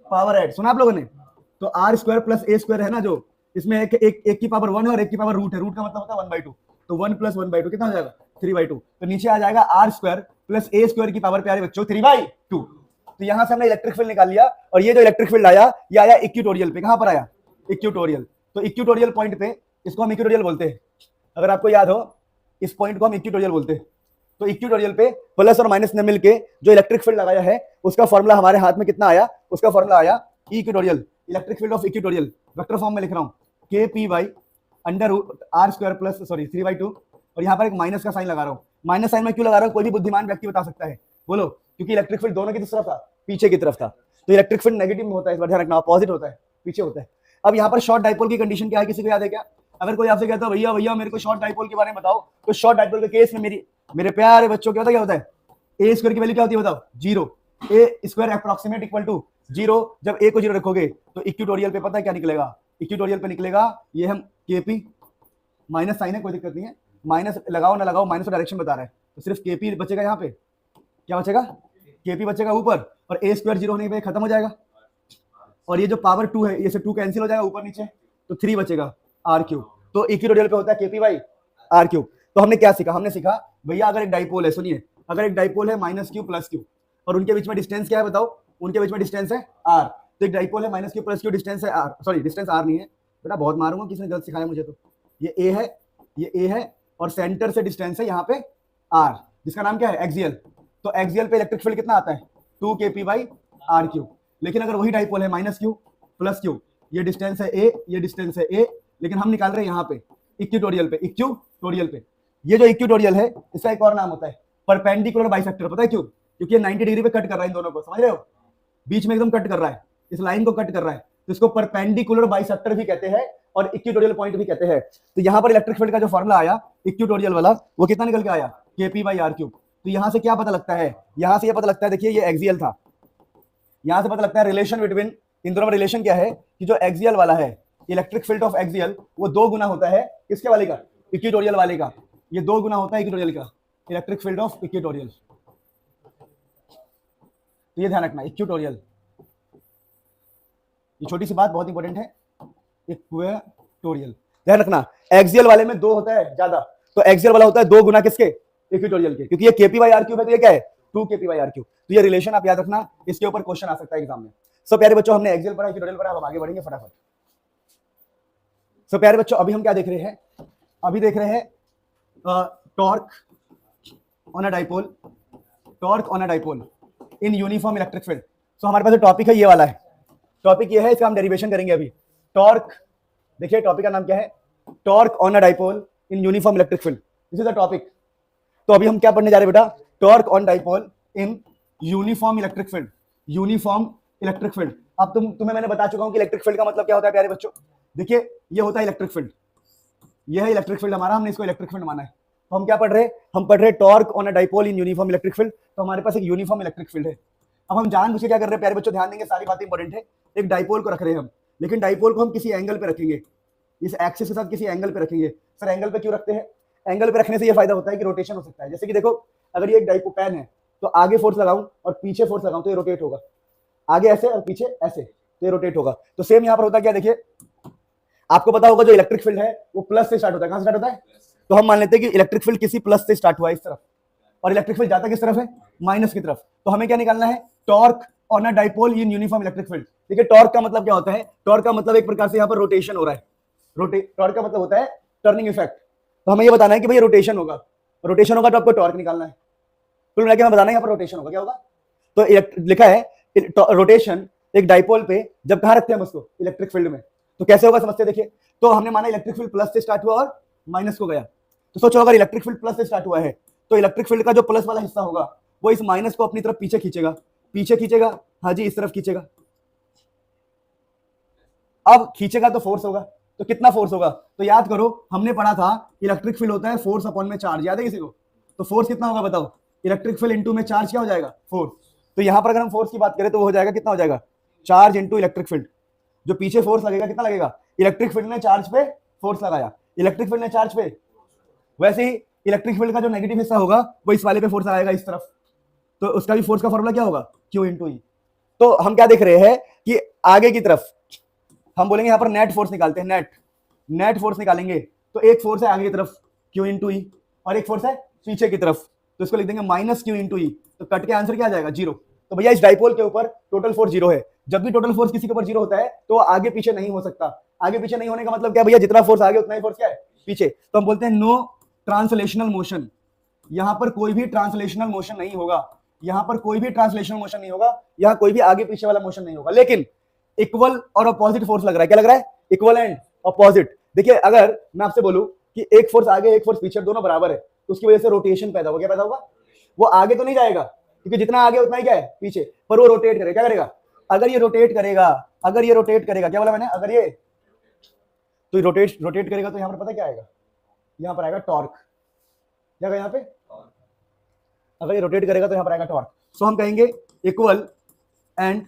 power add, सुना आप लोगों ने। तो R square plus A square है ना, जो इसमें एक की पावर 1 है और एक की पावर रूट है, रूट का मतलब होता है 1/2, तो 1 प्लस 1/2 कितना हो जाएगा 3/2, तो नीचे आ जाएगा R square plus A square की पावर प्यारे बच्चों 3/2। तो यहां से हमने इलेक्ट्रिक फील्ड निकाल लिया, और ये जो इलेक्ट्रिक फील्ड आया ये आया इक्विटोरियल पे, कहां पर आया, इक्विटोरियल। तो इक्विटोरियल पॉइंट पे, इसको हम इक्विटोरियल बोलते हैं, अगर आपको याद हो इस पॉइंट को हम इक्विटोरियल बोलते हैं। तो इक्विटोरियल पे प्लस और माइनस ने मिलके जो इलेक्ट्रिक फील्ड लगाया है उसका फॉर्मूला हमारे हाथ में कितना आया, उसका फॉर्मूला आया equatorial, electric field of equatorial, vector form में लिख रहा हूं, K P by under root R square plus 3/2, और यहाँ पर एक माइनस का साइन लगा रहा हूँ। माइनस साइन में क्यों लगा रहा हूँ, कोई भी बुद्धिमान व्यक्ति बता सकता है, बोलो, क्योंकि इलेक्ट्रिक फील्ड दोनों की तरफ था, पीछे की तरफ था, तो इलेक्ट्रिक फील्ड नेगेटिव में होता है, इस बार ध्यान रखना, अपोजिट होता है, पीछे होता है। अब यहाँ पर शॉर्ट डाइपोल की कंडीशन क्या है, किसी को याद है क्या, अगर कोई आपसे कहता है भैया भैया मेरे को शॉर्ट डाइपोल के बारे में बताओ, तो शॉर्ट डाइपोल के केस में मेरे प्यारे बच्चों क्या होता है, ए स्क्वायर की वैल्यू क्या होती है बताओ, 0, ए स्क्वायर अप्रोक्सीमेट इक्वल टू 0, जब ए को 0 रखोगे तो इक्विटोरियल पे पता है क्या निकलेगा, इक्विटोरियल पे निकलेगा, ये हम केपी, माइनस साइन है कोई दिक्कत नहीं है, माइनस लगाओ ना लगाओ, माइनस का डायरेक्शन बता रहा है, तो सिर्फ केपी बचेगा यहाँ पे, क्या बचेगा, केपी बचेगा ऊपर, और ए स्क्वायर जीरो होने पे खत्म हो जाएगा, और ये जो पावर 2 है ये से 2 कैंसिल हो जाएगा ऊपर नीचे, तो 3 बचेगा आर क्यूब। तो इक्विटोरियल पे होता है केपी बाई आर क्यूब। तो हमने क्या सीखा, हमने सीखा भैया अगर एक डाइपोल है, सुनिए, अगर एक डाइपोल है माइनस क्यू प्लस क्यू, और उनके बीच में डिस्टेंस क्या है बताओ, उनके बीच में डिस्टेंस है आर, तो एक डाइपोल है minus Q plus Q, distance है आर, सॉरी डिस्टेंस आर नहीं है बेटा, बहुत मारूंगा, किसने गलत सिखाया मुझे, तो ये ए है, ये ए है, और सेंटर से डिस्टेंस है यहाँ पे आर, जिसका नाम क्या है एक्सियल। तो एक्सियल पे इलेक्ट्रिक फील्ड कितना आता है 2 केपी बाई आर क्यूब। लेकिन अगर वही डाइपोल है माइनस क्यू प्लस क्यू, ये डिस्टेंस है ए, ये डिस्टेंस है ए, लेकिन हम निकाल रहे हैं यहाँ पे इक्विटोरियल पे, इक्विटोरियल पे। ये जो इक्विटोरियल है इसका एक और नाम होता है परपेंडिकुलर बाइसेक्टर, पता है क्यों, क्योंकि ये 90 डिग्री पे कट कर रहा है इन दोनों को, समझ रहे हो, बीच में एकदम कट कर रहा है, इस लाइन को कट कर रहा है, तो इसको परपेंडिकुलर बाइसेक्टर भी कहते हैं और इक्विटोरियल पॉइंट भी कहते हैं। तो यहाँ पर इलेक्ट्रिक फील्ड का जो फॉर्मुला आया इक्विटोरियल वाला, वो कितना निकल के आया, केपी बाई आर क्यूब। तो यहाँ से क्या पता लगता है, यहाँ से ये पता लगता है, देखिए ये एक्सियल था, यहाँ से पता लगता है रिलेशन बिटवीन, इन दोनों में रिलेशन क्या है कि जो एक्सियल वाला है इलेक्ट्रिक फील्ड ऑफ एक्सियल, वो 2 गुना होता है किसके वाले का, इक्विटोरियल वाले का, ये 2 गुना होता है इक्विटोरियल का, इलेक्ट्रिक फील्ड ऑफ इक्विटोरियल। तो ये ध्यान रखना, इक्विटोरियल, ये छोटी सी बात बहुत इंपॉर्टेंट है, इक्वेटोरियल ध्यान रखना। एक्सियल वाले में 2 होता है ज्यादा, तो एक्सियल वाला होता है 2 गुना किसके, इक्विटोरियल के, क्योंकि ये केपी बाई आर क्यूब है, तो ये क्या है 2 केपी बाई आर क्यूब। तो ये रिलेशन आप याद रखना, इसके ऊपर क्वेश्चन आ सकता है एग्जाम में। सो प्यारे बच्चों, हमने एक्सियल पढ़ा, इक्विटोरियल पढ़ा, अब आगे बढ़ेंगे फटाफट। सो प्यारे बच्चों, अभी हम क्या देख रहे हैं, अभी देख रहे हैं torque on a dipole, torque on a dipole in uniform electric field. So हमारे पास जो टॉपिक है ये वाला है, टॉपिक ये है, इसका हम डेरिवेशन करेंगे अभी। टॉर्क, देखिए टॉपिक का नाम क्या है, torque on a dipole in uniform electric field, this is the topic. तो अभी हम क्या पढ़ने जा रहे हैं बेटा, torque on dipole in uniform electric field, uniform electric field. अब तुम्हें मैंने बता चुका हूं कि इलेक्ट्रिक फील्ड का मतलब क्या होता है प्यारे बच्चों। देखिए ये होता है इलेक्ट्रिक फील्ड, ये है इलेक्ट्रिक फील्ड हमारा, हमने इसको इलेक्ट्रिक फील्ड माना है। तो हम क्या पढ़ रहे हैं, हम पढ़ रहे हैं torque on a dipole in uniform electric field. तो हमारे पास एक यूनिफॉर्म इलेक्ट्रिक फील्ड है। अब हम जानबूझ के क्या कर रहे हैं प्यारे बच्चों, ध्यान देंगे, सारी बातें इंपॉर्टेंट है। एक डाइपोल को रख रहे हैं हम, लेकिन डाइपोल को हम किसी एंगल पे रखेंगे, इस एक्सिस के साथ किसी एंगल पे रखेंगे। सर एंगल पे क्यों रखते हैं, एंगल पे रखने से ये फायदा होता है कि रोटेशन हो सकता है। जैसे कि देखो, अगर ये एक डाइपो पेन है, तो आगे फोर्स लगाऊं और पीछे फोर्स लगाऊं तो ये रोटेट होगा, आगे ऐसे और पीछे ऐसे, तो ये रोटेट होगा। तो सेम यहाँ पर होता है क्या, देखिए आपको पता होगा जो इलेक्ट्रिक फील्ड है वो प्लस से स्टार्ट होता है, कहां से स्टार्ट होता है, तो हम मान लेते हैं कि इलेक्ट्रिक फील्ड किसी प्लस से स्टार्ट हुआ है इस तरफ, और इलेक्ट्रिक फील्ड जाता किस तरफ है, माइनस की तरफ। तो हमें क्या निकालना है, torque on a dipole in uniform electric field. देखिए टॉर्क का मतलब क्या होता है, टॉर्क का मतलब एक प्रकार से यहाँ पर रोटेशन हो रहा है, टॉर्क का मतलब होता है टर्निंग इफेक्ट। तो हमें ये बताना है कि भैया रोटेशन होगा, रोटेशन होगा तो आपको टॉर्क निकालना है। कुल मिला के हमें बताना है यहाँ पर रोटेशन होगा, क्या होगा, तो लिखा है रोटेशन एक डाइपोल पे जब कहां रखते हैं हम उसको, इलेक्ट्रिक फील्ड में, तो कैसे होगा समझते हैं। देखिए तो हमने माना इलेक्ट्रिक फील्ड प्लस से स्टार्ट हुआ और माइनस को गया, तो सोचो अगर इलेक्ट्रिक फील्ड प्लस से स्टार्ट हुआ है तो इलेक्ट्रिक फील्ड का जो प्लस वाला हिस्सा होगा वो इस माइनस को अपनी तरफ पीछे खींचेगा, पीछे खींचेगा, हाँ जी इस तरफ खींचेगा। अब खींचेगा तो फोर्स होगा, तो कितना फोर्स होगा, तो याद करो हमने पढ़ा था इलेक्ट्रिक फील्ड होता है फोर्स अपॉन में चार्ज, याद है किसी को, तो फोर्स कितना होगा बताओ, इलेक्ट्रिक फील्ड इंटू में चार्ज क्या हो जाएगा, फोर्स। तो यहां पर अगर हम फोर्स की बात करें तो वो हो जाएगा, कितना हो जाएगा, चार्ज इंटू इलेक्ट्रिक फील्ड। जो पीछे फोर्स लगेगा कितना लगेगा, इलेक्ट्रिक फील्ड ने चार्ज पे फोर्स लगाया, इलेक्ट्रिक फील्ड ने चार्ज पे, वैसे ही इलेक्ट्रिक फील्ड का जो नेगेटिव हिस्सा होगा वो इस वाले पे फोर्स आएगा इस तरफ, तो उसका भी फोर्स का फॉर्मूला क्या होगा, Q इंटू ई। तो हम क्या देख रहे हैं कि आगे की तरफ हम बोलेंगे यहाँ पर नेट फोर्स निकालते हैं, नेट फोर्स निकालेंगे, तो एक फोर्स है आगे की तरफ Q इंटू ई और एक फोर्स है पीछे की तरफ, तो इसको लिख देंगे माइनस Q इंटू ई। तो कट के आंसर क्या आ जाएगा, 0। तो भैया इस डाइपोल के ऊपर टोटल फोर्स 0 है। जब भी टोटल फोर्स किसी के ऊपर 0 होता है तो आगे पीछे नहीं हो सकता। आगे पीछे नहीं होने का मतलब क्या भैया, जितना फोर्स आगे उतना ही फोर्स क्या है पीछे। तो हम बोलते हैं नो ट्रांसलेशनल मोशन, यहां पर कोई भी ट्रांसलेशनल मोशन नहीं होगा, यहां पर कोई भी ट्रांसलेशनल मोशन नहीं होगा, यहां कोई भी आगे पीछे वाला मोशन नहीं होगा, लेकिन इक्वल और अपोजिट फोर्स लग रहा है। क्या लग रहा है, इक्वल एंड अपोजिट। देखिए अगर मैं आपसे बोलूं कि एक फोर्स आगे एक फोर्स पीछे दोनों बराबर है तो उसकी वजह से रोटेशन पैदा होगा। क्या पैदा होगा, वो आगे तो नहीं जाएगा क्योंकि जितना आगे उतना ही क्या है पीछे, पर वो रोटेट करेगा। क्या करेगा, अगर ये रोटेट करेगा, अगर ये रोटेट करेगा, क्या बोला मैंने, अगर ये तो रोटेट करेगा तो यहां पर पता क्या आएगा, यहां पर आएगा टॉर्क। क्या यहाँ पे, अगर ये रोटेट करेगा तो यहां पर आएगा टॉर्क। सो हम कहेंगे equal and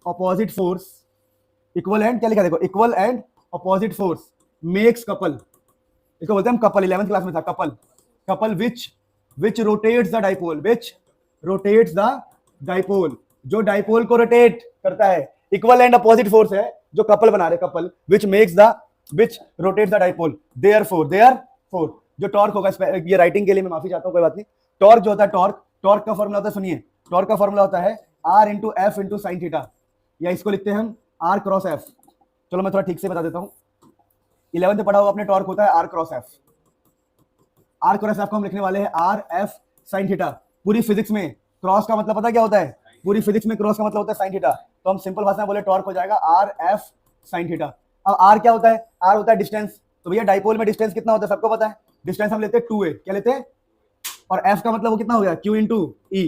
opposite force equal and क्या लिखा देखो, equal and opposite force makes couple, इसको बोलते हैं हम कपल, 11th क्लास में था couple, couple which rotates the dipole, which rotates the dipole, जो डाइपोल को रोटेट करता है। इक्वल एंड अपोजिट फोर्स है जो कपल बना रहे, couple which makes the, which rotates the dipole, therefore जो टॉर्क होगा, ये राइटिंग के लिए मैं माफी चाहता हूं, कोई बात नहीं। टॉर्क जो होता है, टॉर्क का फॉर्मूला होता है, सुनिए, टॉर्क का फॉर्मूला होता है R into F into sine theta, या इसको लिखते हैं हम R क्रॉस एफ। चलो मैं थोड़ा ठीक से बता देता हूं, 11th में पढ़ा हुआ अपने टॉर्क होता है R cross F. R cross F को हम लिखने वाले हैं R एफ साइन थीटा। पूरी फिजिक्स में क्रॉस का मतलब पता क्या होता है, पूरी फिजिक्स में क्रॉस का मतलब होता है साइन थीटा, तो हम सिंपल भाषा में बोले टॉर्क हो जाएगा R एफ साइन थीटा। अब R क्या होता है, R होता है डिस्टेंस, तो भैया डाइपोल में डिस्टेंस कितना होता है सबको पता है, डिस्टेंस हम लेते हैं 2a, क्या लेते हैं, और F का मतलब वो कितना हो गया, Q इंटू E,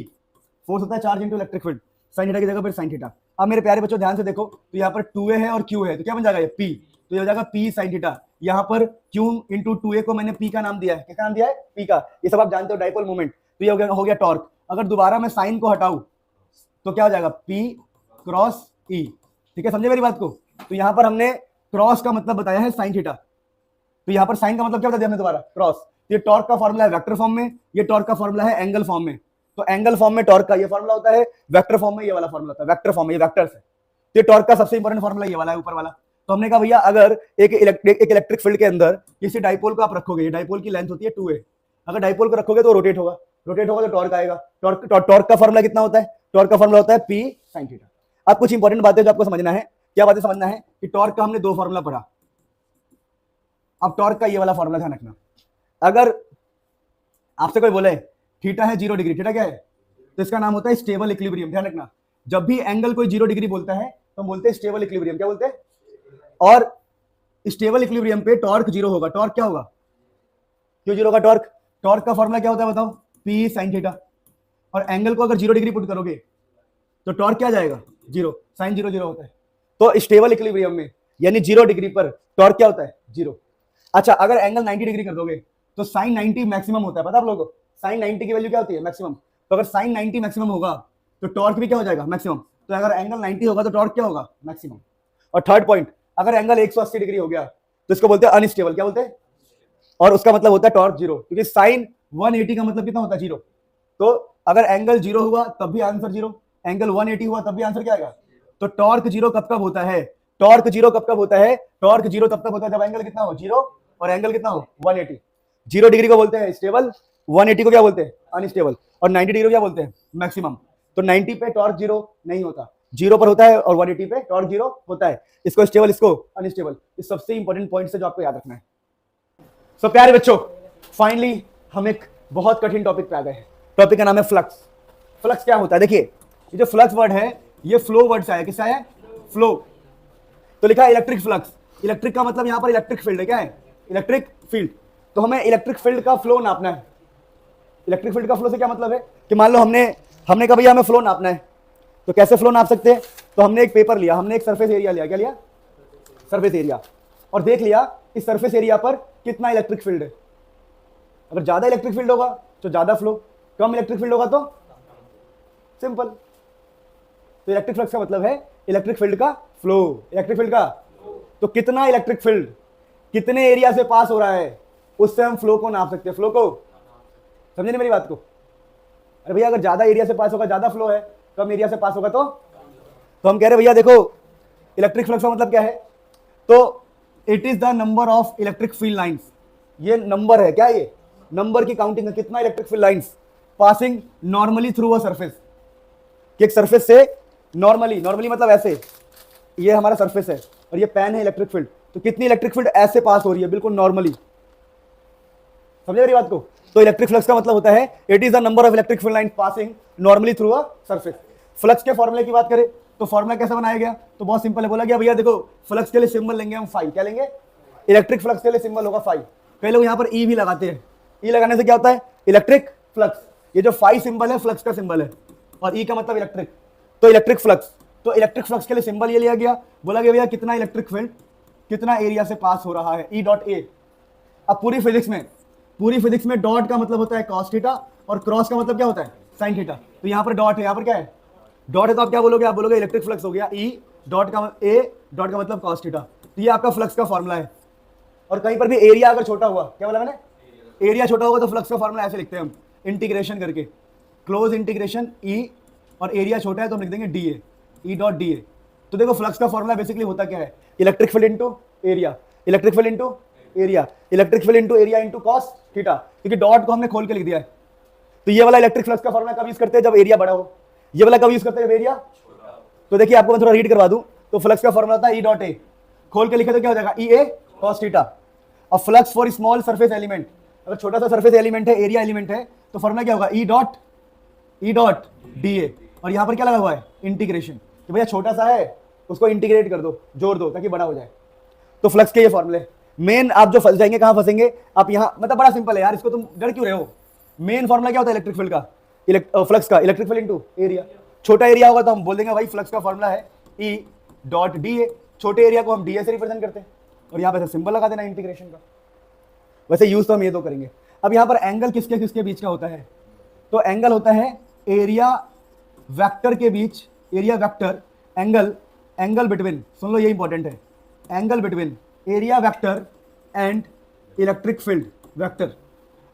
फोर्स होता है charge into electric field, sine theta की जगह फिर साइन थीटा। अब मेरे प्यारे बच्चों ध्यान से देखो, तो यहाँ पर 2a है और Q है, तो क्या बन जाएगा ये P, तो ये हो जाएगा P साइन थीटा। यहाँ पर Q इंटू 2a को मैंने P का नाम दिया है, किसका नाम दिया है, P का, ये सब आप जानते हो डाइपोल मोमेंट। तो ये हो गया टॉर्क। अगर दोबारा मैं साइन को हटाऊं तो क्या हो जाएगा, P क्रॉस E, ठीक है, समझे मेरी बात को। तो यहाँ पर हमने क्रॉस का मतलब बताया है साइन थीटा, तो यहाँ पर साइन का मतलब क्या बता दिया हमने दोबारा, क्रॉस। ये टॉर्क का फॉर्मूला है वेक्टर फॉर्म में, ये टॉर्क का फॉर्मूला है एंगल फॉर्म में। तो एंगल फॉर्म में टॉर्क का ये फॉर्मूला होता है, वेक्टर फॉर्म में ये वाला फॉर्मूला होता है, वेक्टर फॉर्म में ये वेक्टर्स है। तो ये टॉर्क का सबसे इंपॉर्टेंट फॉर्मूला ये वाला है, ऊपर वाला। तो हमने कहा भैया अगर एक इलेक्ट्रिक फील्ड के अंदर किसी डाइपोल को आप रखोगे, डाइपोल की लेंथ होती है 2a, अगर डाइपोल को रखोगे तो रोटेट होगा तो टॉर्क आएगा। टॉर्क का फॉर्मूला कितना होता है, टॉर्क का फॉर्मूला होता है P sin थीटा। अब कुछ इंपॉर्टेंट बातें जो आपको समझना है, क्या बातें समझना है कि टॉर्क का हमने 2 फॉर्मूला पढ़ा। अब टॉर्क का ये वाला फॉर्मूला ध्यान रखना, अगर आपसे कोई बोले थीटा है 0 डिग्री, थीटा क्या है, तो इसका नाम होता है स्टेबल इक्विलिब्रियम। ध्यान रखना, जब भी एंगल कोई 0 डिग्री बोलता है तो हम बोलते हैं स्टेबल इक्विलिब्रियम, क्या बोलते हैं, और स्टेबल इक्विलिब्रियम पे टॉर्क 0 होगा। टॉर्क क्या होगा, क्यों 0 होगा टॉर्क, टॉर्क का फॉर्मूला क्या होता है बताओ, P sin थीटा। और एंगल को अगर 0 डिग्री पुट करोगे तो टॉर्क क्या जाएगा, 0, साइन 0 0 होता है। तो स्टेबल इक्विलिब्रियम में यानी 0 डिग्री पर टॉर्क क्या होता है, 0। अच्छा, अगर एंगल 90 डिग्री कर दोगे तो साइन 90 मैक्सिमम होता है, पता आप लोगों को, साइन 90 की वैल्यू क्या होती है, मैक्सिमम। तो अगर साइन 90 मैक्सिमम होगा तो टॉर्क भी क्या हो जाएगा, मैक्सिमम। तो अगर एंगल 90 होगा तो टॉर्क क्या होगा, मैक्सिमम। और थर्ड पॉइंट, अगर एंगल 180 डिग्री हो गया तो इसको बोलते हैं अनस्टेबल, क्या बोलते हैं, और उसका मतलब होता है टॉर्क 0, क्योंकि साइन 180 का मतलब कितना होता है, 0। तो अगर एंगल 0 हुआ तब भी आंसर 0, एंगल 180 हुआ तब भी आंसर क्या आएगा। तो टॉर्क 0 कब कब होता है, टॉर्क 0 कब कब होता है, टॉर्क 0 तब तक होता है जब एंगल कितना हो, 0, और एंगल कितना हो, 180। 0 डिग्री को बोलते हैं स्टेबल, 180 को क्या बोलते हैं, अनस्टेबल, और 90 डिग्री को क्या बोलते हैं, मैक्सिमम। तो 90 पे टॉर्क 0 नहीं होता, 0 पर होता है, और 180 पे टॉर्क 0 होता है। इसको स्टेबल, इसको अनस्टेबल, इस सबसे इंपॉर्टेंट पॉइंट से जो आपको याद रखना है। सो प्यारे बच्चों, फाइनली हम एक बहुत कठिन टॉपिक पे आ गए हैं। टॉपिक का नाम है फ्लक्स। फ्लक्स क्या होता है, देखिए ये जो फ्लक्स वर्ड है ये फ्लो वर्ड से आया, किससे आया, फ्लो। तो लिखा है इलेक्ट्रिक फ्लक्स, इलेक्ट्रिक का मतलब यहां पर इलेक्ट्रिक फील्ड है, क्या है, इलेक्ट्रिक फील्ड। तो हमें इलेक्ट्रिक फील्ड का फ्लो नापना है। इलेक्ट्रिक फील्ड का फ्लो से क्या मतलब है कि मान लो हमने कहा भैया हमें फ्लो नापना है, तो कैसे फ्लो नाप सकते हैं। तो हमने एक पेपर लिया, हमने एक सरफेस एरिया लिया, क्या लिया, सरफेस एरिया, और देख लिया इस सरफेस एरिया पर कितना इलेक्ट्रिक फील्ड है। अगर ज्यादा इलेक्ट्रिक फील्ड होगा तो ज्यादा फ्लो, कम इलेक्ट्रिक फील्ड होगा तो सिंपल। तो इलेक्ट्रिक फ्लक्स का मतलब है इलेक्ट्रिक फील्ड का फ्लो, इलेक्ट्रिक फील्ड का। तो कितना इलेक्ट्रिक फील्ड कितने एरिया से पास हो रहा है उससे हम फ्लो को नाप सकते हैं, फ्लो को, समझे नहीं मेरी बात को। अरे भैया अगर ज्यादा एरिया से पास होगा ज्यादा फ्लो है, कम एरिया से पास होगा तो हम कह रहे भैया देखो इलेक्ट्रिक फ्लक्स का मतलब क्या है, तो it is the number of electric field lines. ये नंबर है, क्या ये नंबर की काउंटिंग है, कितना electric field lines passing normally through a surface, कि एक सरफेस से नॉर्मली मतलब ऐसे, ये हमारा सरफेस है और ये पेन है इलेक्ट्रिक फील्ड, तो कितनी इलेक्ट्रिक फील्ड ऐसे पास हो रही है, बिल्कुल नॉर्मली, समझे मेरी बात को। तो इलेक्ट्रिक फ्लक्स का मतलब होता है it is the number of electric field line passing normally through a surface. Flux के फॉर्मूले की बात करें तो फॉर्मूला कैसे बनाया गया, तो बहुत सिंपल है, बोला गया भैया देखो फ्लक्स के लिए सिंबल लेंगे हम फाई, क्या लेंगे, इलेक्ट्रिक फ्लक्स के लिए सिंबल होगा फाई। कई लोग यहाँ पर ई भी लगाते हैं, ई लगाने से क्या होता है, इलेक्ट्रिक फ्लक्स। ये जो फाई सिंबल है फ्लक्स का सिंबल है, और ई का मतलब इलेक्ट्रिक, तो इलेक्ट्रिक फ्लक्स। तो इलेक्ट्रिक फ्लक्स के लिए सिंबल ये लिया गया, बोला गया भैया कितना इलेक्ट्रिक फील्ड कितना एरिया से पास हो रहा है, ई डॉट ए। अब पूरी फिजिक्स में डॉट का मतलब होता है कॉस थीटा और क्रॉस का मतलब क्या होता है, साइन थीटा। तो यहाँ पर डॉट है, यहाँ पर क्या है, डॉट है, तो आप क्या बोलोगे, आप बोलोगे इलेक्ट्रिक फ्लक्स हो गया ई डॉट का मतलब cos थीटा। तो ये आपका फ्लक्स का फॉर्मूला है। और कहीं पर भी एरिया अगर छोटा हुआ, क्या बोला मैंने, एरिया छोटा होगा तो फ्लक्स का फॉर्मूला ऐसे लिखते हैं हम, इंटीग्रेशन करके, क्लोज इंटीग्रेशन ई, और एरिया छोटा है तो हम लिख देंगे D A, E dot D ए। तो देखो फ्लक्स का फॉर्मूला बेसिकली होता क्या है, electric field into area, electric field into area, electric field into area into cos theta, क्योंकि डॉट को हमने खोल के लिख दिया है। तो ये वाला इलेक्ट्रिक फ्लक्स का फॉर्मूला कब यूज करते हैं, जब एरिया बड़ा हो। ये वाला कब यूज करते हैं, जब एरिया। तो देखिए आपको मैं थोड़ा रीड करवा दूं, तो फ्लक्स का फॉर्मूला था ई डॉट ए, खोल के लिखे तो क्या हो जाएगा, ई ए cos थीटा। और flux for small surface element, अगर छोटा सा सरफेस एलिमेंट है, एरिया एलिमेंट है, तो फॉर्मूला क्या होगा, ई डॉट डी ए। और यहां पर क्या लगा हुआ है, इंटीग्रेशन, कि भैया छोटा सा है उसको इंटीग्रेट कर दो, जोड़ दो ताकि बड़ा हो जाए। तो फ्लक्स के ये फॉर्मूले मेन, आप जो फंस जाएंगे, कहां फंसेंगे आप, यहां मतलब बड़ा सिंपल है यार, इसको तुम डर क्यों रहे हो। मेन फॉर्मूला क्या होता है इलेक्ट्रिक फील्ड का, फ्लक्स का, इलेक्ट्रिक फील्ड इनटू एरिया। छोटा एरिया होगा तो हम बोल देंगे भाई फ्लक्स का फॉर्मूला है ई डॉट डी ए, छोटे एरिया को हम डी ए से रिप्रेजेंट करते हैं, और यहाँ पे सिंबल लगा देना इंटीग्रेशन का। वैसे यूज तो हम ये दो करेंगे। अब यहाँ पर एंगल किसके किसके बीच का होता है, तो एंगल होता है एरिया वेक्टर के बीच, एरिया वेक्टर, एंगल बिटवीन, सुन लो ये इंपॉर्टेंट है, angle between area vector and electric field vector.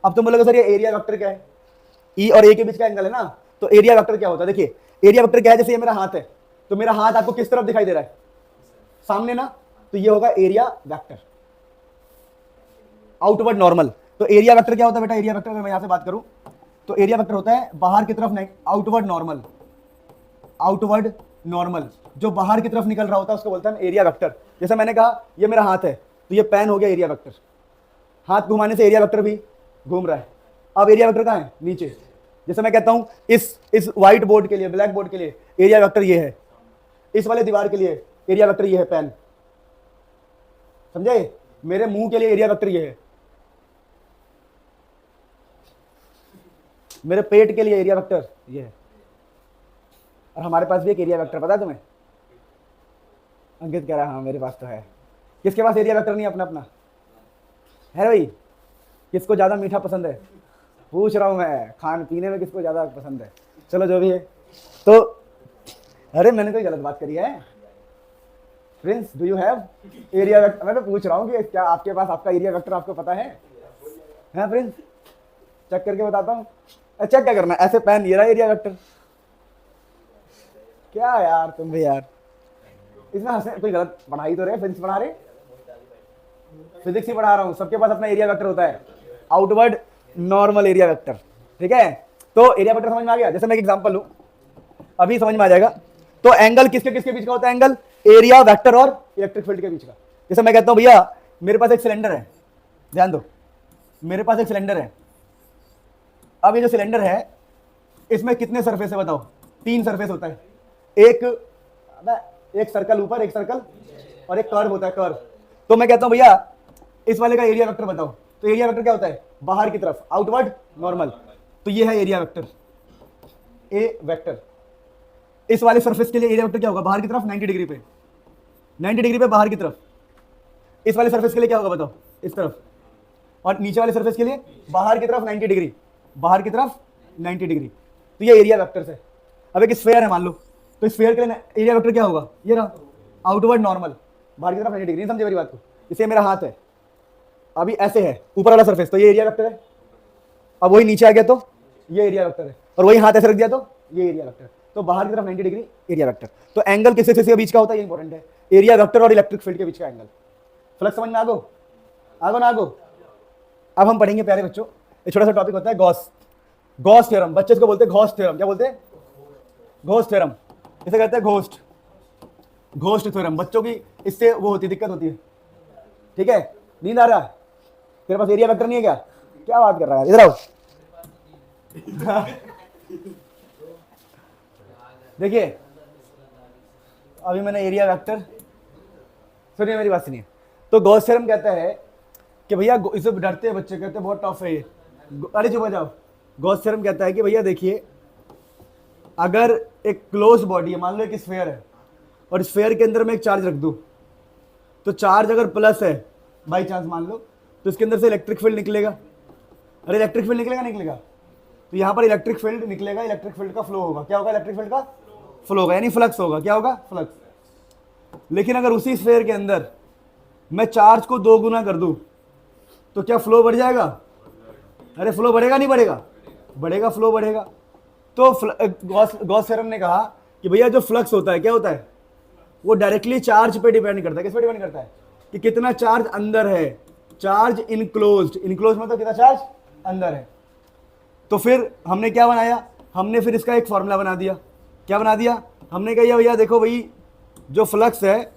अब तुम बोलोगे सर ये एरिया वेक्टर क्या है, ई और ए के बीच का एंगल है ना, तो एरिया वेक्टर क्या होता है, देखिए एरिया वेक्टर क्या है, जैसे ये मेरा हाथ है, तो मेरा हाथ आपको किस तरफ दिखाई दे रहा है, सामने ना, तो ये होगा एरिया वेक्टर, आउटवर्ड नॉर्मल। तो एरिया वेक्टर क्या होता है बेटा, एरिया वेक्टर अगर मैं यहां से बात करूं तो एरिया वेक्टर होता है बाहर की तरफ, आउटवर्ड नॉर्मल, आउटवर्ड नॉर्मल, जो बाहर की तरफ निकल रहा होता है उसको बोलते हैं एरिया वेक्टर। जैसे मैंने कहा ये मेरा हाथ है, तो ये पेन हो गया एरिया वेक्टर, हाथ घुमाने से एरिया वेक्टर भी घूम रहा है। अब एरिया वेक्टर कहाँ है, नीचे। जैसे मैं कहता हूं इस व्हाइट बोर्ड के लिए, ब्लैक बोर्ड के लिए एरिया वेक्टर ये है, इस वाले दीवार के लिए एरिया वेक्टर ये है, पेन, समझे, मेरे मुंह के लिए एरिया वेक्टर ये है, मेरे पेट के लिए एरिया वेक्टर ये है। और हमारे पास भी एक एरिया वेक्टर पता है तुम्हें, अंकित कह रहा है हाँ मेरे पास तो है। किसके पास एरिया वेक्टर नहीं अपना अपना है भाई, किसको ज्यादा मीठा पसंद है, पूछ रहा हूं मैं, खान पीने में किसको ज्यादा पसंद है, चलो जो भी है। तो अरे मैंने कोई गलत बात करी है, Prince do you have area vector, मैं तो पूछ रहा हूँ कि क्या आपके पास आपका एरिया वेक्टर आपको पता है प्रिंस, चेक करके बताता हूँ। चेक क्या करना है, ऐसे पेन ये रहा एरिया वेक्टर, क्या यार तुम भी यार, इसमें हंसे, कोई गलत पढ़ाई तो रहे, फिजिक्स पढ़ा रहे, फिजिक्स ही पढ़ा रहा हूँ, सबके पास अपना एरिया वेक्टर होता है, आउटवर्ड नॉर्मल एरिया वेक्टर, ठीक है। तो एरिया वेक्टर समझ में आ गया। जैसे मैं एक एग्जांपल लूं, अभी समझ में आ जाएगा। तो एंगल किसके किसके बीच का होता है, एंगल एरिया वेक्टर और इलेक्ट्रिक फील्ड के बीच का। जैसे मैं कहता हूं भैया मेरे पास एक सिलेंडर है, ध्यान दो, मेरे पास एक सिलेंडर है। अब ये जो सिलेंडर है इसमें कितने सरफेस है बताओ, 3 सरफेस होता है, एक सर्कल ऊपर, एक सर्कल और एक कर्व होता है, कर्व। तो मैं कहता हूं भैया इस वाले का एरिया वेक्टर बताओ, तो एरिया वेक्टर क्या होता है, बाहर की तरफ, आउटवर्ड नॉर्मल। तो ये है एरिया वेक्टर, ए वेक्टर। इस वाले सरफेस के लिए एरिया वेक्टर क्या होगा, बाहर की तरफ 90 डिग्री पे, 90 डिग्री पे बाहर की तरफ। इस वाले सरफेस के लिए क्या होगा बताओ, इस तरफ। और नीचे वाले सरफेस के लिए बाहर की तरफ 90 डिग्री, बाहर की तरफ 90 डिग्री। तो ये एरिया वेक्टर्स है। अब एक स्फीयर है मान लो, तो स्फीयर के लिए एरिया वेक्टर क्या होगा, ये रहा, आउटवर्ड नॉर्मल, बाहर की तरफ 90 डिग्री। समझे मेरी बात को, इसे मेरा हाथ है, अभी ऐसे है ऊपर वाला सरफेस, तो ये एरिया वेक्टर है। अब वही नीचे आ गया तो ये एरिया वेक्टर है, और वही हाथ ऐसे रख दिया तो ये एरिया वेक्टर। तो बाहर की तरफ 90 डिग्री एरिया वेक्टर। तो एंगल किससे किसके बीच का होता है, ये इंपॉर्टेंट है, एरिया वेक्टर और इलेक्ट्रिक फील्ड के बीच का एंगल। फ्लक्स समझ में आगो आगो ना आगो। अब हम पढ़ेंगे प्यारे बच्चों, एक छोटा सा टॉपिक होता है गॉस थ्योरम। बच्चे इसको बोलते हैं गॉस थ्योरम। क्या बोलते हैं, गॉस थ्योरम। इसे कहते हैं घोस्ट थ्योरम। बच्चों की इससे वो होती है, दिक्कत होती है, ठीक है। नींद आ रहा है, तेरे पास एरिया वेक्टर नहीं है क्या, क्या बात कर रहा है, इधर आओ। देखिए अभी मैंने एरिया वेक्टर, सुनिए मेरी बात सुनिए। तो गॉस थ्योरम कहता है कि भैया, इसे डरते हैं बच्चे, कहते हैं बहुत टफ है ये, अरे चुप हो जाओ। गॉस थ्योरम कहता है कि भैया देखिए, अगर एक क्लोज बॉडी है, मान लो एक स्फीयर है, और स्फीयर के अंदर मैं एक चार्ज रख दूं, तो चार्ज अगर प्लस है बाई चांस मान लो, तो इसके अंदर से इलेक्ट्रिक फील्ड निकलेगा। अरे इलेक्ट्रिक फील्ड निकलेगा, तो यहाँ पर इलेक्ट्रिक फील्ड निकलेगा, इलेक्ट्रिक फील्ड का फ्लो होगा। क्या होगा, इलेक्ट्रिक फील्ड का फ्लो होगा, यानी फ्लक्स होगा। क्या होगा, फ्लक्स। लेकिन अगर उसी स्फेयर के अंदर मैं चार्ज को 2 गुना कर दूं तो क्या फ्लो बढ़ जाएगा? अरे फ्लो बढ़ेगा नहीं बढ़ेगा? बढ़ेगा, फ्लो बढ़ेगा। तो गॉस थ्योरम ने कहा कि भैया जो फ्लक्स होता है क्या होता है, वो डायरेक्टली चार्ज पे डिपेंड करता है। किस पे डिपेंड करता है? कि कितना चार्ज अंदर है, चार्ज इनक्लोज्ड। इनक्लोज्ड मतलब कितना चार्ज अंदर है। तो फिर हमने क्या बनाया, हमने फिर इसका एक फॉर्मूला बना दिया। क्या बना दिया? हमने कहा भैया देखो भाई, जो फ्लक्स है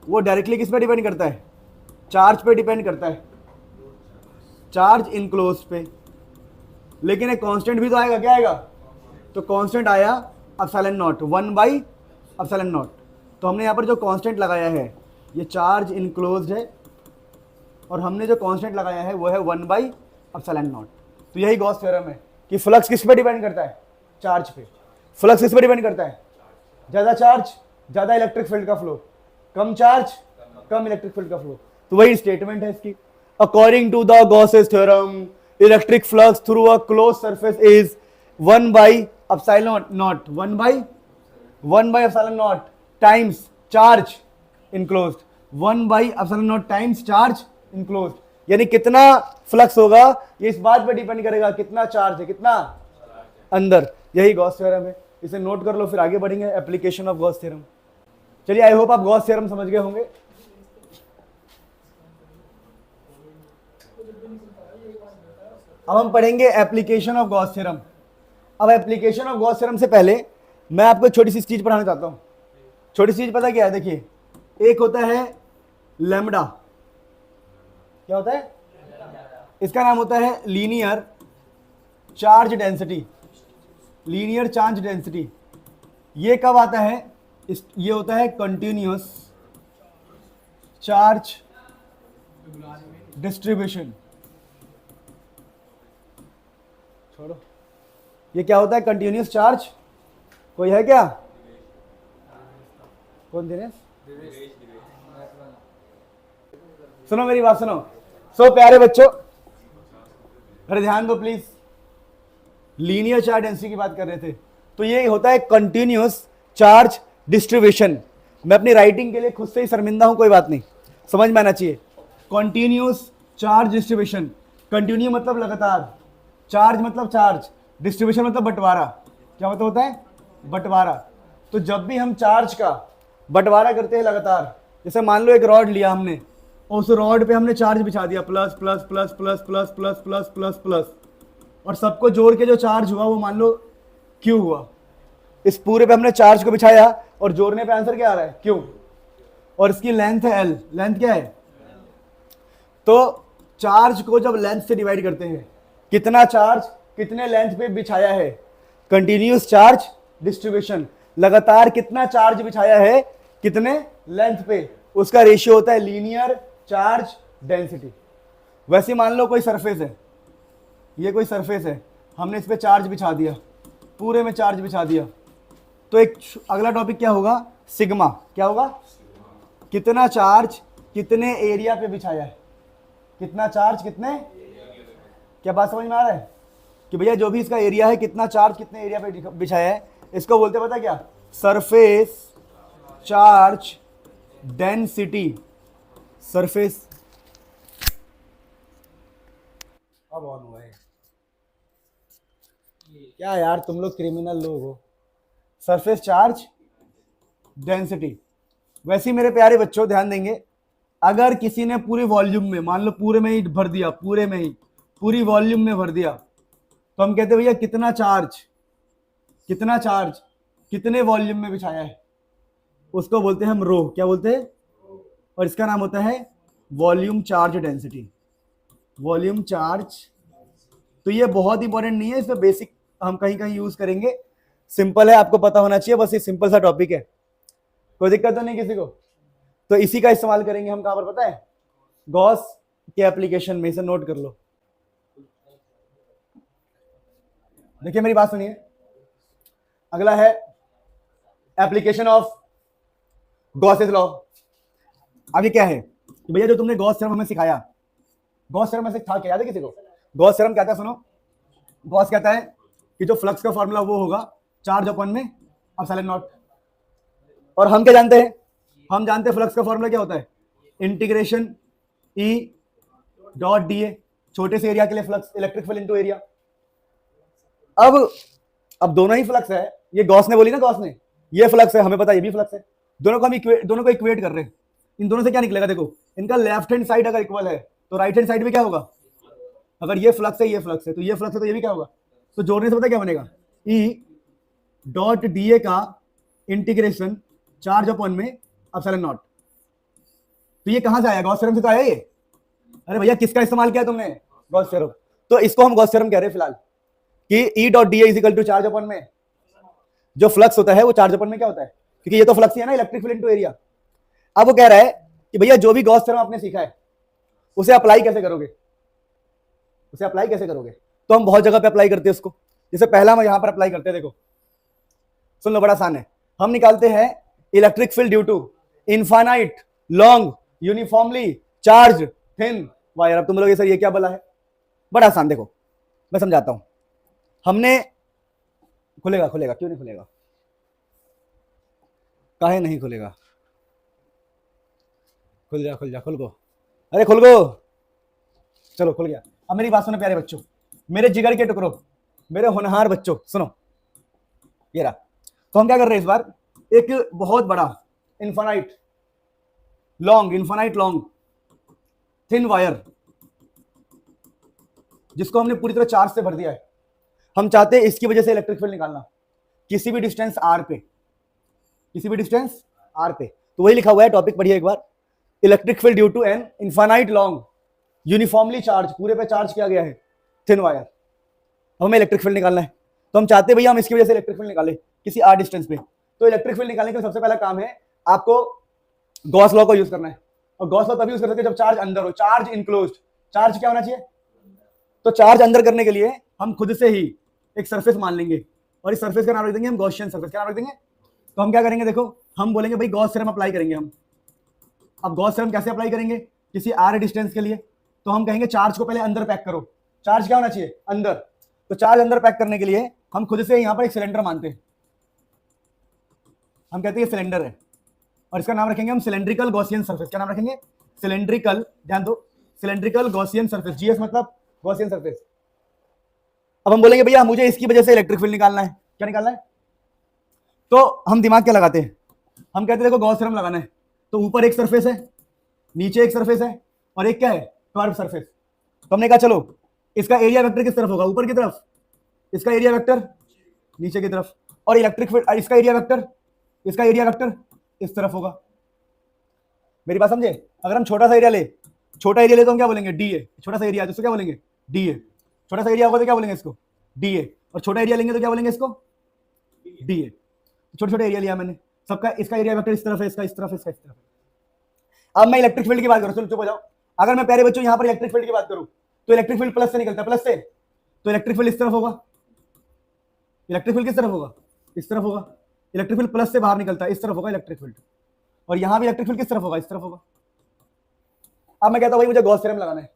वो डायरेक्टली किस पे डिपेंड करता है? चार्ज पे डिपेंड करता है, चार्ज इनक्लोज पे। लेकिन एक कांस्टेंट भी तो आएगा। क्या आएगा? तो कांस्टेंट आया एप्सिलॉन नॉट, 1/एप्सिलॉन नॉट। तो हमने यहाँ पर जो कांस्टेंट लगाया है ये चार्ज इनक्लोज्ड है, और हमने जो कांस्टेंट लगाया है वो है 1/एप्सिलॉन नॉट। तो यही गॉस थ्योरम है कि फ्लक्स किस पे डिपेंड करता है? चार्ज पे। फ्लक्स किस पे डिपेंड करता है? ज़्यादा चार्ज ज़्यादा इलेक्ट्रिक फील्ड का फ्लो, कम चार्ज कम इलेक्ट्रिक फील्ड का फ्लो। तो वही स्टेटमेंट है इसकी। According to the Gauss's theorem, electric flux through a close surface is one by epsilon not, one by epsilon not times charge enclosed, one by epsilon not times charge enclosed. यानी कितना फ्लक्स होगा ये इस बात पे डिपेंड करेगा कितना चार्ज है, कितना अंदर। यही गॉस थ्योरम है, इसे नोट कर लो, फिर आगे बढ़ेंगे। Application of Gauss theorem. चलिए, आई होप आप गॉस थ्योरम समझ गए होंगे। अब हम पढ़ेंगे एप्लीकेशन ऑफ गॉस थ्योरम। अब एप्लीकेशन ऑफ गॉस थ्योरम से पहले मैं आपको छोटी सी चीज पढ़ाना चाहता हूं। छोटी सी चीज पता क्या है? देखिए, एक होता है लैम्बडा। क्या होता है? इसका नाम होता है linear charge density. Linear charge density ये कब आता है? ये होता है कंटिन्यूअस चार्ज डिस्ट्रीब्यूशन। छोड़ो, ये क्या होता है? Continuous charge. कोई है क्या? कौन दिनेश? सुनो मेरी बात सुनो। सो प्यारे बच्चों, अरे ध्यान दो प्लीज। लीनियर चार्ज डेंसिटी की बात कर रहे थे। तो ये होता है कंटिन्यूअस चार्ज डिस्ट्रीब्यूशन। मैं अपनी राइटिंग के लिए खुद से ही शर्मिंदा हूं, कोई बात नहीं, समझ में आना चाहिए। Continuous charge distribution. कंटिन्यू मतलब लगातार, चार्ज मतलब चार्ज, डिस्ट्रीब्यूशन मतलब बंटवारा। क्या मतलब होता है? बंटवारा। तो जब भी हम चार्ज का बंटवारा करते हैं लगातार, जैसे मान लो एक रॉड लिया हमने और उस रॉड पे हमने चार्ज बिछा दिया, plus plus plus plus plus plus plus plus plus, और सबको जोड़ के जो चार्ज हुआ वो मान लो क्यू हुआ। इस पूरे पे हमने चार्ज को बिछाया और जोड़ने पे आंसर क्या आ रहा है? क्यू। और इसकी लेंथ है एल। लेंथ क्या है? तो चार्ज को जब लेंथ से डिवाइड करते हैं, कितना चार्ज कितने लेंथ पे बिछाया है, कंटिन्यूअस चार्ज डिस्ट्रीब्यूशन, लगातार कितना चार्ज बिछाया है कितने लेंथ पे, उसका रेशियो होता है लीनियर चार्ज डेंसिटी। वैसे मान लो कोई सरफेस है, ये कोई सरफेस है, हमने इस पे चार्ज बिछा दिया, पूरे में चार्ज बिछा दिया, तो एक अगला टॉपिक क्या होगा? सिग्मा। क्या होगा? कितना चार्ज कितने एरिया पे बिछाया है, कितना चार्ज कितने। क्या बात समझ में आ रहा है? कि भैया जो भी इसका एरिया है, कितना चार्ज कितने एरिया पे बिछाया है, इसको बोलते पता क्या? Surface charge density. सरफेस अब ऑन हुआ है क्या यार, तुम लोग क्रिमिनल लोग हो। Surface charge density. वैसे ही मेरे प्यारे बच्चों ध्यान देंगे, अगर किसी ने पूरे वॉल्यूम में, मान लो पूरे में ही भर दिया, पूरे में ही पूरी वॉल्यूम में भर दिया, तो हम कहते हैं भैया कितना चार्ज कितने वॉल्यूम में बिछाया है, उसको बोलते हैं हम रो। क्या बोलते हैं? और इसका नाम होता है volume charge density. Volume charge. तो ये बहुत इंपॉर्टेंट नहीं है, इसमें बेसिक हम कहीं कहीं यूज करेंगे, सिंपल है, आपको पता होना चाहिए, बस ये सिंपल सा टॉपिक है, कोई दिक्कत तो नहीं किसी को। तो इसी का इस्तेमाल करेंगे हम कहां पर पता है? गॉस के एप्लीकेशन में। इसे नोट कर लो। देखिए मेरी बात सुनिए, अगला है एप्लीकेशन ऑफ गॉसेस लॉ। आगे क्या है कि भैया जो तुमने गॉस थ्योरम हमें सिखाया, गॉस थ्योरम में से था क्या, याद है किसी को? गॉस थ्योरम कहता है, सुनो, गॉस कहता है कि जो फ्लक्स का फॉर्मूला वो होगा चार्ज अपन में एप्सिलॉन नॉट। और हम क्या जानते हैं? हम जानते हैं फ्लक्स का फॉर्मूला क्या होता है, इंटीग्रेशन ई डॉट डी ए, छोटे से एरिया के लिए flux, electric field into area. अब दोनों ही फ्लक्स है, ये गॉस ने बोली ना, गॉस ने, ये फ्लक्स है, हमें पता है ये भी फ्लक्स है, दोनों को हम दोनों को इक्वेट कर रहे हैं। इन दोनों से क्या निकलेगा, देखो इनका लेफ्ट हैंड साइड अगर इक्वल है तो राइट हैंड साइड में क्या होगा, अगर ये फ्लक्स है, ये फ्लक्स है, तो ये फ्लक्स है तो ये भी क्या होगा, तो जोड़ने से पता क्या बनेगा, ई डॉट डी ए का इंटीग्रेशन चार्ज अपॉन में एप्सिलॉन नॉट। तो ये कहां से आया, गॉस थ्योरम से तो आया ये। अरे भैया किसका इस्तेमाल किया तुमने, गॉस थ्योरम। तो इसको हम गॉस थ्योरम कह रहे हैं फिलहाल, कि E dot D A is equal to charge upon में, जो फ्लक्स होता है वो चार्ज अपॉन में क्या होता है, क्योंकि ये तो फ्लक्स ही है ना, इलेक्ट्रिक फील्ड इनटू एरिया। अब वो कह रहा है कि भैया जो भी गॉस थ्योरम आपने सीखा है उसे अप्लाई कैसे करोगे, उसे अप्लाई कैसे करोगे, तो हम बहुत जगह पे अप्लाई करते हैं उसको। जैसे पहला हम यहां पर अप्लाई करते हैं, देखो सुन लो, बड़ा आसान है। हम निकालते हैं electric field due to infinite long uniformly charge thin wire. अब तुम लोग सर ये क्या बोला है, बड़ा आसान, देखो मैं समझाता हूं। हमने खुलेगा क्यों नहीं खुलेगा, काहे नहीं खुलेगा, खुल जा खुल गो, अरे खुल गो, चलो खुल गया। अब मेरी बात सुनो प्यारे बच्चों, मेरे जिगर के टुकड़ों, मेरे होनहार बच्चों, सुनो ये रहा। तो हम क्या कर रहे हैं इस बार, एक बहुत बड़ा इनफाइनाइट लॉन्ग थिन वायर, जिसको हमने पूरी तरह चार्ज से भर दिया है। हम चाहते हैं इसकी वजह से इलेक्ट्रिक फील्ड निकालना, किसी भी डिस्टेंस आर पे, तो वही लिखा हुआ है, टॉपिक पढ़िए एक बार, electric field due to an infinite long uniformly charge, पूरे पे चार्ज किया गया है थिन वायर। अब हमें इलेक्ट्रिक फील्ड निकालना है, तो हम चाहते हैं भैया हम इसकी वजह से इलेक्ट्रिक फील्ड निकालें किसी आर डिस्टेंस पे। तो इलेक्ट्रिक फील्ड निकालने का सबसे पहला काम है आपको गॉस लॉ को यूज करना है। और गॉस लॉ तभी यूज कर सकते हैं जब चार्ज अंदर हो, चार्ज इनक्लोज्ड। चार्ज क्या होना चाहिए, तो चार्ज अंदर करने के लिए हम खुद से ही एक सरफेस मान लेंगे, और इस सरफेस का नाम रख देंगे हम गॉसियन सरफेस। क्या नाम रख देंगे, तो हम क्या करेंगे, देखो हम बोलेंगे भाई गॉस थ्योरम अप्लाई करेंगे हम। अब गॉस थ्योरम कैसे अप्लाई करेंगे, किसी आर डिस्टेंस के लिए, तो हम कहेंगे चार्ज को पहले अंदर पैक करो। चार्ज क्या होना चाहिए, अंदर। तो चार्ज अंदर पैक करने के लिए हम खुद से यहां पर एक सिलेंडर मानते हैं, हम कहते हैं सिलेंडर है, और इसका नाम रखेंगे हम सिलेंड्रिकल गॉसियन सरफेस। क्या नाम रखेंगे, सिलेंड्रिकल, ध्यान दो, सिलेंड्रिकल गॉसियन सरफेस, जीएस मतलब गॉसियन सरफेस। अब हम बोलेंगे भैया मुझे इसकी वजह से इलेक्ट्रिक फील्ड निकालना है। क्या निकालना है, तो हम दिमाग क्या लगाते हैं, हम कहते हैं देखो गॉस थ्योरम लगाना है, तो ऊपर एक सरफेस है, नीचे एक सरफेस है, और एक क्या है, कर्व सरफेस। तो हमने कहा चलो इसका एरिया वेक्टर किस तरफ होगा, ऊपर की तरफ, इसका एरिया वेक्टर नीचे की तरफ, और इलेक्ट्रिक फील्ड इसका एरिया वेक्टर इस तरफ होगा। मेरी बात समझे, अगर हम छोटा सा एरिया ले तो हम क्या बोलेंगे, डी ए। छोटा सा एरिया है तो क्या बोलेंगे, डी ए। छोटा सा एरिया होगा तो क्या बोलेंगे इसको, डी ए। और छोटा एरिया लेंगे तो क्या बोलेंगे इसको, डी ए। छोटे छोटे एरिया लिया मैंने सबका, इसका एरिया वेक्टर इस तरफ है, इसका इस तरफ है, इसका इस तरफ है। अब मैं इलेक्ट्रिक फील्ड की बात करूं, चलो चुप हो जाओ। अगर मैं प्यारे बच्चों यहां पर इलेक्ट्रिक फील्ड की बात करूं, तो इलेक्ट्रिक फील्ड प्लस से निकलता है, प्लस से, तो इलेक्ट्रिक फील्ड इस तरफ होगा। इलेक्ट्रिक फील्ड किस तरफ होगा, इस तरफ होगा। इलेक्ट्रिक फील्ड प्लस से बाहर निकलता है, इस तरफ होगा इलेक्ट्रिक फील्ड। और यहां भी इलेक्ट्रिक फील्ड किस तरफ होगा, इस तरफ होगा। अब मैं कहता हूं भाई मुझे गॉस थ्योरम लगाना है,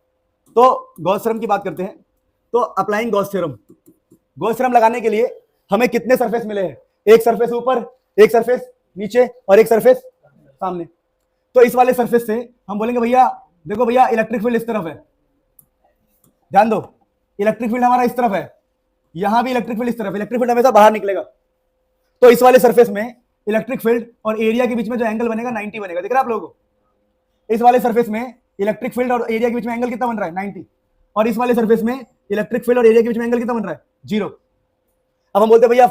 तो गॉस थ्योरम की बात करते हैं। तो अप्लाइंग गॉस थ्योरम लगाने के लिए हमें कितने सरफेस मिले हैं, एक सरफेस ऊपर, एक सरफेस नीचे, और एक सरफेस सामने। तो इस वाले सरफेस से हम बोलेंगे भैया देखो भैया इलेक्ट्रिक फील्ड इस तरफ है, ध्यान दो, इलेक्ट्रिक फील्ड हमारा इस तरफ है, यहां भी इलेक्ट्रिक फील्ड इस तरफ, इलेक्ट्रिक फील्ड हमेशा बाहर निकलेगा। तो इस वाले सरफेस में इलेक्ट्रिक फील्ड और एरिया के बीच में जो एंगल बनेगा 90 बनेगा, दिख रहा है आप लोगों को। इस वाले सरफेस में इलेक्ट्रिक फील्ड और एरिया के बीच में एंगल कितना बन रहा है, 90। और इस वाले सरफेस में इलेक्ट्रिक फील्ड और एरिया के बीच में एंगल कितना बन रहा है, 0। अब हम बोलते हैं भैया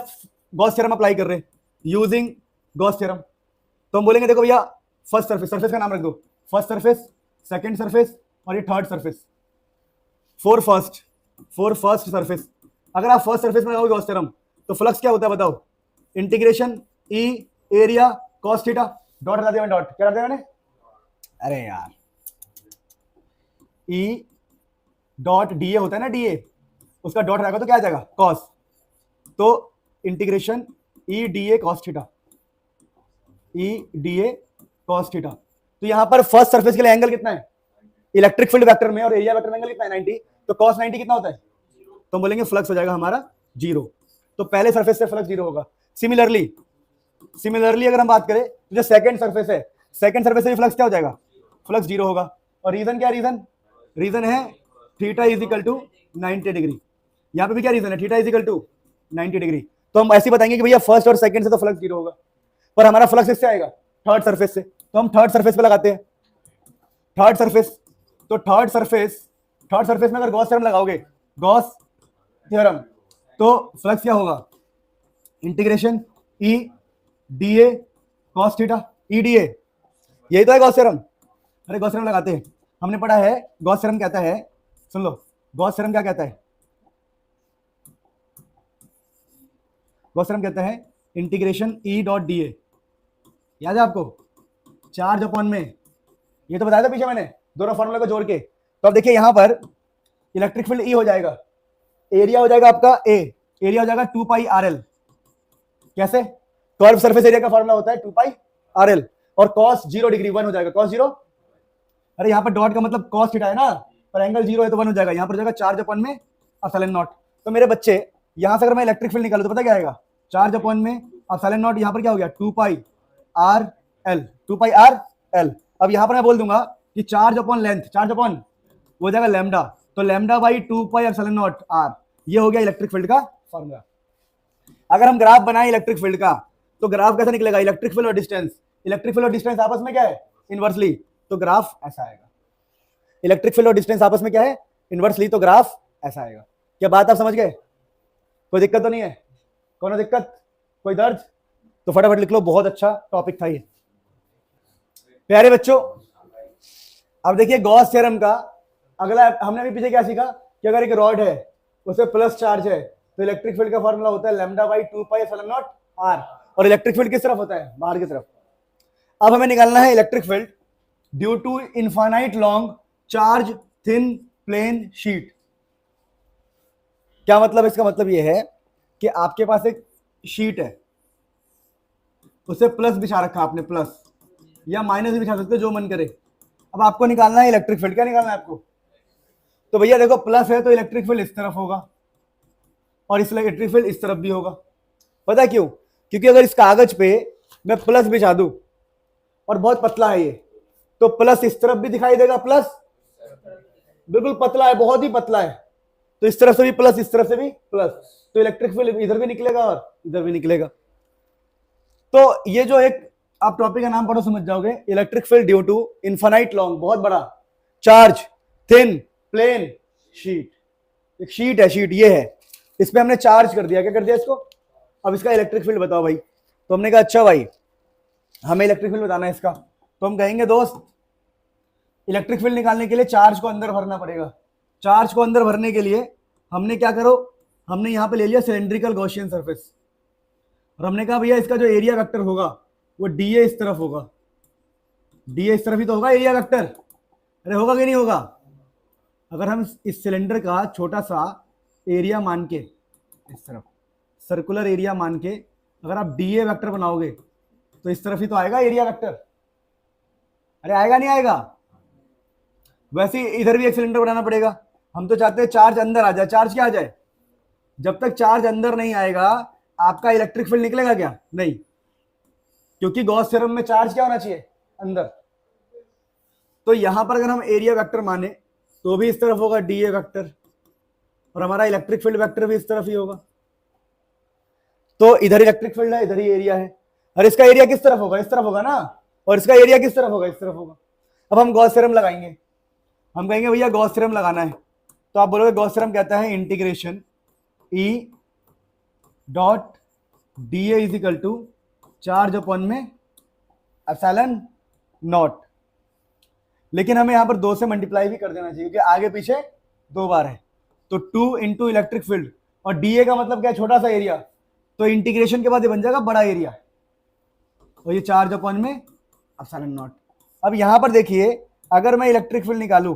गॉस थ्योरम अप्लाई कर रहे हैं यूजिंग गॉस थ्योरम। तो हम बोलेंगे देखो भैया फर्स्ट सरफेस का नाम रख दो, फर्स्ट सरफेस, सेकंड सरफेस, और ये third surface, four first surface. अगर आप फर्स्ट सरफेस में लगाओगे गॉस थ्योरम, तो फ्लक्स क्या होता है बताओ, इंटीग्रेशन ई एरिया कॉस थीटा, डॉट हटा दिया मैंने, डॉट क्या हटा दिया मैंने, अरे यार ई डॉट डी ए होता है ना, डी ए, उसका डॉट रहेगा तो क्या आ जाएगा, कॉस। तो integration E D A cos theta, E D A cos theta. तो यहां पर फर्स्ट सरफेस के लिए एंगल कितना है, इलेक्ट्रिक फील्ड वेक्टर में और एरिया वेक्टर में एंगल कितना है, 90। तो कॉस 90 कितना होता है, तो हम बोलेंगे फ्लक्स हो जाएगा हमारा 0। तो पहले सरफेस से फ्लक्स 0 होगा। सिमिलरली अगर हम बात करें तो जो सेकंड सरफेस है, सेकंड सरफेस से भी फ्लक्स क्या हो जाएगा, फ्लक्स जीरो होगा। और रीजन क्या, रीजन है theta is equal to 90 degree. यहाँ पे भी क्या रीजन है, theta is equal to 90 degree. तो हम ऐसे बताएंगे कि भैया फर्स्ट और सेकंड से तो फ्लक्स जीरो होगा, पर हमारा फ्लक्स इससे आएगा थर्ड सरफेस से, तो हम थर्ड सरफेस पे लगाते हैं। थर्ड सरफेस, तो थर्ड सरफेस में अगर गॉस थ्योरम लगाओगे, गॉस थ्योरम, तो फ्लक्स क्या होगा, integration E D A cos theta E D A, यही तो है गॉस थ्योरम। अरे गॉस थ्योरम लगाते हैं, हमने पढ़ा है गॉस थ्योरम कहता है, सुन लो गॉस थ्योरम क्या कहता है, गॉस थ्योरम कहता है इंटीग्रेशन ई डॉट डी ए, याद है आपको, चार्ज अपॉन में, ये तो बताया था पीछे मैंने दोनों फॉर्मूले को जोड़ के। तो अब देखिए यहां पर इलेक्ट्रिक फील्ड ई हो जाएगा, एरिया हो जाएगा आपका ए, एरिया हो जाएगा 2 पाई आर एल, कैसे, कर्व सरफेस एरिया का फॉर्मूला होता है 2 पाई आर एल, और कॉस 0 डिग्री 1 हो जाएगा, कॉस 0, अरे यहाँ पर डॉट का मतलब कॉस थीटा है ना, पर एंगल 0 है तो 1 हो जाएगा, यहाँ पर जाएगा चार्ज अपॉन में एप्सिलॉन नॉट। तो मेरे बच्चे यहां से अगर मैं इलेक्ट्रिक फील्ड निकालूं तो पता क्या आएगा, चार्ज अपॉन में एप्सिलॉन नॉट, यहाँ पर क्या हो गया 2 pi R L, 2 pi R L. अब यहाँ पर मैं बोल दूंगा कि charge upon length, charge upon वो जाएगा लैम्डा, तो lambda by 2 pi epsilon naught R, ये हो गया इलेक्ट्रिक फील्ड का फॉर्मूला। अगर हम ग्राफ बनाए इलेक्ट्रिक फील्ड का तो ग्राफ कैसा निकलेगा, इलेक्ट्रिक फील्ड और डिस्टेंस, इलेक्ट्रिक फील्ड और डिस्टेंस आपस में क्या है, इनवर्सली, तो ग्राफ ऐसा आएगा। इलेक्ट्रिक फील्ड और डिस्टेंस आपस में क्या है, इनवर्सली, तो ग्राफ ऐसा आएगा। क्या बात आप समझ गए, कोई दिक्कत तो नहीं है, कोनो दिक्कत, कोई दर्द, तो फटाफट लिख लो, बहुत अच्छा टॉपिक था ये प्यारे बच्चों। अब देखिए गॉस थ्योरम का अगला, हमने अभी पीछे क्या सीखा कि अगर एक रॉड है उसे प्लस चार्ज है तो इलेक्ट्रिक फील्ड का फॉर्मूला होता है lambda by 2 pi epsilon naught R, और इलेक्ट्रिक फील्ड किस तरफ होता है, बाहर की तरफ। अब हमें निकालना है electric field due to infinite long charge thin plane sheet. क्या मतलब, इसका मतलब यह है कि आपके पास एक शीट है, उसे प्लस बिछा रखा आपने, प्लस या माइनस भी बिछा सकते हो, जो मन करे। अब आपको निकालना है इलेक्ट्रिक फील्ड, क्या निकालना है आपको, तो भैया देखो प्लस है तो इलेक्ट्रिक फील्ड इस तरफ होगा और इस इलेक्ट्रिक फील्ड इस तरफ भी होगा। पता क्यों, क्योंकि अगर इस कागज पे मैं प्लस बिछा दूं और बहुत पतला है ये, तो प्लस इस तरफ भी दिखाई देगा, प्लस बिल्कुल पतला है, बहुत ही पतला है, तो इस तरफ से भी प्लस, इस तरफ से भी प्लस, तो इलेक्ट्रिक फील्ड इधर भी निकलेगा और इधर भी निकलेगा। तो ये जो एक आप टॉपिक का नाम पढ़ो समझ जाओगे, electric field due to infinite long, बहुत बड़ा चार्ज थिन प्लेन शीट, एक शीट है, शीट ये है, इस पे हमने चार्ज कर दिया, क्या कर दिया इसको, अब इसका इलेक्ट्रिक फील्ड बताओ भाई। तो हमने कहा अच्छा भाई हमें इलेक्ट्रिक फील्ड बताना है इसका, तो हम कहेंगे दोस्त इलेक्ट्रिक फील्ड निकालने के लिए चार्ज को अंदर भरना पड़ेगा। चार्ज को अंदर भरने के लिए हमने क्या करो, हमने यहाँ पे ले लिया सिलेंड्रिकल गॉसियन सरफेस, और हमने कहा भैया इसका जो एरिया वेक्टर होगा वो डी ए इस तरफ होगा, डी ए इस तरफ ही तो होगा एरिया वेक्टर, अरे होगा कि नहीं होगा। अगर हम इस सिलेंडर का छोटा सा एरिया मान के, इस तरफ सर्कुलर एरिया मान के अगर आप डी ए वेक्टर बनाओगे तो इस तरफ ही तो आएगा एरिया वेक्टर, अरे आएगा नहीं आएगा। वैसे इधर भी एक सिलेंडर बनाना पड़ेगा, हम तो चाहते हैं चार्ज अंदर आ जाए, चार्ज क्या आ जाए, जब तक चार्ज अंदर नहीं आएगा आपका इलेक्ट्रिक फील्ड निकलेगा क्या, नहीं, क्योंकि गॉस थ्योरम में चार्ज क्या होना चाहिए, अंदर। तो यहां पर अगर हम एरिया वेक्टर माने तो भी इस तरफ होगा डी ए वेक्टर, और हमारा इलेक्ट्रिक फील्ड वेक्टर भी इस तरफ ही होगा। तो इधर इलेक्ट्रिक फील्ड है, इधर ही एरिया है, और इसका एरिया किस तरफ होगा, इस तरफ होगा ना, और इसका एरिया किस तरफ होगा, इस तरफ होगा। अब हम गॉस थ्योरम लगाएंगे, हम कहेंगे भैया गॉस थ्योरम लगाना है, तो आप बोलोगे गॉस थ्योरम कहता है integration E dot D A is equal to charge upon में एप्सिलॉन नॉट, लेकिन हमें यहां पर 2 से मल्टीप्लाई भी कर देना चाहिए क्योंकि आगे पीछे 2 बार है, तो 2 इंटू इलेक्ट्रिक फील्ड, और डी ए का मतलब क्या है, छोटा सा एरिया, तो इंटीग्रेशन के बाद ये बन जाएगा बड़ा एरिया, और ये चार्ज अपॉन में एप्सिलॉन नॉट। अब यहां पर देखिए अगर मैं इलेक्ट्रिक फील्ड निकालूं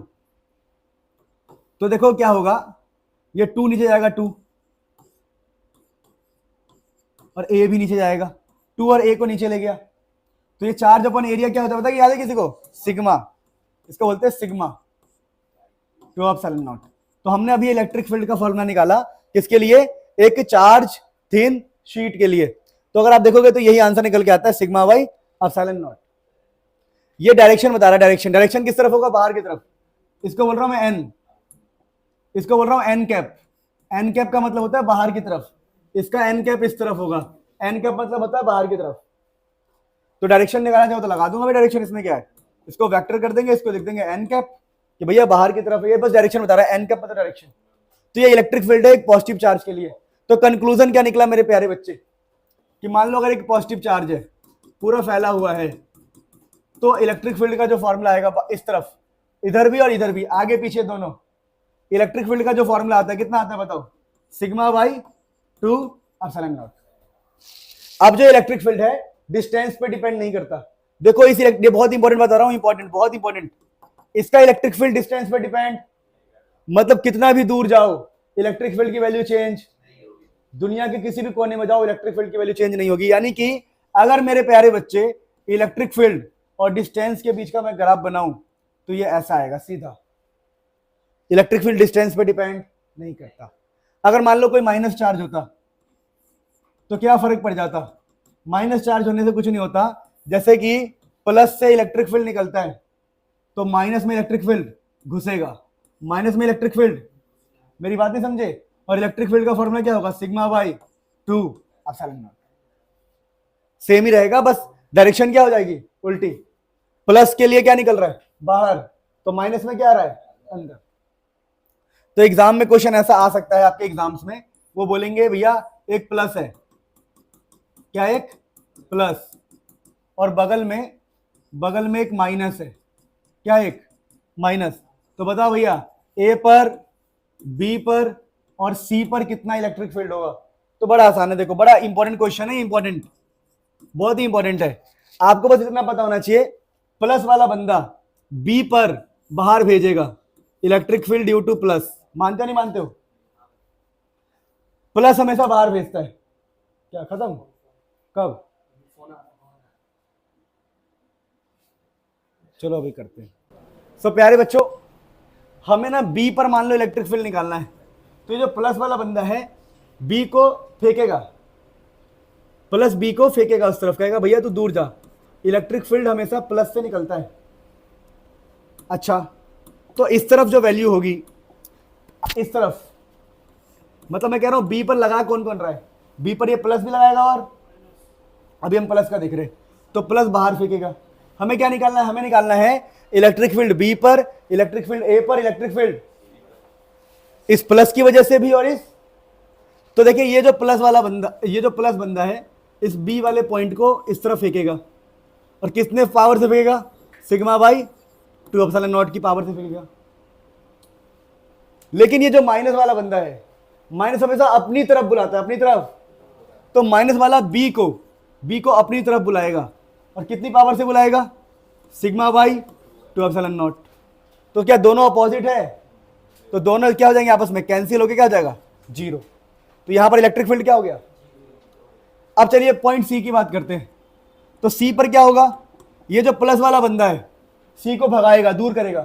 तो देखो क्या होगा, ये 2 नीचे जाएगा 2, और ए भी नीचे जाएगा, 2 और ए को नीचे ले गया, तो ये चार्ज अपॉन एरिया क्या होता है पता है, याद है किसी को, सिग्मा, इसको बोलते हैं सिग्मा टू एप्सिलॉन नॉट। तो हमने अभी इलेक्ट्रिक फील्ड का फॉर्मूला निकाला किसके लिए, एक चार्ज थिन शीट के लिए, तो अगर आप देखोगे तो यही आंसर निकल के आता है सिग्मा बाई एप्सिलॉन नॉट। ये डायरेक्शन बता रहा है, डायरेक्शन, डायरेक्शन किस तरफ होगा, बाहर की तरफ। इसको बोल रहा हूं मैं एन, इसको बोल रहा हूं एन कैप। एन कैप का मतलब होता है बाहर की तरफ, इसका एन कैप इस तरफ होगा, एन कैप मतलब होता है बाहर की तरफ। तो डायरेक्शन निकालना चाहो तो लगा दूंगा मैं डायरेक्शन, इसमें क्या है, इसको वेक्टर कर देंगे, इसको लिख देंगे एन कैप कि भैया बाहर की तरफ है, ये बस डायरेक्शन बता रहा है, एन कैप मतलब डायरेक्शन। तो ये इलेक्ट्रिक फील्ड है एक पॉजिटिव चार्ज के लिए। तो कंक्लूजन क्या निकला मेरे प्यारे बच्चे, कि मान लो अगर एक पॉजिटिव चार्ज है पूरा फैला हुआ है, तो इलेक्ट्रिक फील्ड का जो फॉर्मूला आएगा इस तरफ, इधर भी और इधर भी, आगे पीछे दोनों, इलेक्ट्रिक फील्ड का जो फॉर्मूला आता है कितना आता है बताओ, सिग्मा बाई 2 एप्सिलॉन नॉट। अब जो इलेक्ट्रिक फील्ड है डिस्टेंस पे डिपेंड नहीं करता। देखो इस ये बहुत इंपॉर्टेंट बता रहा हूं, इंपॉर्टेंट, बहुत इंपॉर्टेंट। इसका इलेक्ट्रिक फील्ड डिस्टेंस पे डिपेंड, मतलब कितना भी दूर जाओ इलेक्ट्रिक फील्ड की वैल्यू चेंज, दुनिया के किसी भी कोने में जाओ इलेक्ट्रिक फील्ड की वैल्यू चेंज नहीं होगी। यानी कि अगर मेरे प्यारे बच्चे इलेक्ट्रिक फील्ड और डिस्टेंस के बीच का मैं ग्राफ बनाऊं तो ये ऐसा आएगा सीधा। इलेक्ट्रिक फील्ड डिस्टेंस पे डिपेंड नहीं करता। अगर मान लो कोई माइनस चार्ज होता तो क्या फर्क पड़ जाता, माइनस चार्ज होने से कुछ नहीं होता। जैसे कि प्लस से इलेक्ट्रिक फील्ड निकलता है तो माइनस में इलेक्ट्रिक फील्ड घुसेगा, माइनस में इलेक्ट्रिक फील्ड, मेरी बात नहीं समझे, और इलेक्ट्रिक फील्ड का फॉर्मूला क्या होगा, sigma by 2 epsilon not. Same ही रहेगा, बस डायरेक्शन क्या हो जाएगी उल्टी। प्लस के लिए क्या निकल रहा है बाहर, तो माइनस में क्या आ रहा है अंदर। तो एग्जाम में क्वेश्चन ऐसा आ सकता है आपके एग्जाम्स में, वो बोलेंगे भैया एक प्लस है, क्या एक प्लस, और बगल में एक माइनस है, क्या एक माइनस। तो बताओ भैया ए पर, बी पर और सी पर कितना इलेक्ट्रिक फील्ड होगा। तो बड़ा आसान है, देखो बड़ा इंपॉर्टेंट क्वेश्चन है, इंपॉर्टेंट, बहुत ही इंपॉर्टेंट है। आपको बस इतना पता होना चाहिए, प्लस वाला बंदा बी पर बाहर भेजेगा electric field due to plus. मानते नहीं मानते हो, प्लस हमेशा बाहर भेजता है। क्या खत्म कब, चलो अभी करते हैं। सो प्यारे बच्चों, हमें ना बी पर मान लो इलेक्ट्रिक फील्ड निकालना है, तो ये जो प्लस वाला बंदा है बी को फेंकेगा, प्लस बी को फेंकेगा उस तरफ, कहेगा भैया तू दूर जा। इलेक्ट्रिक फील्ड हमेशा प्लस से निकलता है। अच्छा, तो इस तरफ जो वैल्यू होगी, इस तरफ, मतलब मैं कह रहा हूं बी पर लगा कौन कौन रहा है, बी पर ये प्लस भी लगाएगा, और अभी हम प्लस का देख रहे, तो प्लस बाहर फेंकेगा। हमें क्या निकालना है, हमें निकालना है इलेक्ट्रिक फील्ड बी पर, इलेक्ट्रिक फील्ड ए पर, इलेक्ट्रिक फील्ड इस प्लस की वजह से भी और इस। तो देखिए ये जो प्लस वाला बंदा, ये जो प्लस बंदा है इस बी वाले पॉइंट को इस तरफ फेंकेगा, और किसने पावर से फेंकेगा, सिग्मा बाई 2 एप्सिलॉन नॉट की पावर से फेंकेगा। लेकिन ये जो माइनस वाला बंदा है, माइनस हमेशा अपनी तरफ बुलाता है, अपनी तरफ। तो माइनस वाला बी को अपनी तरफ बुलाएगा, और कितनी पावर से बुलाएगा, सिग्मा बाई 2 एप्सिलॉन नॉट। तो क्या दोनों अपोजिट है, तो दोनों क्या हो जाएंगे आपस में कैंसिल होकर क्या हो जाएगा, जीरो। तो यहां पर इलेक्ट्रिक फील्ड क्या हो गया। अब चलिए पॉइंट सी की बात करते हैं। तो सी पर क्या होगा, ये जो प्लस वाला बंदा है सी को भगाएगा, दूर करेगा।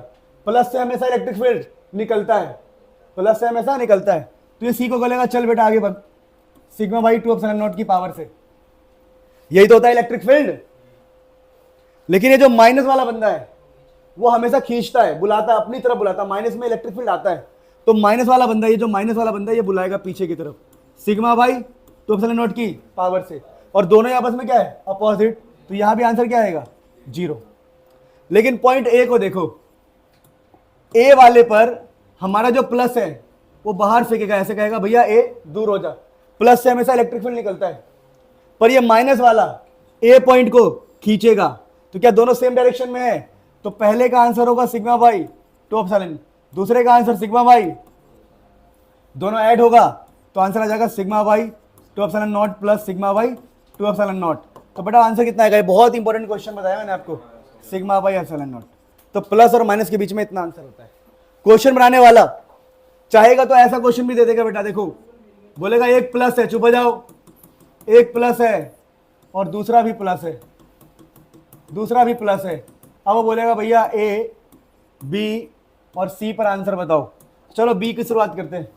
प्लस से हमेशा इलेक्ट्रिक फील्ड निकलता है, प्लस से हमेशा निकलता है। तो ये सी को बोलेगा चल बेटा आगे बढ़, सिग्मा बाई 2 एप्सिलॉन नॉट की पावर से। यही तो होता है इलेक्ट्रिक फील्ड। लेकिन ये जो माइनस वाला बंदा है वो हमेशा खींचता है, बुलाता है, अपनी तरफ बुलाता है। माइनस में इलेक्ट्रिक फील्ड आता है, तो माइनस वाला बंदा, ये जो माइनस वाला बंदा है ये बुलाएगा पीछे की तरफ, सिग्मा बाई 2 एप्सिलॉन नॉट की पावर से। और दोनों आपस में क्या है, अपोजिट। तो यहां भी आंसर क्या आएगा, जीरो। लेकिन पॉइंट ए को देखो, ए वाले पर हमारा जो प्लस है वो बाहर फेंकेगा, ऐसे कहेगा भैया ए दूर हो जा। प्लस से हमेशा इलेक्ट्रिक फील्ड निकलता है, पर ये माइनस वाला ए पॉइंट को खींचेगा। तो क्या दोनों सेम डायरेक्शन में है, तो पहले का आंसर होगा सिग्मा बाई 2 एप्सिलॉन, दूसरे का आंसर सिग्मा बाई, दोनों ऐड होगा तो आंसर आ जाएगा sigma by 2 epsilon not plus sigma by 2 epsilon not. तो बेटा आंसर कितना आएगा, बहुत इंपॉर्टेंट क्वेश्चन बताया मैंने आपको, सिग्मा बाई एप्सिलॉन नॉट। तो प्लस और माइनस के बीच में इतना आंसर होता है। क्वेश्चन बनाने वाला चाहेगा तो ऐसा क्वेश्चन भी दे देगा बेटा, देखो बोलेगा एक प्लस है, चुप हो जाओ, एक प्लस है और दूसरा भी प्लस है, दूसरा भी प्लस है। अब वो बोलेगा भैया ए बी और सी पर आंसर बताओ। चलो बी की शुरुआत करते हैं।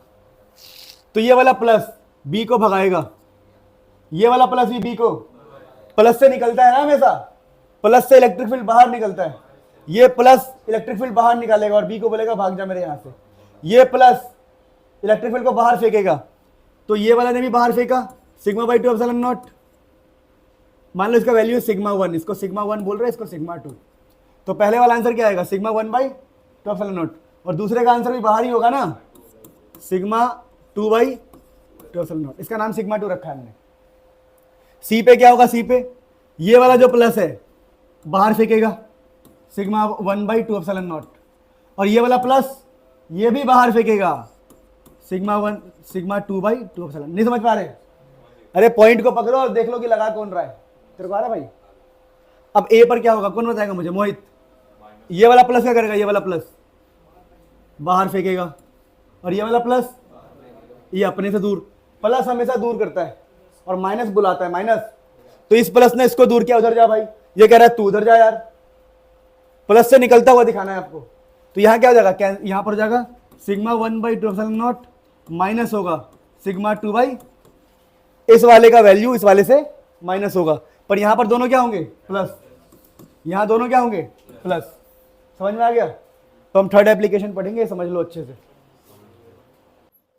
तो ये वाला प्लस बी को भगाएगा, ये वाला प्लस भी बी को, प्लस से निकलता है ना हमेशा, प्लस से इलेक्ट्रिक फील्ड बाहर निकलता है, ये प्लस इलेक्ट्रिक फील्ड बाहर निकालेगा और बी को बोलेगा भाग जा मेरे यहां से, ये प्लस इलेक्ट्रिक फील्ड को बाहर फेंकेगा, तो ये वाला ने भी बाहर फेंका, सिग्मा बाई 2 एप्सिलॉन नॉट। मान लो इसका वैल्यू है सिग्मा 1, इसको सिग्मा 1 बोल रहे हैं, इसको सिग्मा 2, तो पहले वाला आंसर क्या आएगा, सिग्मा 1 बाई 2 एप्सिलॉन नॉट, और दूसरे का आंसर भी बाहर ही होगा ना, सिग्मा 2 बाई 2 एप्सिलॉन नॉट। इसका नाम सिग्मा 2 रखा है हमने। सी पे क्या होगा, सी पे ये वाला जो प्लस है बाहर फेंकेगा, सिग्मा 1 बाई 2 एप्सिलॉन नॉट, और ये वाला प्लस ये भी बाहर फेंकेगा, सिग्मा 2 बाई 2 एप्सिलॉन। नहीं समझ पा रहे? अरे पॉइंट को पकड़ो और देख लो कि लगा कौन रहा है, तेरे को आ रहा है भाई? अब ए पर क्या होगा, कौन बताएगा मुझे? मोहित। ये वाला प्लस क्या करेगा, ये वाला प्लस बाहर फेंकेगा, और ये वाला प्लस ये अपने से दूर, प्लस हमेशा दूर करता है और माइनस बुलाता है, माइनस, तो इस प्लस ने इसको दूर किया, उधर जा भाई, ये कह रहा है तू उधर जा यार, प्लस से निकलता हुआ दिखाना है आपको, तो यहां क्या हो जाएगा, यहां पर हो जाएगा sigma 1 by 2 epsilon not minus होगा सिग्मा 2 बाई, इस वाले का वैल्यू इस वाले से माइनस होगा, पर यहां पर दोनों क्या होंगे, प्लस, यहां दोनों क्या होंगे, प्लस। समझ में आ गया? तो हम थर्ड एप्लीकेशन पढ़ेंगे, समझ लो अच्छे से।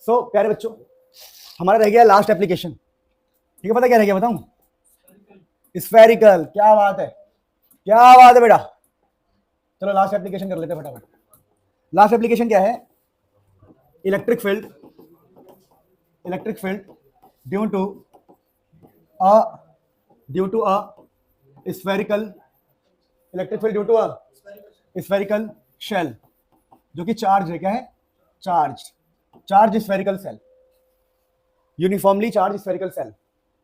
सो प्यारे बच्चों, हमारा रह गया लास्ट एप्लीकेशन, ठीक है? पता क्या रह गया बताऊं? स्फेरिकल। क्या बात है, क्या बात है बेटा। चलो लास्ट एप्लीकेशन कर लेते हैं फटाफट। लास्ट एप्लीकेशन क्या है? Electric field due to a spherical, electric field due to a spherical shell, जो कि चार्ज है, क्या है, charge spherical shell, uniformly charge spherical shell.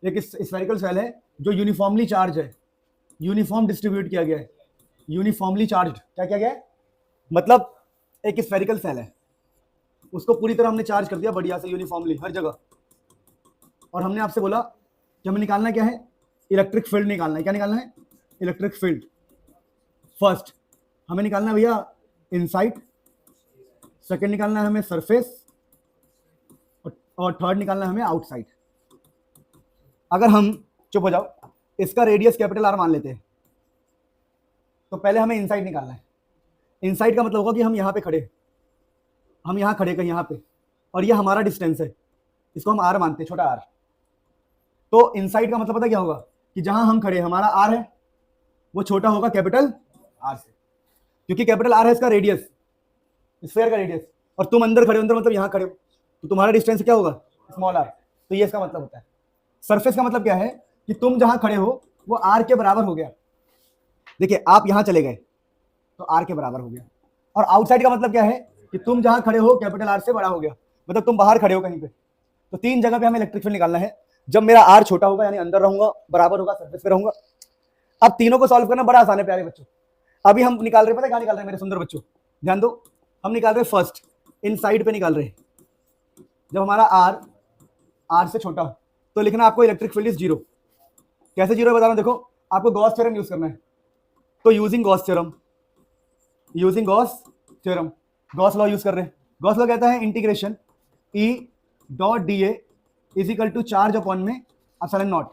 एक स्फेरिकल सेल है जो यूनिफॉर्मली चार्ज है, यूनिफॉर्म डिस्ट्रीब्यूट किया गया है, यूनिफॉर्मली चार्ज, क्या किया गया है, मतलब एक स्फेरिकल सेल है, उसको पूरी तरह हमने चार्ज कर दिया बढ़िया से, यूनिफॉर्मली हर जगह, और हमने आपसे बोला कि हमें निकालना क्या है, इलेक्ट्रिक फील्ड निकालना है। क्या निकालना है? Electric field. फर्स्ट हमें निकालना है भैया इनसाइड, सेकंड निकालना है हमें सरफेस, और थर्ड निकालना है हमें आउटसाइड। अगर हम, चुप हो जाओ, इसका रेडियस कैपिटल आर मान लेते हैं, तो पहले हमें इनसाइड निकालना है। इनसाइड का मतलब होगा कि हम यहाँ पे खड़े, हम यहाँ खड़े कहीं यहाँ पे, और ये हमारा डिस्टेंस है, इसको हम आर मानते हैं, छोटा आर। तो इनसाइड का मतलब पता क्या होगा, कि जहां हम खड़े, हमारा आर है वो छोटा होगा कैपिटल आर से, क्योंकि कैपिटल आर है इसका रेडियस, स्फीयर का रेडियस, और तुम अंदर खड़े हो, अंदर मतलब यहाँ खड़े हो, तो तुम्हारा डिस्टेंस क्या होगा, स्मॉल आर। तो ये इसका मतलब होता है। सरफेस का मतलब क्या है, कि तुम जहां खड़े हो वो आर के बराबर हो गया। देखिए आप यहां चले गए तो आर के बराबर हो गया। और आउटसाइड का मतलब क्या है, कि तुम जहां खड़े हो कैपिटल आर से बड़ा हो गया, मतलब तुम बाहर खड़े हो कहीं पे। तो तीन जगह पे हमें इलेक्ट्रिक फील्ड निकालना है। जब मेरा आर छोटा होगा, यानी अंदर रहूंगा, बराबर होगा, सरफेस पे रहूंगा। अब तीनों को सॉल्व करना बड़ा आसान है प्यारे बच्चों। अभी हम निकाल रहे, पता क्या निकाल रहे हैं मेरे सुंदर बच्चों, ध्यान दो। हम निकाल रहे फर्स्ट इनसाइड पे निकाल रहे हैं। जब हमारा आर से छोटा हो तो लिखना आपको इलेक्ट्रिक फील्ड इज जीरो। कैसे जीरो है बता रहा हूं, देखो आपको गॉस थ्योरम यूज करना है। तो using Gauss theorem, Gauss law use कर रहे हैं। गॉस लॉ कहता है integration E dot D A is equal to charge upon में एप्सिलॉन नॉट।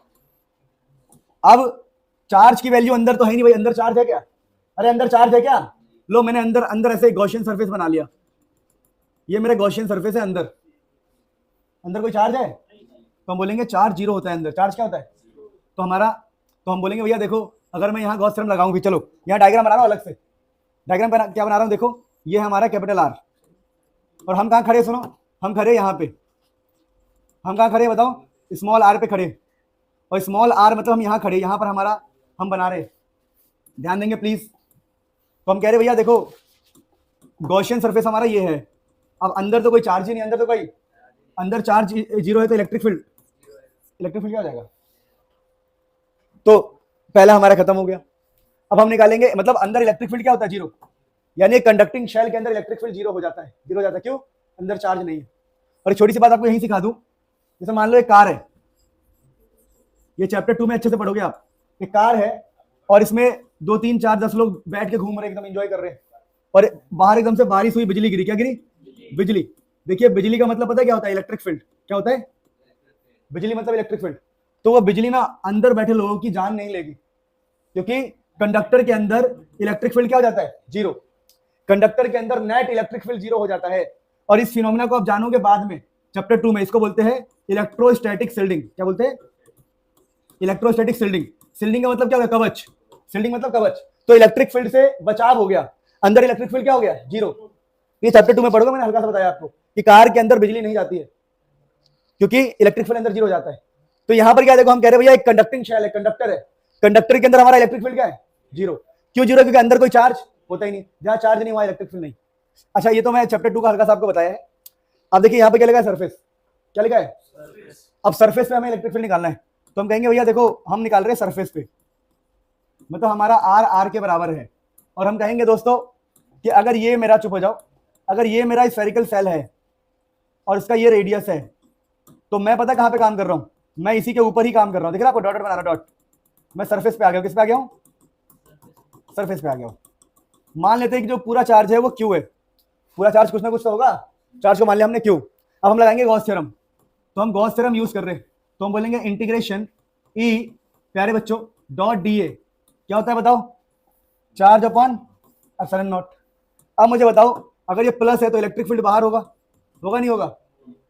अब चार्ज की वैल्यू अंदर तो है नहीं भाई, अंदर चार्ज है क्या? अरे अंदर चार्ज है क्या? लो मैंने अंदर ऐसे गॉसियन सरफेस बना लिया, ये मेरा गॉसियन सरफेस है। अंदर कोई चार्ज है? तो हम बोलेंगे चार्ज जीरो होता है अंदर। चार्ज क्या होता है? तो हम बोलेंगे भैया देखो, अगर मैं यहाँ गॉस थ्योरम लगाऊं भी, चलो यहाँ डायग्राम बना रहा हूँ अलग से। डायग्राम क्या बना रहा हूँ, देखो ये है हमारा कैपिटल आर, और हम कहाँ खड़े, सुनो हम खड़े यहाँ पे। हम कहाँ खड़े बताओ? स्मॉल आर पे खड़े। और स्मॉल आर मतलब हम यहाँ खड़े, यहाँ पर हमारा हम बना रहे, ध्यान देंगे प्लीज। तो हम कह रहे भैया देखो गॉसियन सरफेस हमारा ये है। अब अंदर तो कोई चार्ज ही नहीं, अंदर तो कोई, अंदर चार्ज जीरो है, तो इलेक्ट्रिक फील्ड क्या हो जाएगा? तो पहला हमारा खत्म हो गया। अब हम निकालेंगे, मतलब अंदर इलेक्ट्रिक फील्ड क्या होता है? जीरो। यानी कंडक्टिंग शेल के अंदर इलेक्ट्रिक फील्ड जीरो हो जाता है। जीरो हो जाता है क्यों? अंदर चार्ज नहीं है। और एक छोटी सी बात आपको यहीं सिखा दूं, जैसे मान लो एक कार है, ये चैप्टर 2 में अच्छे से पढ़ोगे आप। एक कार है और इसमें 2 3 4 10 लोग बैठ के घूम रहे, एकदम एंजॉय कर रहे हैं, और बाहर एकदम से बारिश हुई, बिजली गिरी। क्या गिरी? बिजली। देखिए बिजली का मतलब पता है क्या होता है? Electric field. क्या होता है? बिजली मतलब इलेक्ट्रिक फील्ड। तो वो बिजली ना अंदर बैठे लोगों की जान नहीं लेगी, क्योंकि कंडक्टर के अंदर इलेक्ट्रिक फील्ड क्या हो जाता है? जीरो। कंडक्टर के अंदर नेट इलेक्ट्रिक फील्ड जीरो हो जाता है। और इस फिनोमेना को आप जानोगे बाद में चैप्टर 2 में। इसको बोलते हैं इलेक्ट्रोस्टैटिक शिल्डिंग। क्या बोलते हैं? Electrostatic shielding. शिल्डिंग का मतलब क्या होगा? कवच। शिल्डिंग मतलब कवच। तो इलेक्ट्रिक फील्ड से बचाव हो गया, अंदर इलेक्ट्रिक फील्ड क्या हो गया? जीरो। ये चैप्टर 2 में पढ़ोगे, मैंने हल्का सा बताया आपको कि कार के अंदर बिजली नहीं जाती है क्योंकि इलेक्ट्रिक फील्ड अंदर जीरो हो जाता है। तो यहां पर क्या देखो, हम कह रहे हैं भैया एक कंडक्टिंग शेल है, कंडक्टर है, कंडक्टर के अंदर हमारा इलेक्ट्रिक फील्ड क्या है? जीरो। क्यों जीरो? क्योंकि अंदर कोई चार्ज होता ही नहीं, जहां चार्ज नहीं वहां इलेक्ट्रिक फील्ड नहीं। अच्छा, ये तो मैं चैप्टर 2 का हल्का सा आपको बताया है। अब देखिए यहाँ पे क्या लिखा है? सरफेस। क्या लिखा है? अब सरफेस पे हमें इलेक्ट्रिक फील्ड निकालना है, तो हम कहेंगे भैया देखो हम निकाल रहे हैं सरफेस पे, मतलब हमारा आर के बराबर है। और हम कहेंगे दोस्तों कि अगर ये मेरा, चुप हो जाओ, अगर ये मेरा स्फेरिकल सेल है और इसका ये रेडियस है, तो मैं पता कहां पे काम कर रहा हूं? मैं इसी के ऊपर ही काम कर रहा हूं। देख रहा आपको डॉट बना रहा, डॉट। मैं सरफेस पे आ गया हूं। किस पे आ गया हूं? सरफेस पे आ गया हूं। मान लेते हैं कि जो पूरा चार्ज है वो क्यू है। पूरा चार्ज कुछ ना कुछ तो होगा, चार्ज को मान लिया हमने क्यू। अब हम लगाएंगे गॉस थ्योरम। तो हम गॉस थ्योरम यूज कर रहे हैं, तो हम बोलेंगे इंटीग्रेशन ई, प्यारे बच्चों, डॉट डी ए क्या होता है बताओ? Charge upon epsilon naught. अब मुझे बताओ, अगर ये प्लस है तो इलेक्ट्रिक फील्ड बाहर होगा, होगा नहीं होगा?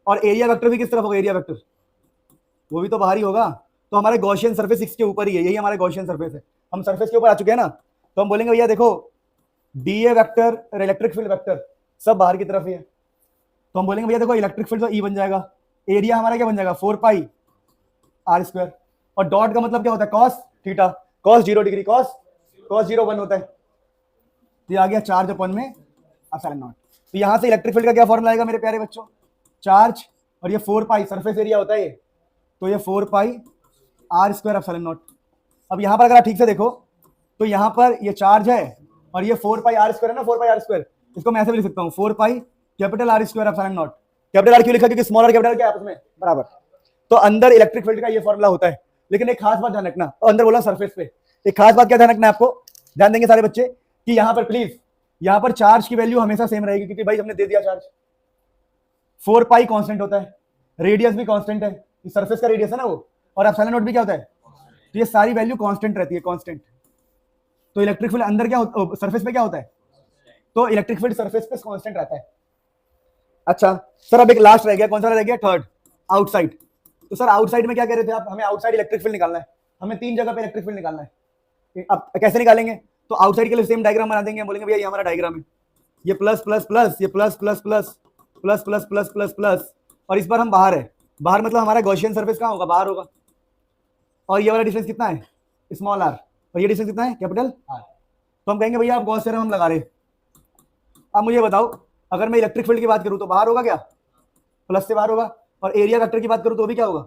और एरिया वेक्टर भी किस तरफ होगा? एरिया वेक्टर वो भी तो बाहर ही होगा। तो हमारे गॉसियन सरफेस इसके ऊपर ही है, यही हमारा गॉसियन सरफेस है। हम सरफेस के ऊपर आ चुके हैं ना, तो हम बोलेंगे भैया देखो डी ए वेक्टर और इलेक्ट्रिक फील्ड वेक्टर सब बाहर की तरफ ही है। तो हम बोलेंगे भैया देखो इलेक्ट्रिक फील्ड तो ई बन जाएगा, एरिया हमारा क्या बन जाएगा? 4 पाई आर स्क्वायर। और डॉट का मतलब क्या होता है? Cos theta, cos 0 degree, cos 0 1 होता है। तो ये आ गया चार्ज अपन में एप्सिलॉन नॉट। तो यहां से इलेक्ट्रिक फील्ड का क्या फॉर्मूला आएगा मेरे प्यारे बच्चों? चार्ज और ये 4 पाई सरफेस एरिया होता है ये, तो ये 4 पाई आर स्क्वायर एप्सिलॉन नॉट। अब यहां पर अगर आप ठीक से देखो तो यहां पर ये चार्ज है और ये 4 पाई आर स्क्वायर है ना, 4 पाई आर स्क्वायर। इसको मैं ऐसे भी लिख सकता हूं 4 pi capital R square epsilon not. Capital R क्यों लिखा? क्योंकि स्मॉल आर कैपिटल क्या है आपस में बराबर। तो अंदर इलेक्ट्रिक फील्ड का ये फॉर्मूला होता है। लेकिन एक खास बात ध्यान रखना, तो अंदर बोला सरफेस पे, एक खास बात क्या ध्यान रखना है आपको, ध्यान देंगे सारे बच्चे, कि यहां पर प्लीज, यहां पर चार्ज की वैल्यू हमेशा सेम रहेगी, क्योंकि भाई हमने दे दिया चार्ज। 4 पाई कांस्टेंट होता है, रेडियस भी कांस्टेंट है, सरफेस का रेडियस है ना वो, और एप्सिलॉन नॉट भी क्या होता है? तो ये सारी वैल्यू कांस्टेंट रहती है, कांस्टेंट। तो इलेक्ट्रिक फील्ड अंदर क्या सरफेस पे क्या होता है? तो इलेक्ट्रिक फील्ड सरफेस पे कांस्टेंट रहता है। अच्छा सर, अब एक लास्ट रह गया, कौन सा रह गया? Third, outside. तो सर आउटसाइड में क्या कह रहे थे आप? हमें आउटसाइड इलेक्ट्रिक फील्ड निकालना है, हमें 3 जगह पे इलेक्ट्रिक फील्ड निकालना है। अब कैसे निकालेंगे? तो आउटसाइड के लिए सेम डायग्राम बना देंगे, बोलेंगे भैया ये हमारा डायग्राम है, ये प्लस प्लस प्लस, ये plus plus plus plus plus plus plus plus, और इस बार हम बाहर है। बाहर मतलब हमारा गॉसियन सरफेस कहाँ होगा? बाहर होगा। और ये वाला डिस्टेंस कितना है? Small R. और ये डिस्टेंस कितना है? Capital R. तो हम कहेंगे भैया आप गॉस थ्योरम हम लगा रहे हैं। अब मुझे बताओ, अगर मैं इलेक्ट्रिक फील्ड की बात करूं तो बाहर होगा क्या? प्लस से बाहर होगा। और एरिया वेक्टर की बात करूं तो भी क्या होगा?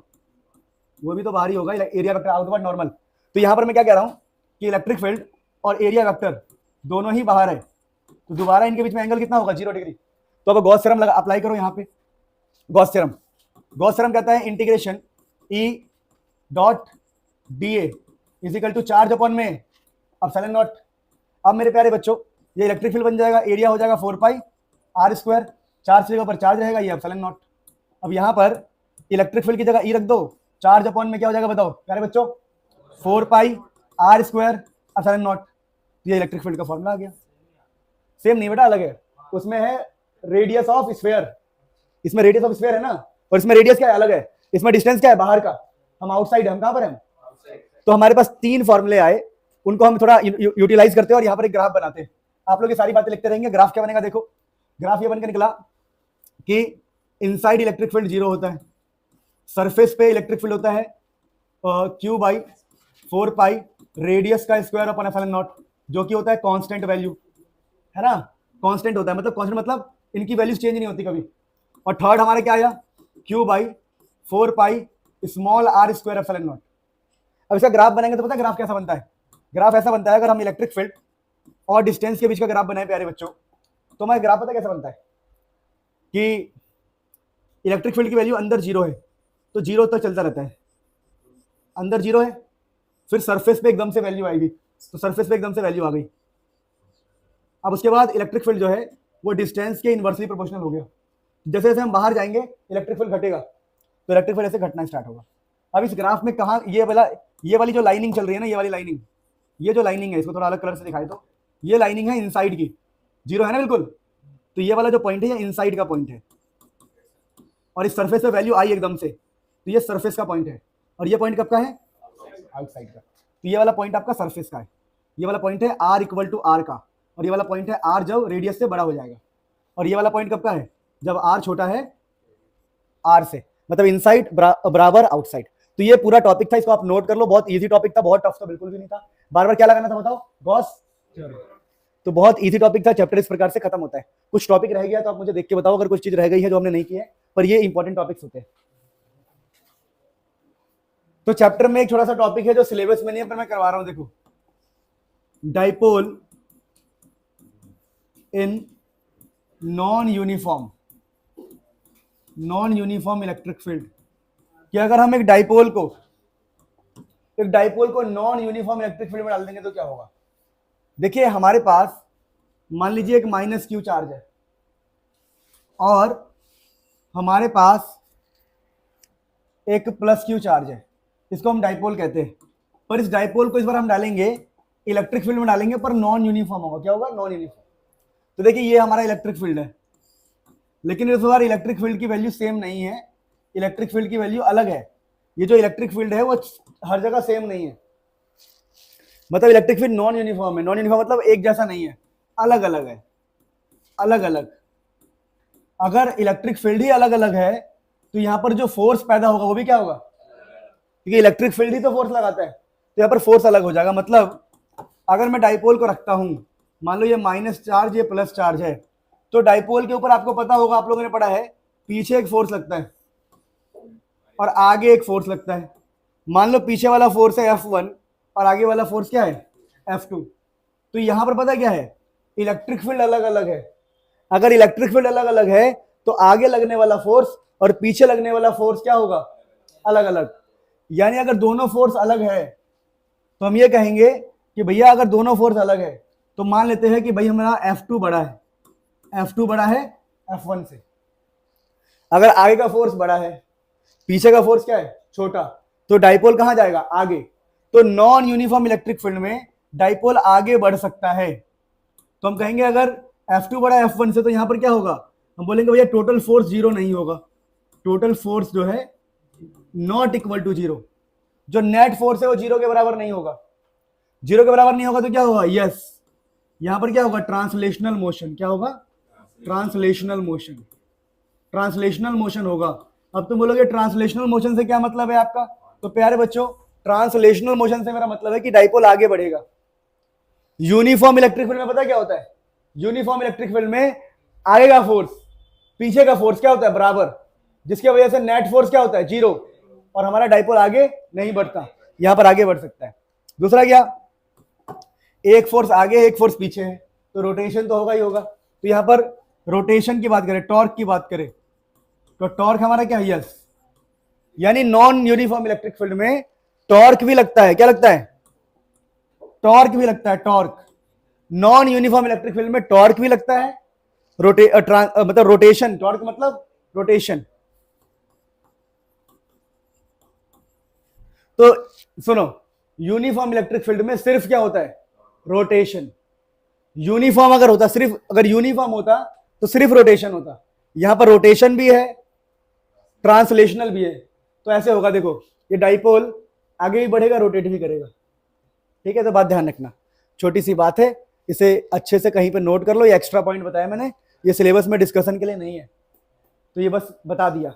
वो भी तो बाहर ही होगा, एरिया वेक्टर आउटवर्ड नॉर्मल। तो यहां पर मैं क्या कह रहा हूं कि इलेक्ट्रिक फील्ड और एरिया वेक्टर दोनों ही बाहर है, तो दोबारा इनके बीच में एंगल कितना होगा? 0 डिग्री। तो अब गॉस थ्योरम अप्लाई करो यहाँ पे। गॉस थ्योरम कहता है integration E dot D A is equal to charge upon में एप्सिलॉन नॉट। अब मेरे प्यारे बच्चों ये इलेक्ट्रिक फील्ड बन जाएगा, एरिया हो जाएगा 4 पाई आर स्क्वायर, चार्ज की जगह पर चार्ज रहेगा, ये एप्सिलॉन नॉट। अब यहाँ पर इलेक्ट्रिक फील्ड की जगह ई रख दो, चार्ज अपॉन में क्या हो जाएगा बताओ प्यारे बच्चों? 4 पाई आर स्क्वायर एप्सिलॉन नॉट। ये इलेक्ट्रिक फील्ड का फॉर्मूला आ गया। सेम नहीं बेटा, अलग है। उसमें है रेडियस ऑफ स्फीयर, इसमें रेडियस ऑफ स्फीयर है ना, और इसमें रेडियस क्या है? अलग है। इसमें डिस्टेंस क्या है? बाहर का। हम आउटसाइड है, हम कहां पर हैं? तो हमारे पास 3 फॉर्मूले आए, उनको हम थोड़ा यूटिलाइज करते हैं और यहाँ पर एक ग्राफ बनाते हैं। आप लोग ये सारी बातें लिखते रहेंगे। ग्राफ क्या बनेगा? देखो ग्राफ ये बनकर निकला कि इनसाइड इलेक्ट्रिक फील्ड 0 होता है, सरफेस पे इलेक्ट्रिक फील्ड होता है क्यू बाई 4 पाई रेडियस का स्क्वायर अपॉन एप्सिलॉन नॉट, जो कि होता है कांस्टेंट वैल्यू, है ना? कांस्टेंट होता है, मतलब कांस्टेंट मतलब इनकी वैल्यूज चेंज नहीं होती कभी। और थर्ड हमारा क्या आया? Q by 4 pi small R square epsilon naught. अब इसका ग्राफ बनाएंगे तो पता है ग्राफ कैसा बनता है? ग्राफ ऐसा बनता है, अगर हम इलेक्ट्रिक फील्ड और डिस्टेंस के बीच का ग्राफ बनाए प्यारे बच्चों, तो हमारा ग्राफ पता कैसा बनता है कि इलेक्ट्रिक फील्ड की वैल्यू अंदर 0 है, तो 0 तक चलता रहता है। अंदर 0 है, फिर सरफेस पे एकदम से वैल्यू आएगी, तो सरफेस पे एकदम से वैल्यू आ गई। अब उसके बाद इलेक्ट्रिक फील्ड जो है वो डिस्टेंस के इनवर्सली प्रोपोर्शनल हो गया। जैसे जैसे हम बाहर जाएंगे इलेक्ट्रिक फील्ड घटेगा, तो इलेक्ट्रिक फील्ड ऐसे घटना स्टार्ट होगा। अब इस ग्राफ में कहाँ ये वाली जो लाइनिंग चल रही है ना, ये वाली लाइनिंग, ये जो लाइनिंग है इसको थोड़ा अलग कलर से दिखाए तो ये लाइनिंग है इनसाइड की, 0 है ना बिल्कुल, तो ये वाला जो पॉइंट है ये इनसाइड का पॉइंट है और इस सरफेस पे वैल्यू आई एकदम से, तो ये सरफेस का पॉइंट है और ये पॉइंट कब का है, आउटसाइड का। तो ये वाला पॉइंट आपका सरफेस का है, ये वाला पॉइंट है r इक्वल टू r का, और ये वाला पॉइंट है r जब रेडियस से बड़ा हो जाएगा, और ये वाला पॉइंट कब का है, जब r छोटा है r से, मतलब इनसाइड बराबर आउटसाइड। तो ये पूरा टॉपिक था, इसको आप नोट कर लो, बहुत इजी टॉपिक था, बहुत टफ था बिल्कुल भी नहीं था। बार बार क्या लगाना था बताओ, गॉस थ्योरम। तो बहुत इजी टॉपिक था, चैप्टर इस प्रकार से खत्म होता है। कुछ टॉपिक रह गया तो आप मुझे देख के बताओ, अगर कुछ चीज रह गई है जो हमने नहीं की है, पर ये इंपॉर्टेंट टॉपिक्स होते हैं। तो चैप्टर में एक छोटा सा टॉपिक है जो सिलेबस में नहीं है पर मैं करवा रहा हूं, देखो, dipole in non uniform electric field, कि अगर हम एक डाइपोल को नॉन यूनिफॉर्म इलेक्ट्रिक फील्ड में डाल देंगे तो क्या होगा। देखिए हमारे पास मान लीजिए एक माइनस क्यू चार्ज है और हमारे पास एक प्लस क्यू चार्ज है, इसको हम डाइपोल कहते हैं। पर इस डाइपोल को इस बार हम डालेंगे इलेक्ट्रिक फील्ड में डालेंगे, पर नॉन यूनिफॉर्म होगा। क्या होगा, नॉन यूनिफॉर्म। तो देखिए ये हमारा इलेक्ट्रिक फील्ड है, लेकिन इस बार इलेक्ट्रिक फील्ड की वैल्यू सेम नहीं है, इलेक्ट्रिक फील्ड की वैल्यू अलग है। ये जो इलेक्ट्रिक फील्ड है वो हर जगह सेम नहीं है, मतलब इलेक्ट्रिक फील्ड नॉन यूनिफॉर्म है। नॉन यूनिफॉर्म मतलब एक जैसा नहीं है, अलग अलग है, अलग अलग। अगर इलेक्ट्रिक फील्ड ही अलग अलग है तो यहाँ पर जो फोर्स पैदा होगा वो भी क्या होगा, क्योंकि इलेक्ट्रिक फील्ड ही तो फोर्स लगाता है, तो यहाँ पर फोर्स अलग हो जाएगा। मतलब अगर मैं डाइपोल को रखता हूं, मान लो ये माइनस चार्ज ये प्लस चार्ज है, तो डाइपोल के ऊपर आपको पता होगा, आप लोगों ने पढ़ा है, पीछे एक फोर्स लगता है और आगे एक फोर्स लगता है। मान लो पीछे वाला फोर्स है F1 और आगे वाला फोर्स क्या है, F2। तो यहां पर पता क्या है, इलेक्ट्रिक फील्ड अलग अलग है। अगर इलेक्ट्रिक फील्ड अलग अलग है तो आगे लगने वाला फोर्स और पीछे लगने वाला फोर्स क्या होगा, अलग अलग। यानी अगर दोनों फोर्स अलग है तो हम ये कहेंगे कि भैया अगर दोनों फोर्स अलग है तो मान लेते हैं कि भाई हमारा F2 बड़ा है, F2 बड़ा है F1 से। अगर आगे का फोर्स बड़ा है, पीछे का फोर्स क्या है, छोटा, तो डाइपोल कहां जाएगा, आगे। तो नॉन यूनिफॉर्म इलेक्ट्रिक फील्ड में डाइपोल आगे बढ़ सकता है। तो हम कहेंगे अगर F2 बड़ा है F1 से तो यहां पर क्या होगा, हम बोलेंगे भैया टोटल फोर्स 0 नहीं होगा, टोटल फोर्स जो है नॉट इक्वल टू 0। जो नेट फोर्स है वो 0 के बराबर नहीं होगा। 0 के बराबर नहीं होगा तो क्या होगा, यस, यहां पर क्या होगा, ट्रांसलेशनल मोशन। क्या होगा, ट्रांसलेशनल मोशन, ट्रांसलेशनल मोशन होगा। अब तुम बोलोगे ट्रांसलेशनल मोशन से क्या मतलब है आपका, तो प्यारे बच्चों ट्रांसलेशनल मोशन से मेरा मतलब है कि डाइपोल आगे बढ़ेगा। यूनिफॉर्म इलेक्ट्रिक फील्ड में पता क्या होता है, यूनिफॉर्म इलेक्ट्रिक फील्ड में आगे का फोर्स पीछे का फोर्स क्या होता है, बराबर, जिसकी वजह से नेट फोर्स क्या होता है, 0, और हमारा डाइपोल आगे नहीं बढ़ता, यहां पर आगे बढ़ सकता है। दूसरा क्या, एक फोर्स आगे एक फोर्स पीछे है तो रोटेशन तो होगा ही होगा। तो यहां पर रोटेशन की बात करें, टॉर्क की बात करें, तो टॉर्क हमारा क्या है, यस। यानी नॉन यूनिफॉर्म इलेक्ट्रिक फील्ड में टॉर्क भी लगता है, क्या लगता है, टॉर्क भी लगता है, torque. Non uniform electric field में टॉर्क भी लगता है, मतलब रोटेशन, टॉर्क मतलब रोटेशन। तो सुनो, यूनिफॉर्म इलेक्ट्रिक फील्ड में सिर्फ क्या होता है, रोटेशन। यूनिफॉर्म अगर होता, सिर्फ अगर यूनिफॉर्म होता तो सिर्फ रोटेशन होता, यहां पर रोटेशन भी है, ट्रांसलेशनल भी है। तो ऐसे होगा, देखो ये डाइपोल आगे भी बढ़ेगा, रोटेट भी करेगा। ठीक है, तो बात ध्यान रखना, छोटी सी बात है, इसे अच्छे से कहीं पे नोट कर लो। ये एक्स्ट्रा पॉइंट बताया मैंने, ये सिलेबस में डिस्कशन के लिए नहीं है, तो ये बस बता दिया।